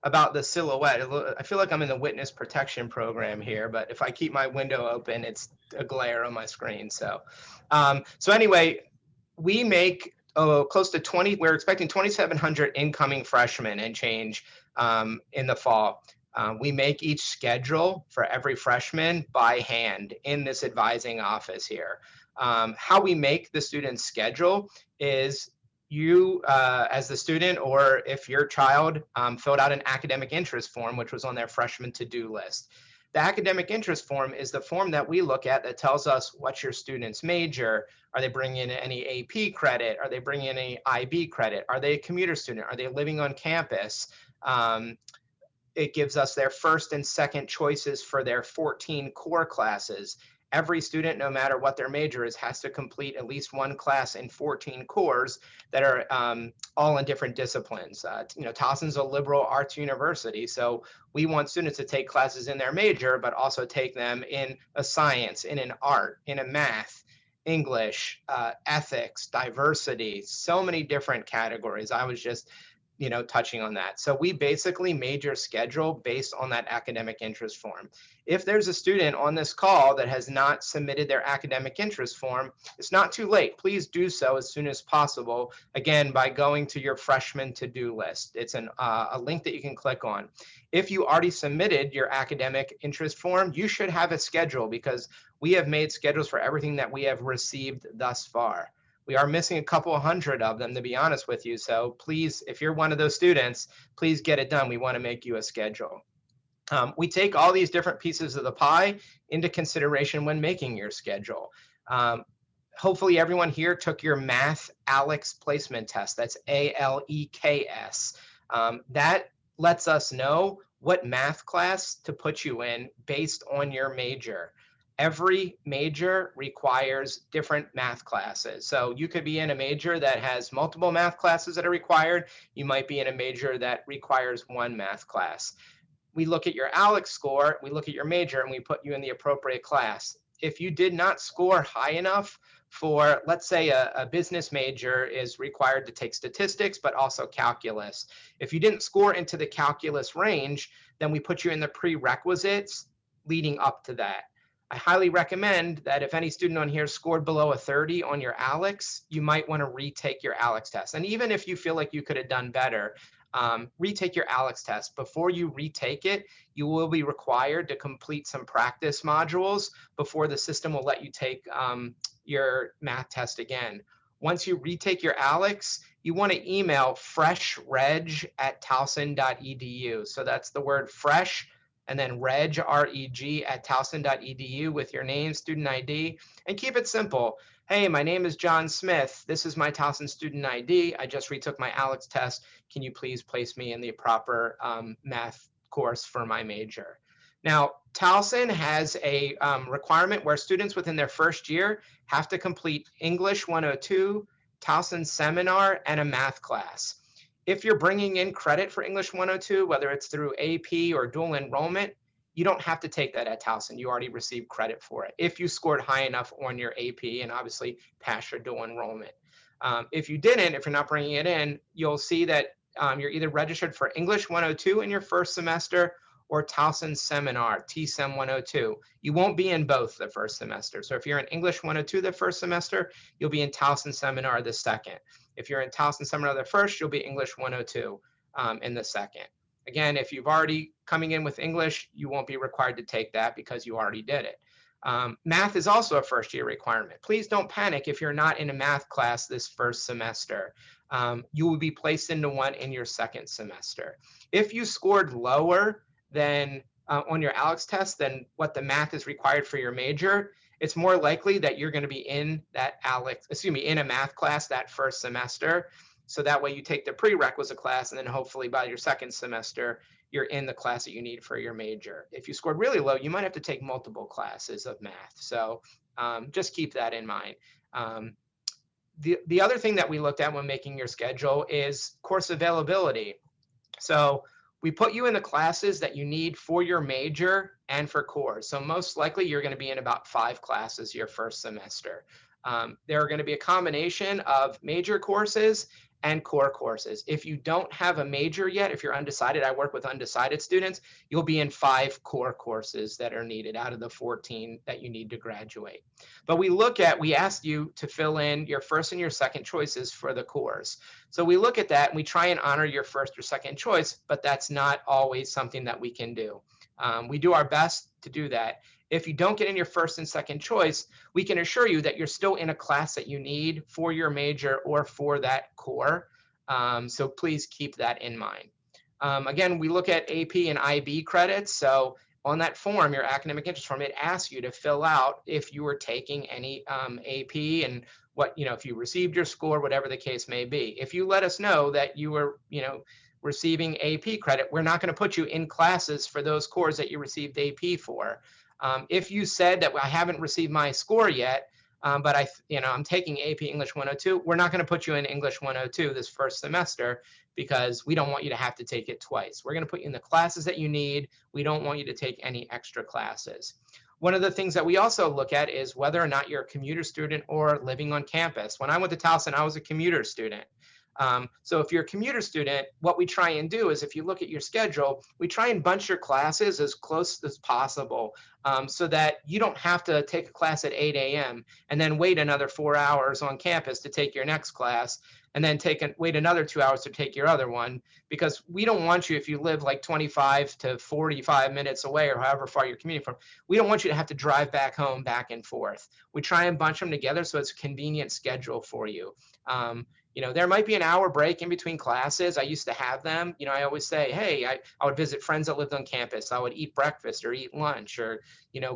about the silhouette. I feel like I'm in the witness protection program here, but if I keep my window open, it's a glare on my screen. So, anyway, we make close to 20. We're expecting 2,700 incoming freshmen and change in the fall. We make each schedule for every freshman by hand in this advising office here. How we make the student's schedule is you, as the student, or if your child filled out an academic interest form, which was on their freshman to-do list. The academic interest form is the form that we look at that tells us what's your student's major. Are they bringing in any AP credit? Are they bringing in any IB credit? Are they a commuter student? Are they living on campus? It gives us their first and second choices for their 14 core classes. Every student, no matter what their major is, has to complete at least one class in 14 cores that are all in different disciplines. Towson's a liberal arts university, so we want students to take classes in their major, but also take them in a science, in an art, in a math, English, ethics, diversity, so many different categories. I was just touching on that. So we basically made your schedule based on that academic interest form. If there's a student on this call that has not submitted their academic interest form, it's not too late. Please do so as soon as possible. Again, by going to your freshman to-do list. It's a link that you can click on. If you already submitted your academic interest form, you should have a schedule because we have made schedules for everything that we have received thus far. We are missing a couple hundred of them, to be honest with you. So please, if you're one of those students, please get it done. We want to make you a schedule. We take all these different pieces of the pie into consideration when making your schedule. Hopefully everyone here took your math ALEKS placement test. That's ALEKS. That lets us know what math class to put you in based on your major. Every major requires different math classes. So you could be in a major that has multiple math classes that are required. You might be in a major that requires one math class. We look at your ALEKS score, we look at your major, and we put you in the appropriate class. If you did not score high enough for, let's say a business major is required to take statistics, but also calculus. If you didn't score into the calculus range, then we put you in the prerequisites leading up to that. I highly recommend that if any student on here scored below a 30 on your ALEKS, you might want to retake your ALEKS test. And even if you feel like you could have done better, retake your ALEKS test. Before you retake it, you will be required to complete some practice modules before the system will let you take your math test again. Once you retake your ALEKS, you want to email freshReg@towson.edu. So that's the word fresh, and then reg, R-E-G, @towson.edu with your name, student ID, and keep it simple. Hey, my name is John Smith. This is my Towson student ID. I just retook my ALEKS test. Can you please place me in the proper math course for my major? Now, Towson has a requirement where students within their first year have to complete English 102, Towson seminar, and a math class. If you're bringing in credit for English 102, whether it's through AP or dual enrollment, you don't have to take that at Towson. You already received credit for it if you scored high enough on your AP and obviously passed your dual enrollment. If you didn't, if you're not bringing it in, you'll see that you're either registered for English 102 in your first semester or Towson Seminar, TSEM 102. You won't be in both the first semester. So if you're in English 102 the first semester, you'll be in Towson Seminar the second. If you're in Towson Seminar the first, you'll be English 102 in the second. Again, if you've already coming in with English, you won't be required to take that because you already did it. Math is also a first year requirement. Please don't panic if you're not in a math class this first semester. You will be placed into one in your second semester. If you scored lower than on your ALEKS test than what the math is required for your major, it's more likely that you're going to be in that in a math class that first semester. So that way you take the prerequisite class, and then hopefully by your second semester, you're in the class that you need for your major. If you scored really low, you might have to take multiple classes of math. So just keep that in mind. The other thing that we looked at when making your schedule is course availability. So we put you in the classes that you need for your major and for cores. So most likely you're going to be in about 5 classes your first semester. There are going to be a combination of major courses and core courses. If you don't have a major yet, if you're undecided, I work with undecided students, you'll be in 5 core courses that are needed out of the 14 that you need to graduate. But we asked you to fill in your first and your second choices for the cores. So we look at that and we try and honor your first or second choice, but that's not always something that we can do. We do our best to do that. If you don't get in your first and second choice, we can assure you that you're still in a class that you need for your major or for that core. So please keep that in mind. Again, we look at AP and IB credits. So on that form, your academic interest form, it asks you to fill out if you were taking any AP and if you received your score, whatever the case may be. If you let us know that you were, receiving AP credit, we're not going to put you in classes for those cores that you received AP for. If you said that I haven't received my score yet, but I'm taking AP English 102, we're not going to put you in English 102 this first semester because we don't want you to have to take it twice. We're going to put you in the classes that you need. We don't want you to take any extra classes. One of the things that we also look at is whether or not you're a commuter student or living on campus. When I went to Towson, I was a commuter student. So if you're a commuter student, what we try and do is if you look at your schedule, we try and bunch your classes as close as possible so that you don't have to take a class at 8 a.m. and then wait another 4 hours on campus to take your next class and then wait another 2 hours to take your other one, because we don't want you, if you live like 25 to 45 minutes away or however far you're commuting from, we don't want you to have to drive back home back and forth. We try and bunch them together so it's a convenient schedule for you. There might be an hour break in between classes. I used to have them. I always say, hey, I would visit friends that lived on campus. I would eat breakfast or eat lunch or,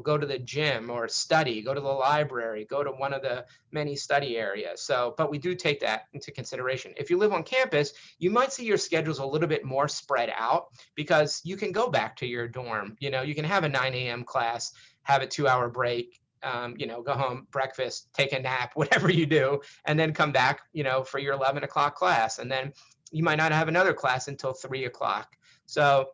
go to the gym or study, go to the library, go to one of the many study areas. So, but we do take that into consideration. If you live on campus, you might see your schedules a little bit more spread out because you can go back to your dorm. You can have a 9 a.m. class, have a 2-hour break, go home, breakfast, take a nap, whatever you do, and then come back, for your 11 o'clock class. And then you might not have another class until 3 o'clock. So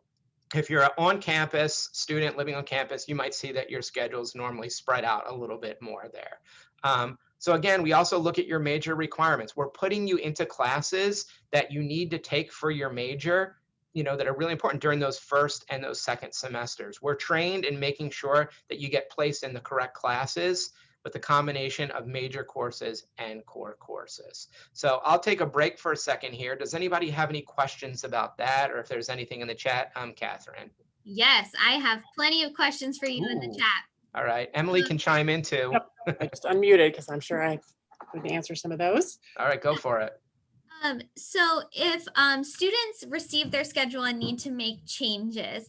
if you're an on-campus student living on campus, you might see that your schedule is normally spread out a little bit more there. So again, we also look at your major requirements. We're putting you into classes that you need to take for your major, that are really important during those first and those second semesters. We're trained in making sure that you get placed in the correct classes with the combination of major courses and core courses. So I'll take a break for a second here. Does anybody have any questions about that, or if there's anything in the chat? Catherine. Yes, I have plenty of questions for you in the chat. All right, Emily can chime in too. Yep. I just unmuted because I'm sure I could answer some of those. All right, go for it. So if students receive their schedule and need to make changes,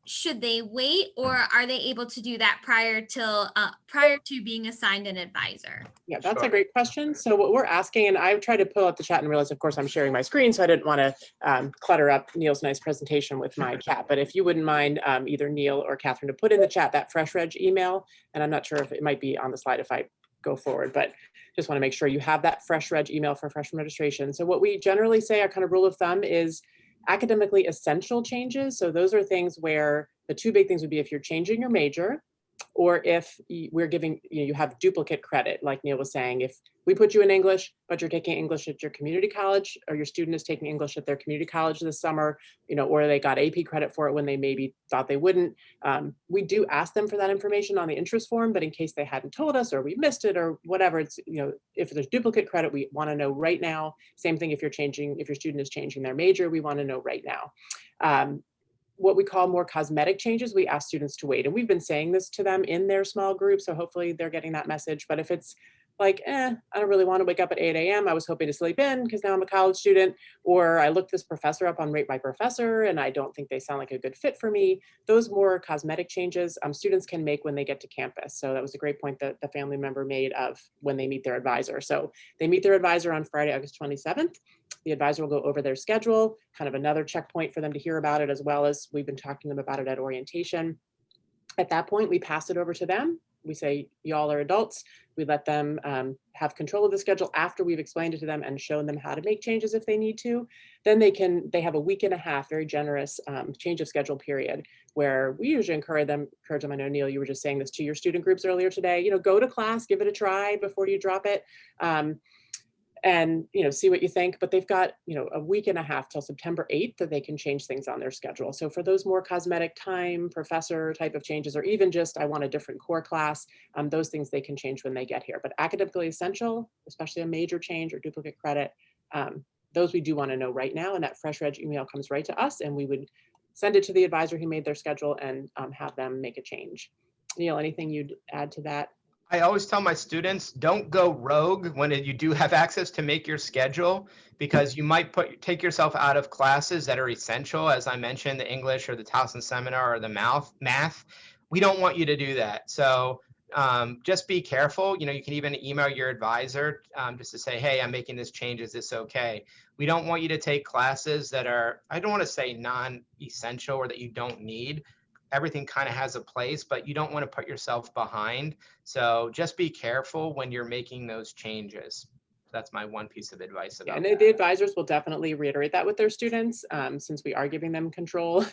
should they wait, or are they able to do that prior to being assigned an advisor? Yeah, that's a great question. So what we're asking, and I've tried to pull up the chat and realize, of course, I'm sharing my screen, so I didn't want to clutter up Neil's nice presentation with my chat. But if you wouldn't mind, either Neil or Catherine, to put in the chat that Fresh Reg email, and I'm not sure if it might be on the slide if I go forward, but just want to make sure you have that Fresh Reg email for freshman registration. So what we generally say, our kind of rule of thumb, is academically essential changes. So those are things where the 2 big things would be if you're changing your major, or if we're giving, you have duplicate credit, like Neil was saying. If we put you in English, but you're taking English at your community college, or your student is taking English at their community college this summer, or they got AP credit for it when they maybe thought they wouldn't. We do ask them for that information on the interest form, but in case they hadn't told us or we missed it or whatever, it's, if there's duplicate credit, we want to know right now. Same thing if your student is changing their major, we want to know right now. What we call more cosmetic changes, we ask students to wait. And we've been saying this to them in their small group, so hopefully they're getting that message. But if it's like, I don't really want to wake up at 8 a.m. I was hoping to sleep in because now I'm a college student, or I looked this professor up on Rate My Professor and I don't think they sound like a good fit for me. Those more cosmetic changes students can make when they get to campus. So that was a great point that the family member made of when they meet their advisor. So they meet their advisor on Friday, August 27th. The advisor will go over their schedule, kind of another checkpoint for them to hear about it, as well as we've been talking to them about it at orientation. At that point, we pass it over to them. We say, y'all are adults. We let them have control of the schedule after we've explained it to them and shown them how to make changes if they need to. Then they have a week and a half, very generous change of schedule period, where we usually encourage them. I know, Neil, you were just saying this to your student groups earlier today, go to class, give it a try before you drop it. And see what you think, but they've got a week and a half till September 8th that they can change things on their schedule. So for those more cosmetic time, professor type of changes, or even just I want a different core class, those things they can change when they get here. But academically essential, especially a major change or duplicate credit, those we do want to know right now, and that fresh reg email comes right to us, and we would send it to the advisor who made their schedule and have them make a change. Neil, anything you'd add to that? I always tell my students, don't go rogue when you do have access to make your schedule, because you might take yourself out of classes that are essential. As I mentioned, the English or the Towson seminar or the math. We don't want you to do that. So just be careful. You can even email your advisor just to say, hey, I'm making this change. Is this okay? We don't want you to take classes that are, I don't want to say non-essential or that you don't need. Everything kind of has a place, but you don't want to put yourself behind. So just be careful when you're making those changes. That's my one piece of advice about and that. the advisors will definitely reiterate that with their students, since we are giving them control.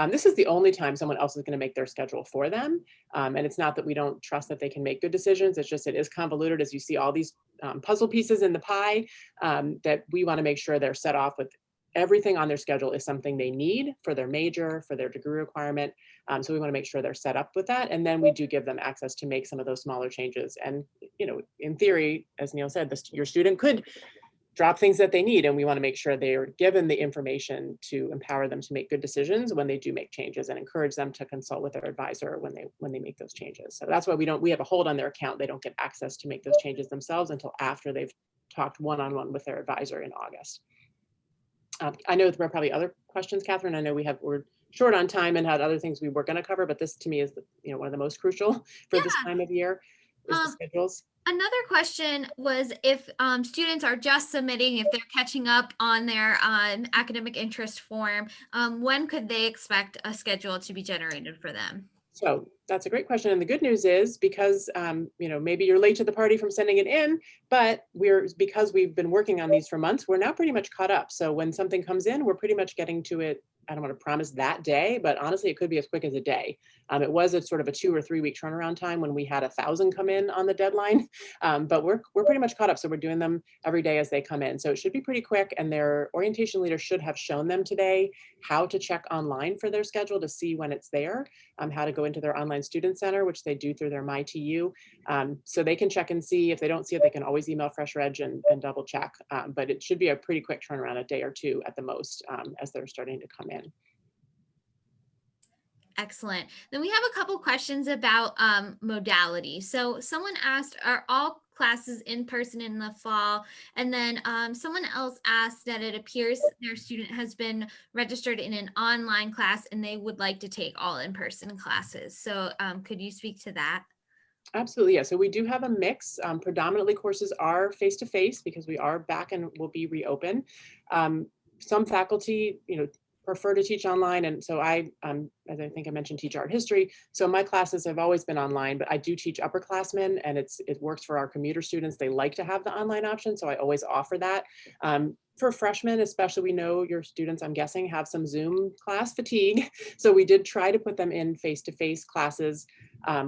This is the only time someone else is going to make their schedule for them. And it's not that we don't trust that they can make good decisions. It's just, it is convoluted as you see all these puzzle pieces in the pie, that we want to make sure they're set off with everything on their schedule is something they need for their major, for their degree requirement. So we want to make sure they're set up with that. And then we do give them access to make some of those smaller changes. And, in theory, as Neil said, your student could drop things that they need. And we want to make sure they are given the information to empower them to make good decisions when they do make changes, and encourage them to consult with their advisor when they make those changes. So that's why we have a hold on their account. They don't get access to make those changes themselves until after they've talked one-on-one with their advisor in August. I know there are probably other questions, Catherine. I know we're short on time and had other things we were going to cover, but this to me is one of the most crucial for this time of year is the schedules. Another question was if students are just submitting, if they're catching up on their academic interest form, when could they expect a schedule to be generated for them? So that's a great question. And the good news is, because, maybe you're late to the party from sending it in, but because we've been working on these for months, we're now pretty much caught up. So when something comes in, we're pretty much getting to it. I don't want to promise that day, but honestly, it could be as quick as a day. It was a sort of a 2 or 3 week turnaround time when we had 1,000 come in on the deadline, but we're pretty much caught up. So we're doing them every day as they come in. So it should be pretty quick. And their orientation leader should have shown them today how to check online for their schedule to see when it's there, how to go into their online student center, which they do through their MyTU. So they can check and see. If they don't see it, they can always email Fresh Reg and double check. But it should be a pretty quick turnaround, a day or two at the most, as they're starting to come in. Excellent. Then we have a couple questions about modality. So someone asked, are all classes in person in the fall? And then someone else asked that it appears their student has been registered in an online class and they would like to take all in-person classes. So could you speak to that? Absolutely, yeah. So we do have a mix. Predominantly courses are face-to-face because we are back and will be reopened. Some faculty, prefer to teach online. And so I, as I think I mentioned, teach art history. So my classes have always been online, but I do teach upperclassmen, and it works for our commuter students. They like to have the online option. So I always offer that. For freshmen, especially, we know your students, I'm guessing, have some Zoom class fatigue. So we did try to put them in face-to-face classes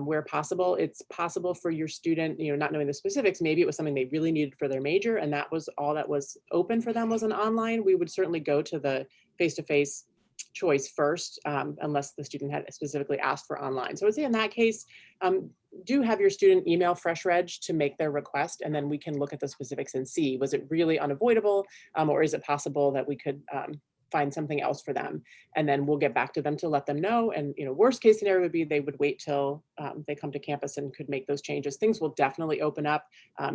where possible. It's possible for your student, not knowing the specifics, maybe it was something they really needed for their major, and that was all that was open for them was an online. We would certainly go to the face-to-face choice first, unless the student had specifically asked for online. So I would say in that case, do have your student email Fresh Reg to make their request, and then we can look at the specifics and see, was it really unavoidable, or is it possible that we could find something else for them. And then we'll get back to them to let them know. And, worst case scenario would be they would wait till they come to campus and could make those changes. Things will definitely open up.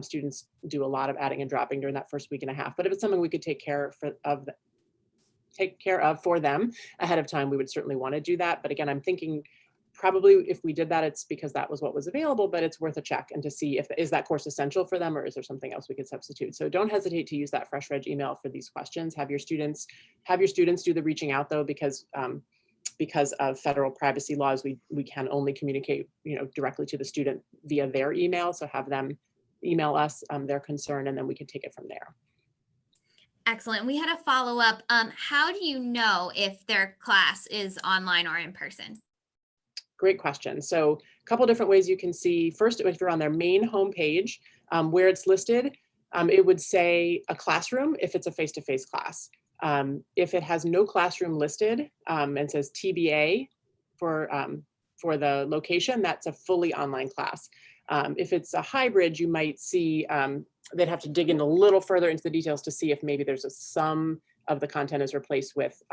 Students do a lot of adding and dropping during that first week and a half, but if it's something we could take care of for them ahead of time, we would certainly want to do that. But again, I'm thinking probably if we did that, it's because that was what was available, but it's worth a check and to see if is that course essential for them or is there something else we could substitute. So don't hesitate to use that Fresh Reg email for these questions. Have your students do the reaching out though, because of federal privacy laws, we can only communicate directly to the student via their email. So have them email us their concern and then we can take it from there. Excellent. We had a follow-up. How do you know if their class is online or in person? Great question. So a couple different ways you can see. First, if you're on their main homepage, where it's listed, it would say a classroom if it's a face-to-face class. If it has no classroom listed and says TBA for the location, that's a fully online class. If it's a hybrid, you might see they'd have to dig in a little further into the details to see if maybe there's some of the content is replaced with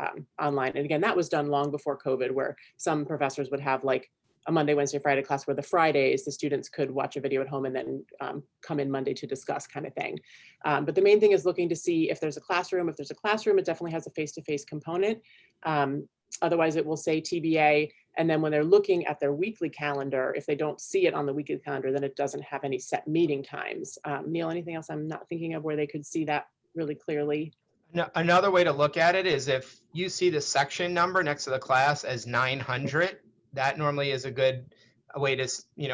online. And again, that was done long before COVID, where some professors would have like a Monday, Wednesday, Friday class where the Fridays the students could watch a video at home and then come in Monday to discuss kind of thing. But the main thing is looking to see if there's a classroom. If there's a classroom, it definitely has a face-to-face component. Otherwise, it will say TBA. And then when they're looking at their weekly calendar, if they don't see it on the weekly calendar, then it doesn't have any set meeting times. Neil, anything else I'm not thinking of where they could see that really clearly? Another way to look at it is if you see the section number next to the class as 900, that normally is a good way to,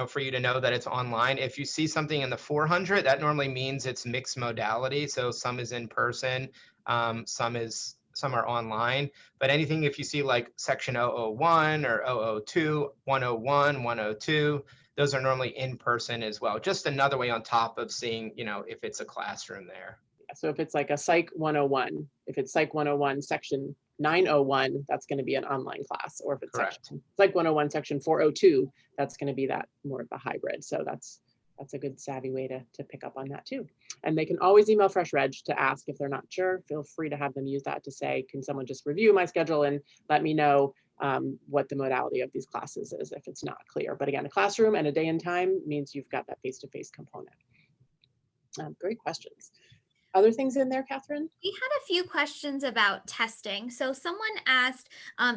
for you to know that it's online. If you see something in the 400, that normally means it's mixed modality. So some is in person, some are online, but anything if you see like section 001 or 002, 101, 102, those are normally in person as well. Just another way on top of seeing, if it's a classroom there. So if it's like a Psych 101, if it's Psych 101 section 901, that's going to be an online class. Or if it's Psych 101 section 402, that's going to be that more of a hybrid. So that's a good savvy way to pick up on that too. And they can always email Fresh Reg to ask if they're not sure. Feel free to have them use that to say, can someone just review my schedule and let me know what the modality of these classes is if it's not clear. But again, a classroom and a day and time means you've got that face-to-face component. Great questions. Other things in there, Catherine? We had a few questions about testing. So someone asked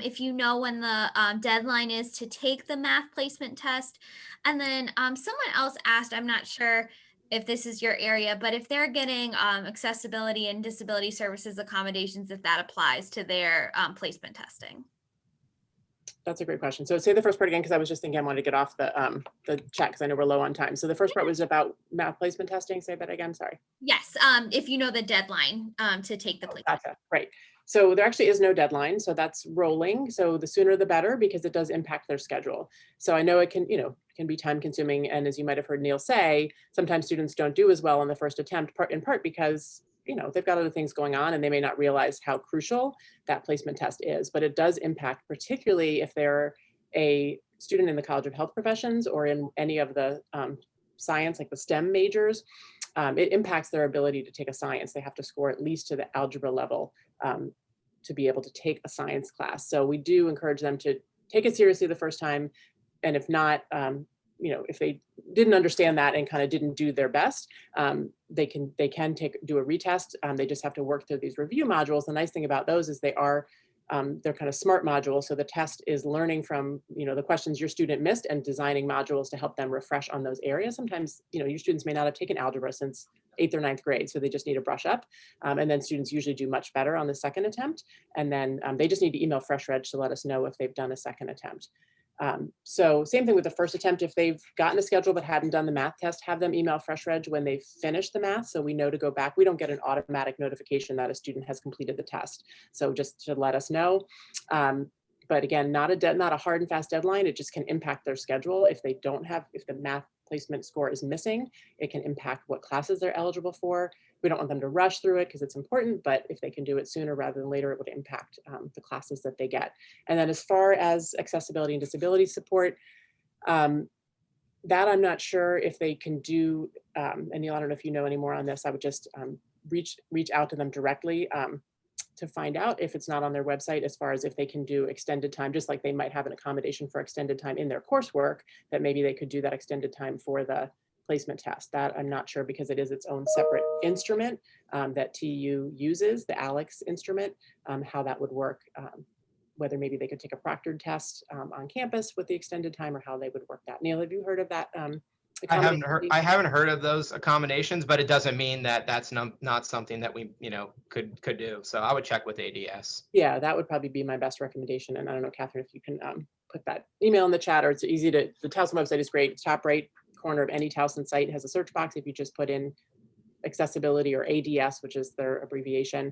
if you know when the deadline is to take the math placement test. And then someone else asked, I'm not sure if this is your area, but if they're getting accessibility and disability services accommodations, if that applies to their placement testing. That's a great question. So say the first part again, because I was just thinking I wanted to get off the chat because I know we're low on time. So the first part was about math placement testing. Say that again, sorry. Yes, if you know the deadline to take the placement. Gotcha. Right. So there actually is no deadline. So that's rolling. So the sooner the better, because it does impact their schedule. So I know it can, can be time consuming. And as you might have heard Neil say, sometimes students don't do as well on the first attempt, in part because they've got other things going on and they may not realize how crucial that placement test is, but it does impact, particularly if they're a student in the College of Health Professions or in any of the science, like the STEM majors. It impacts their ability to take a science. They have to score at least to the algebra level to be able to take a science class. So we do encourage them to take it seriously the first time. And if not, if they didn't understand that and kind of didn't do their best, they can do a retest. They just have to work through these review modules. The nice thing about those is they're kind of smart modules. So the test is learning from, the questions your student missed and designing modules to help them refresh on those areas. Sometimes, your students may not have taken algebra since 8th or 9th grade, so they just need to brush up. And then students usually do much better on the second attempt. And then they just need to email Fresh Reg to let us know if they've done a second attempt. So same thing with the first attempt. If they've gotten a schedule but hadn't done the math test, have them email Fresh Reg when they finish the math, so we know to go back. We don't get an automatic notification that a student has completed the test, so just to let us know. But again, not a hard and fast deadline. It just can impact their schedule. If the math placement score is missing, it can impact what classes they're eligible for. We don't want them to rush through it because it's important, but if they can do it sooner rather than later, it would impact the classes that they get. And then as far as accessibility and disability support, that I'm not sure if they can do, and Neil, I don't know if you know any more on this, I would just reach out to them directly. to find out if it's not on their website, as far as if they can do extended time, just like they might have an accommodation for extended time in their coursework, that maybe they could do that extended time for the placement test. That I'm not sure, because it is its own separate instrument that TU uses, the ALEX instrument, how that would work, whether maybe they could take a proctored test on campus with the extended time, or how they would work that. Neil, have you heard of that? I haven't heard of those accommodations, but it doesn't mean that that's not something that we, could do. So I would check with ADS. Yeah, that would probably be my best recommendation. And I don't know, Catherine, if you can put that email in the chat, or it's easy to, the Towson website is great. It's top right corner of any Towson site has a search box. If you just put in accessibility or ADS, which is their abbreviation,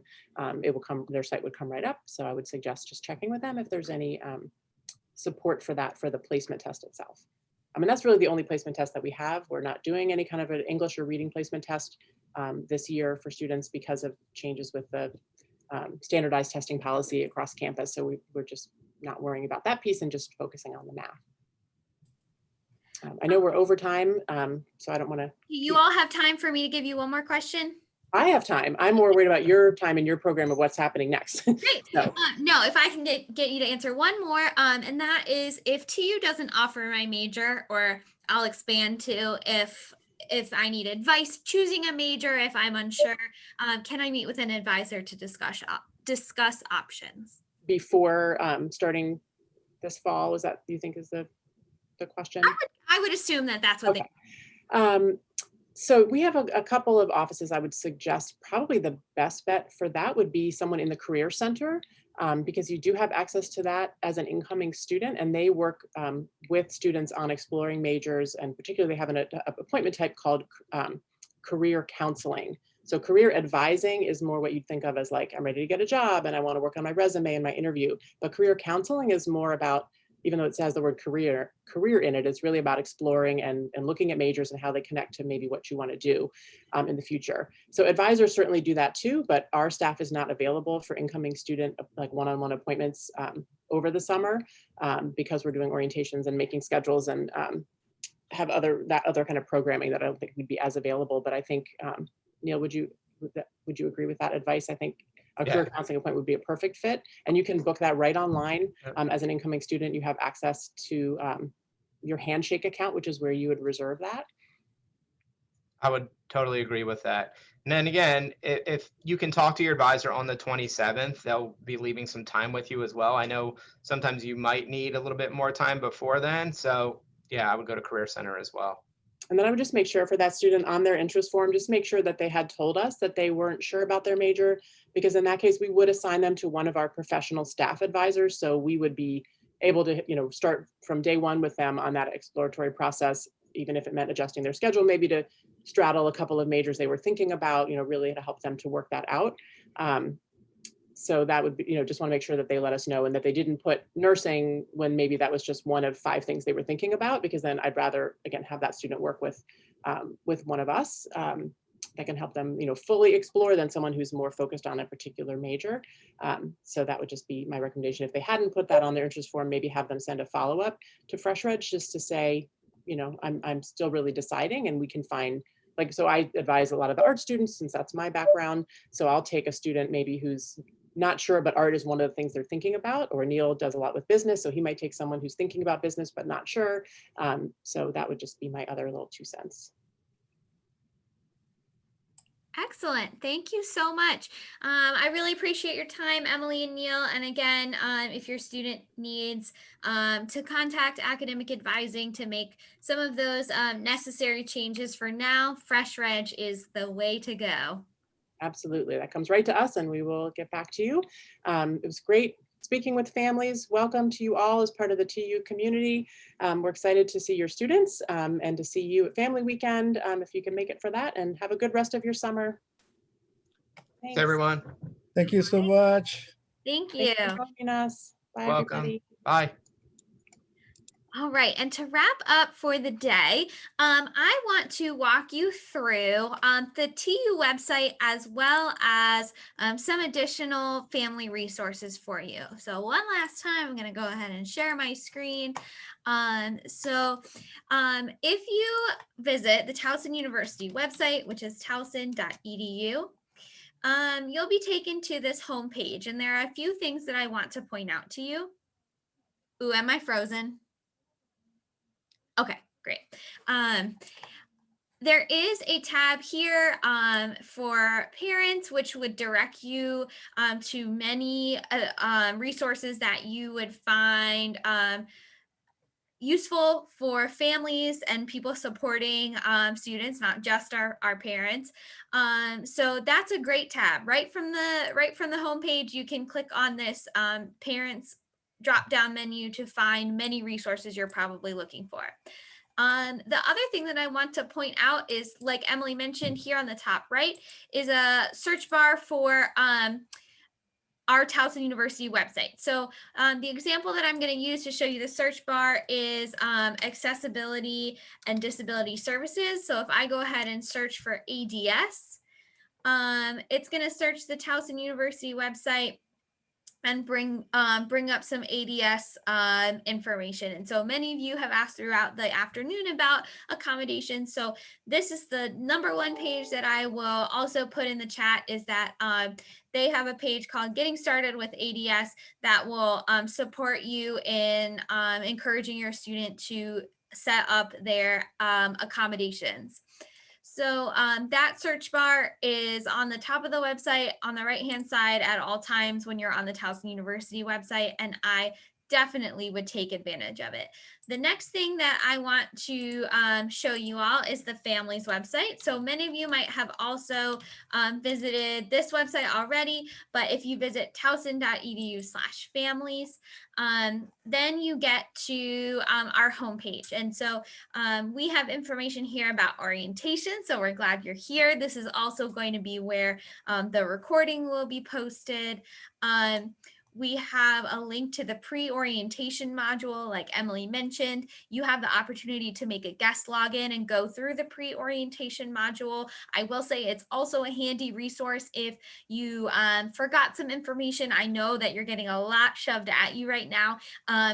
it will come, their site would come right up. So I would suggest just checking with them if there's any support for that for the placement test itself. I mean, that's really the only placement test that we have. We're not doing any kind of an English or reading placement test this year for students because of changes with the standardized testing policy across campus. So we're just not worrying about that piece and just focusing on the math. I know we're over time, so I don't want to. You all have time for me to give you one more question? I have time. I'm more worried about your time and your program of what's happening next. Great. So. No, if I can get you to answer one more, and that is, if TU doesn't offer my major, or I'll expand to if I need advice choosing a major, if I'm unsure, can I meet with an advisor to discuss options? Before starting this fall, is that, you think, is the question? I would assume that that's what they. So we have a couple of offices. I would suggest probably the best bet for that would be someone in the Career Center, because you do have access to that as an incoming student, and they work with students on exploring majors, and particularly they have an appointment type called career counseling. So career advising is more what you'd think of as like, I'm ready to get a job and I want to work on my resume and my interview. But career counseling is more about, even though it says the word career in it, it's really about exploring and looking at majors and how they connect to maybe what you want to do in the future. So advisors certainly do that too, but our staff is not available for incoming student like one-on-one appointments over the summer because we're doing orientations and making schedules and have that other kind of programming that I don't think would be as available. But I think, Neil, would you agree with that advice? I think a career counseling appointment would be a perfect fit, and you can book that right online. As an incoming student, you have access to your Handshake account, which is where you would reserve that. I would totally agree with that. And then again, if you can talk to your advisor on the 27th, they'll be leaving some time with you as well. I know sometimes you might need a little bit more time before then. So yeah, I would go to Career Center as well. And then I would just make sure for that student on their interest form, just make sure that they had told us that they weren't sure about their major, because in that case, we would assign them to one of our professional staff advisors. So we would be able to, start from day one with them on that exploratory process, even if it meant adjusting their schedule, maybe to straddle a couple of majors they were thinking about, really to help them to work that out. So that would be, just want to make sure that they let us know, and that they didn't put nursing when maybe that was just one of 5 things they were thinking about, because then I'd rather, again, have that student work with one of us that can help them, fully explore than someone who's more focused on a particular major. So that would just be my recommendation. If they hadn't put that on their interest form, maybe have them send a follow-up to FreshReg just to say, I'm still really deciding, and we can find, so I advise a lot of the art students since that's my background. So I'll take a student maybe who's not sure, but art is one of the things they're thinking about, or Neil does a lot with business. So he might take someone who's thinking about business, but not sure. So that would just be my other little 2 cents. Excellent. Thank you so much. I really appreciate your time, Emily and Neil. And again, if your student needs to contact academic advising to make some of those necessary changes for now, FreshReg is the way to go. Absolutely. That comes right to us, and we will get back to you. It was great speaking with families. Welcome to you all as part of the TU community. We're excited to see your students and to see you at Family Weekend if you can make it for that, and have a good rest of your summer. Thanks, everyone. Thank you so much. Thank you. Thanks for joining us. Bye, Welcome. everybody. Bye. All right, and to wrap up for the day, I want to walk you through the TU website, as well as some additional family resources for you. So one last time, I'm going to go ahead and share my screen. If you visit the Towson University website, which is towson.edu, you'll be taken to this homepage, and there are a few things that I want to point out to you. Ooh, am I frozen? Okay, great. There is a tab here for parents, which would direct you to many resources that you would find useful for families and people supporting students, not just our parents. So that's a great tab. Right from the homepage, you can click on this parents drop down menu to find many resources you're probably looking for. The other thing that I want to point out is, like Emily mentioned, here on the top right is a search bar for our Towson University website. So the example that I'm going to use to show you the search bar is accessibility and disability services. So if I go ahead and search for ADS, it's going to search the Towson University website and bring up some ADS information. And so many of you have asked throughout the afternoon about accommodations. So this is the #1 page that I will also put in the chat, is that they have a page called Getting Started with ADS that will support you in encouraging your student to set up their accommodations. So that search bar is on the top of the website on the right-hand side at all times when you're on the Towson University website, and I definitely would take advantage of it. The next thing that I want to show you all is the families website. So many of you might have also visited this website already, but if you visit towson.edu/families, then you get to our homepage. And so we have information here about orientation. So we're glad you're here. This is also going to be where the recording will be posted. We have a link to the pre-orientation module, like Emily mentioned. You have the opportunity to make a guest login and go through the pre-orientation module. I will say it's also a handy resource if you forgot some information. I know that you're getting a lot shoved at you right now.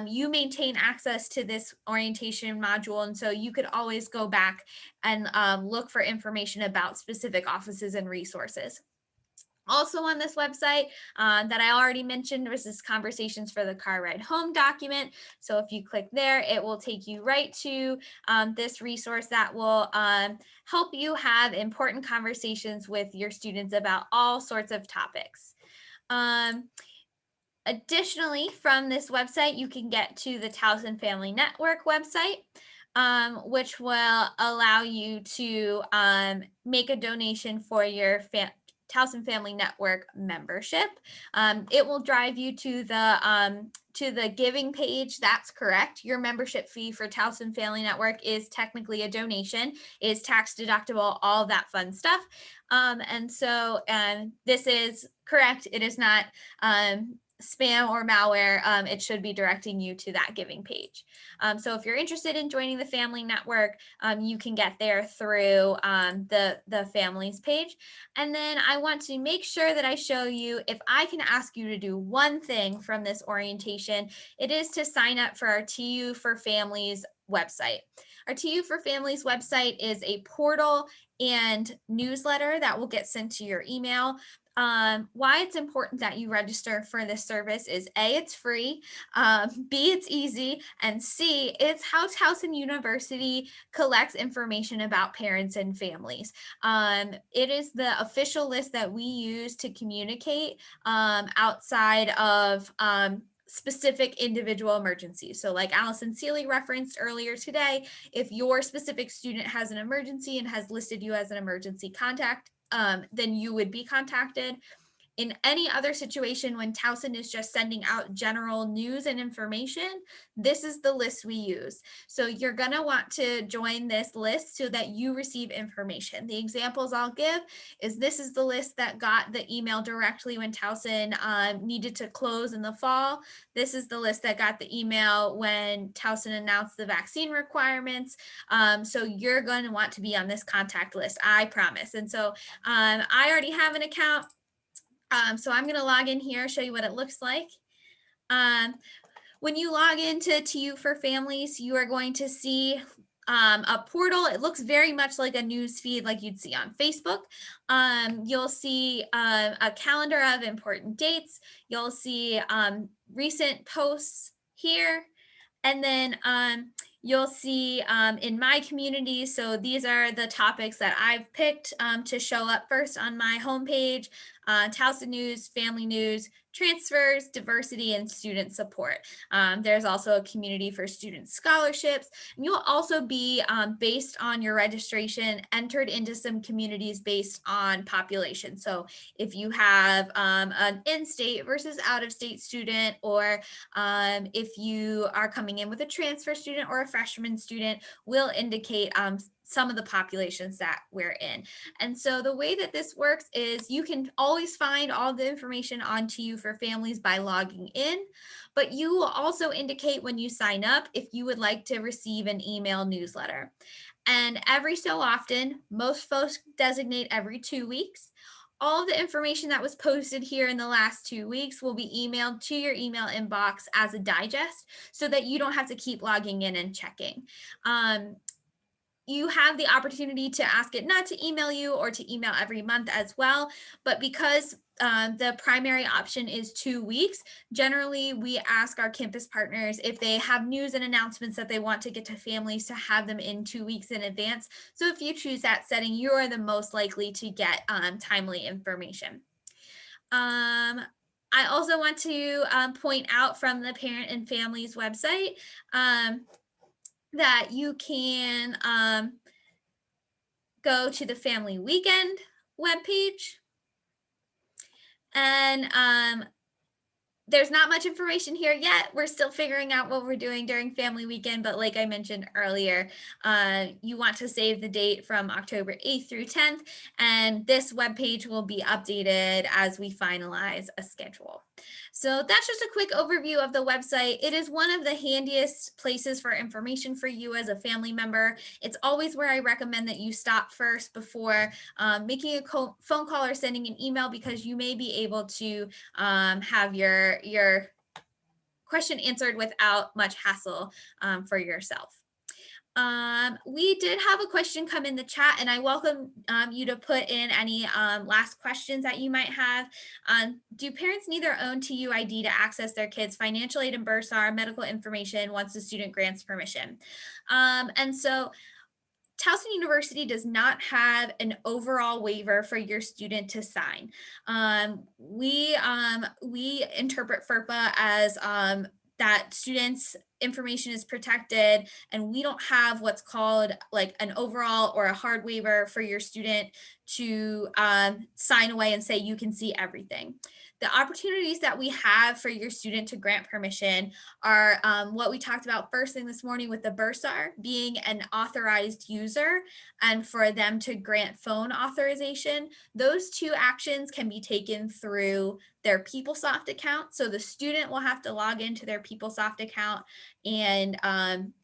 You maintain access to this orientation module, and so you could always go back and look for information about specific offices and resources. Also on this website that I already mentioned was this Conversations for the Car Ride Home document. So if you click there, it will take you right to this resource that will help you have important conversations with your students about all sorts of topics. Additionally, from this website, you can get to the Towson Family Network website, which will allow you to make a donation for your Towson Family Network membership. It will drive you to the giving page. That's correct. Your membership fee for Towson Family Network is technically a donation, is tax deductible, all that fun stuff. And so this is correct. It is not spam or malware. It should be directing you to that giving page. So if you're interested in joining the family network, you can get there through the families page. And then I want to make sure that I show you, if I can ask you to do one thing from this orientation, it is to sign up for our TU for Families website. Our TU for Families website is a portal and newsletter that will get sent to your email. Why it's important that you register for this service is A, it's free, B, it's easy, and C, it's how Towson University collects information about parents and families. It is the official list that we use to communicate outside of specific individual emergencies. So like Allison Seeley referenced earlier today, if your specific student has an emergency and has listed you as an emergency contact, then you would be contacted. In any other situation, when Towson is just sending out general news and information, this is the list we use. So you're going to want to join this list so that you receive information. The examples I'll give is this is the list that got the email directly when Towson needed to close in the fall. This is the list that got the email when Towson announced the vaccine requirements. So you're going to want to be on this contact list, I promise. And so I already have an account. So I'm going to log in here, show you what it looks like. When you log into TU for Families, you are going to see a portal. It looks very much like a news feed like you'd see on Facebook. You'll see a calendar of important dates. You'll see recent posts here. And then you'll see in my community, so these are the topics that I've picked to show up first on my homepage: Towson News, Family News, transfers, diversity, and student support. There's also a community for student scholarships. And you'll also be, based on your registration, entered into some communities based on population. So if you have an in-state versus out-of-state student, or if you are coming in with a transfer student or a freshman student, will indicate some of the populations that we're in. And so the way that this works is you can always find all the information on TU for Families by logging in, but you will also indicate when you sign up if you would like to receive an email newsletter. And every so often, most folks designate every 2 weeks. All the information that was posted here in the last 2 weeks will be emailed to your email inbox as a digest so that you don't have to keep logging in and checking. You have the opportunity to ask it not to email you or to email every month as well. But because the primary option is 2 weeks, generally we ask our campus partners if they have news and announcements that they want to get to families to have them in 2 weeks in advance. So if you choose that setting, you are the most likely to get timely information. I also want to point out from the Parent and Families website that you can go to the Family Weekend webpage, and there's not much information here yet. We're still figuring out what we're doing during Family Weekend, but like I mentioned earlier, you want to save the date from October 8th through 10th, and this webpage will be updated as we finalize a schedule. So that's just a quick overview of the website. It is one of the handiest places for information for you as a family member. It's always where I recommend that you stop first before making a phone call or sending an email, because you may be able to have your question answered without much hassle for yourself. We did have a question come in the chat, and I welcome you to put in any last questions that you might have. Do parents need their own TU ID to access their kids' financial aid and bursar medical information once the student grants permission? And so Towson University does not have an overall waiver for your student to sign. We interpret FERPA as that students' information is protected, and we don't have what's called like an overall or a hard waiver for your student to sign away and say you can see everything. The opportunities that we have for your student to grant permission are what we talked about first thing this morning with the bursar being an authorized user, and for them to grant phone authorization. Those two actions can be taken through their PeopleSoft account. So the student will have to log into their PeopleSoft account and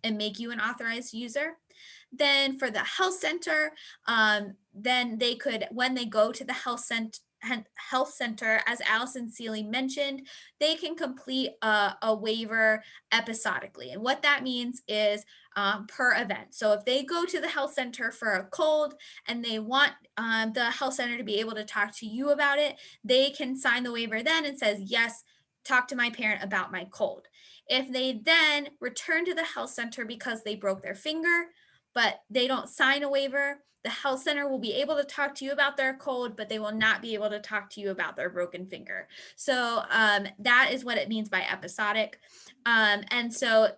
make you an authorized user. Then for the health center, then they could, when they go to the health center, as Allison Seeley mentioned, they can complete a waiver episodically. And what that means is per event. So if they go to the health center for a cold and they want the health center to be able to talk to you about it, they can sign the waiver then and says, yes, talk to my parent about my cold. If they then return to the health center because they broke their finger, but they don't sign a waiver, the health center will be able to talk to you about their cold, but they will not be able to talk to you about their broken finger. So that is what it means by episodic. And so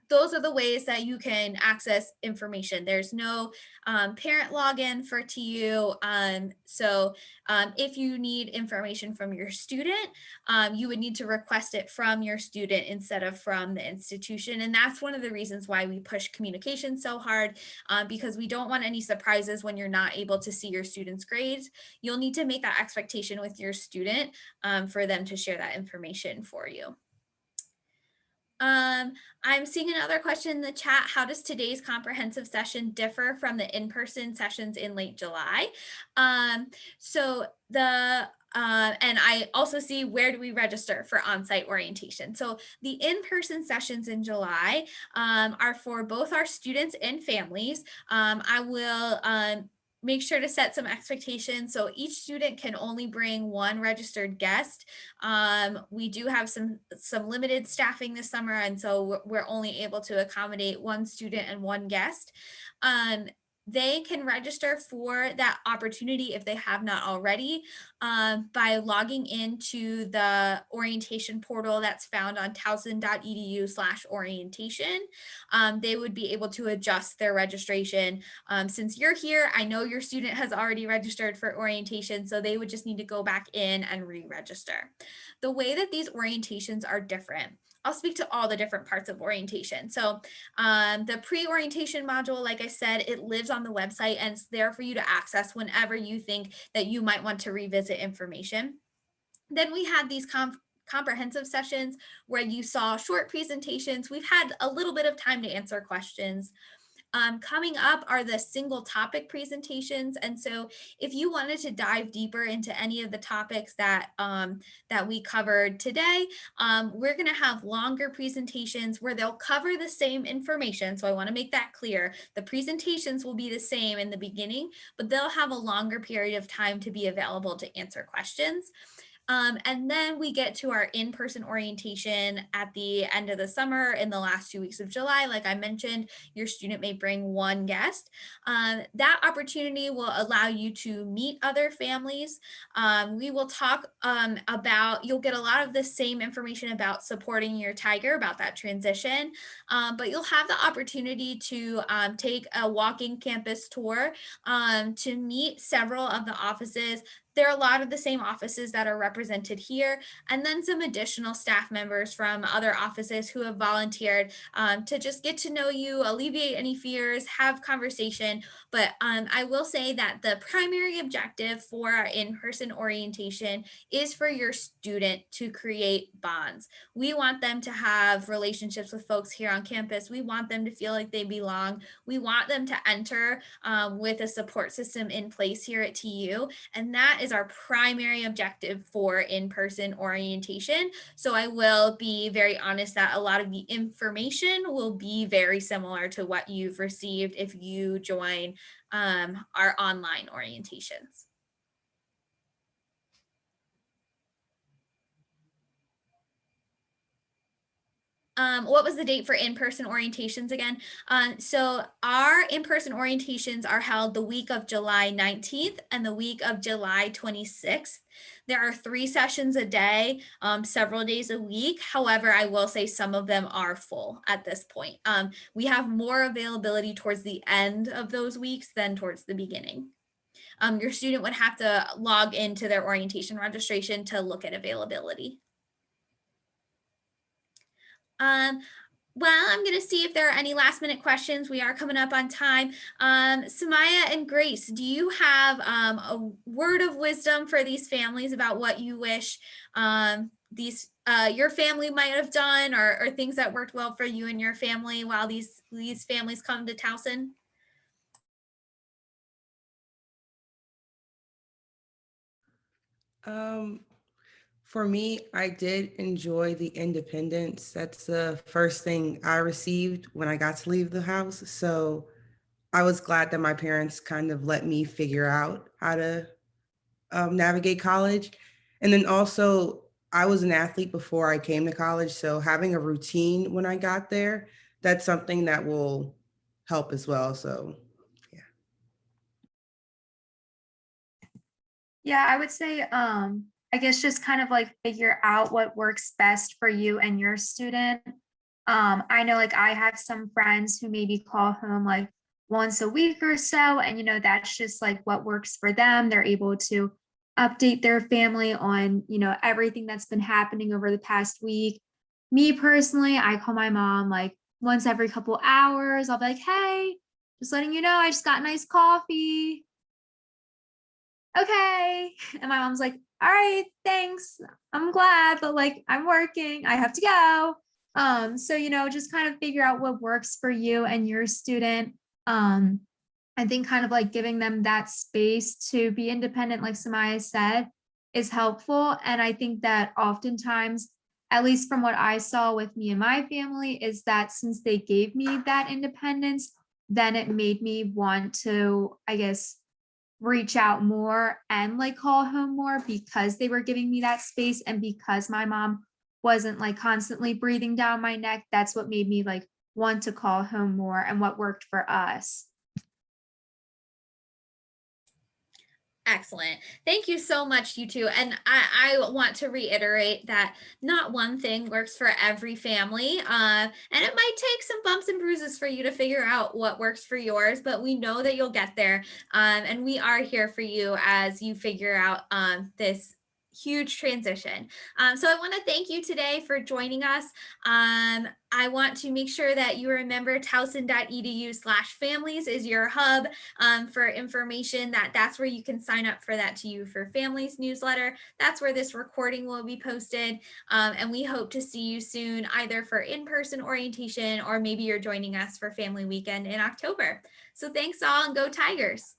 those are the ways that you can access information. There's no parent login for TU. So if you need information from your student, you would need to request it from your student instead of from the institution. And that's one of the reasons why we push communication so hard, because we don't want any surprises when you're not able to see your student's grades. You'll need to make that expectation with your student for them to share that information for you. I'm seeing another question in the chat. How does today's comprehensive session differ from the in-person sessions in late July? So the And I also see where do we register for on-site orientation. So the in-person sessions in July are for both our students and families. I will make sure to set some expectations. So each student can only bring one registered guest. We do have some limited staffing this summer, and so we're only able to accommodate one student and one guest. They can register for that opportunity if they have not already by logging into the orientation portal that's found on towson.edu/orientation. They would be able to adjust their registration. Since you're here, I know your student has already registered for orientation, so they would just need to go back in and re-register. The way that these orientations are different, I'll speak to all the different parts of orientation. So the pre-orientation module, like I said, it lives on the website and it's there for you to access whenever you think that you might want to revisit information. Then we had these comprehensive sessions where you saw short presentations. We've had a little bit of time to answer questions. Coming up are the single topic presentations. And so if you wanted to dive deeper into any of the topics that, that we covered today, we're going to have longer presentations where they'll cover the same information. So I want to make that clear. The presentations will be the same in the beginning, but they'll have a longer period of time to be available to answer questions. And then we get to our in-person orientation at the end of the summer in the last 2 weeks of July. Like I mentioned, your student may bring one guest. That opportunity will allow you to meet other families. We will talk about, you'll get a lot of the same information about supporting your tiger, about that transition, but you'll have the opportunity to take a walking campus tour to meet several of the offices. There are a lot of the same offices that are represented here, and then some additional staff members from other offices who have volunteered to just get to know you, alleviate any fears, have conversation. But I will say that the primary objective for our in-person orientation is for your student to create bonds. We want them to have relationships with folks here on campus. We want them to feel like they belong. We want them to enter with a support system in place here at TU, and that is our primary objective for in-person orientation. So I will be very honest that a lot of the information will be very similar to what you've received if you join our online orientations. What was the date for in-person orientations again? So our in-person orientations are held the week of July 19th and the week of July 26th. There are 3 sessions a day, several days a week. However, I will say some of them are full at this point. We have more availability towards the end of those weeks than towards the beginning. Your student would have to log into their orientation registration to look at availability. Well, I'm going to see if there are any last minute questions. We are coming up on time. Samaya and Grace, do you have a word of wisdom for these families about what you wish your family might have done, or things that worked well for you and your family while these families come to Towson? For me, I did enjoy the independence. That's the first thing I received when I got to leave the house. So I was glad that my parents kind of let me figure out how to navigate college. And then also, I was an athlete before I came to college. So having a routine when I got there, that's something that will help as well. So Yeah, I would say, I guess just kind of like figure out what works best for you and your student. I know like I have some friends who maybe call home like once a week or so, and that's just like what works for them. They're able to update their family on, everything that's been happening over the past week. Me personally, I call my mom like once every couple hours. I'll be like, hey, just letting you know, I just got nice coffee. Okay. And my mom's like, all right, thanks. I'm glad, but like I'm working, I have to go. So just kind of figure out what works for you and your student. I think kind of like giving them that space to be independent, like Samaya said, is helpful. And I think that oftentimes, at least from what I saw with me and my family, is that since they gave me that independence, then it made me want to, I guess, reach out more and like call home more because they were giving me that space and because my mom wasn't like constantly breathing down my neck. That's what made me like want to call home more and what worked for us. Excellent. Thank you so much, you two. And I want to reiterate that not one thing works for every family. And it might take some bumps and bruises for you to figure out what works for yours, but we know that you'll get there. And we are here for you as you figure out this huge transition. So I want to thank you today for joining us. I want to make sure that you remember towson.edu/families is your hub for information. That's where you can sign up for that To You for Families newsletter. That's where this recording will be posted. And we hope to see you soon, either for in-person orientation or maybe you're joining us for Family Weekend in October. So thanks all and go Tigers.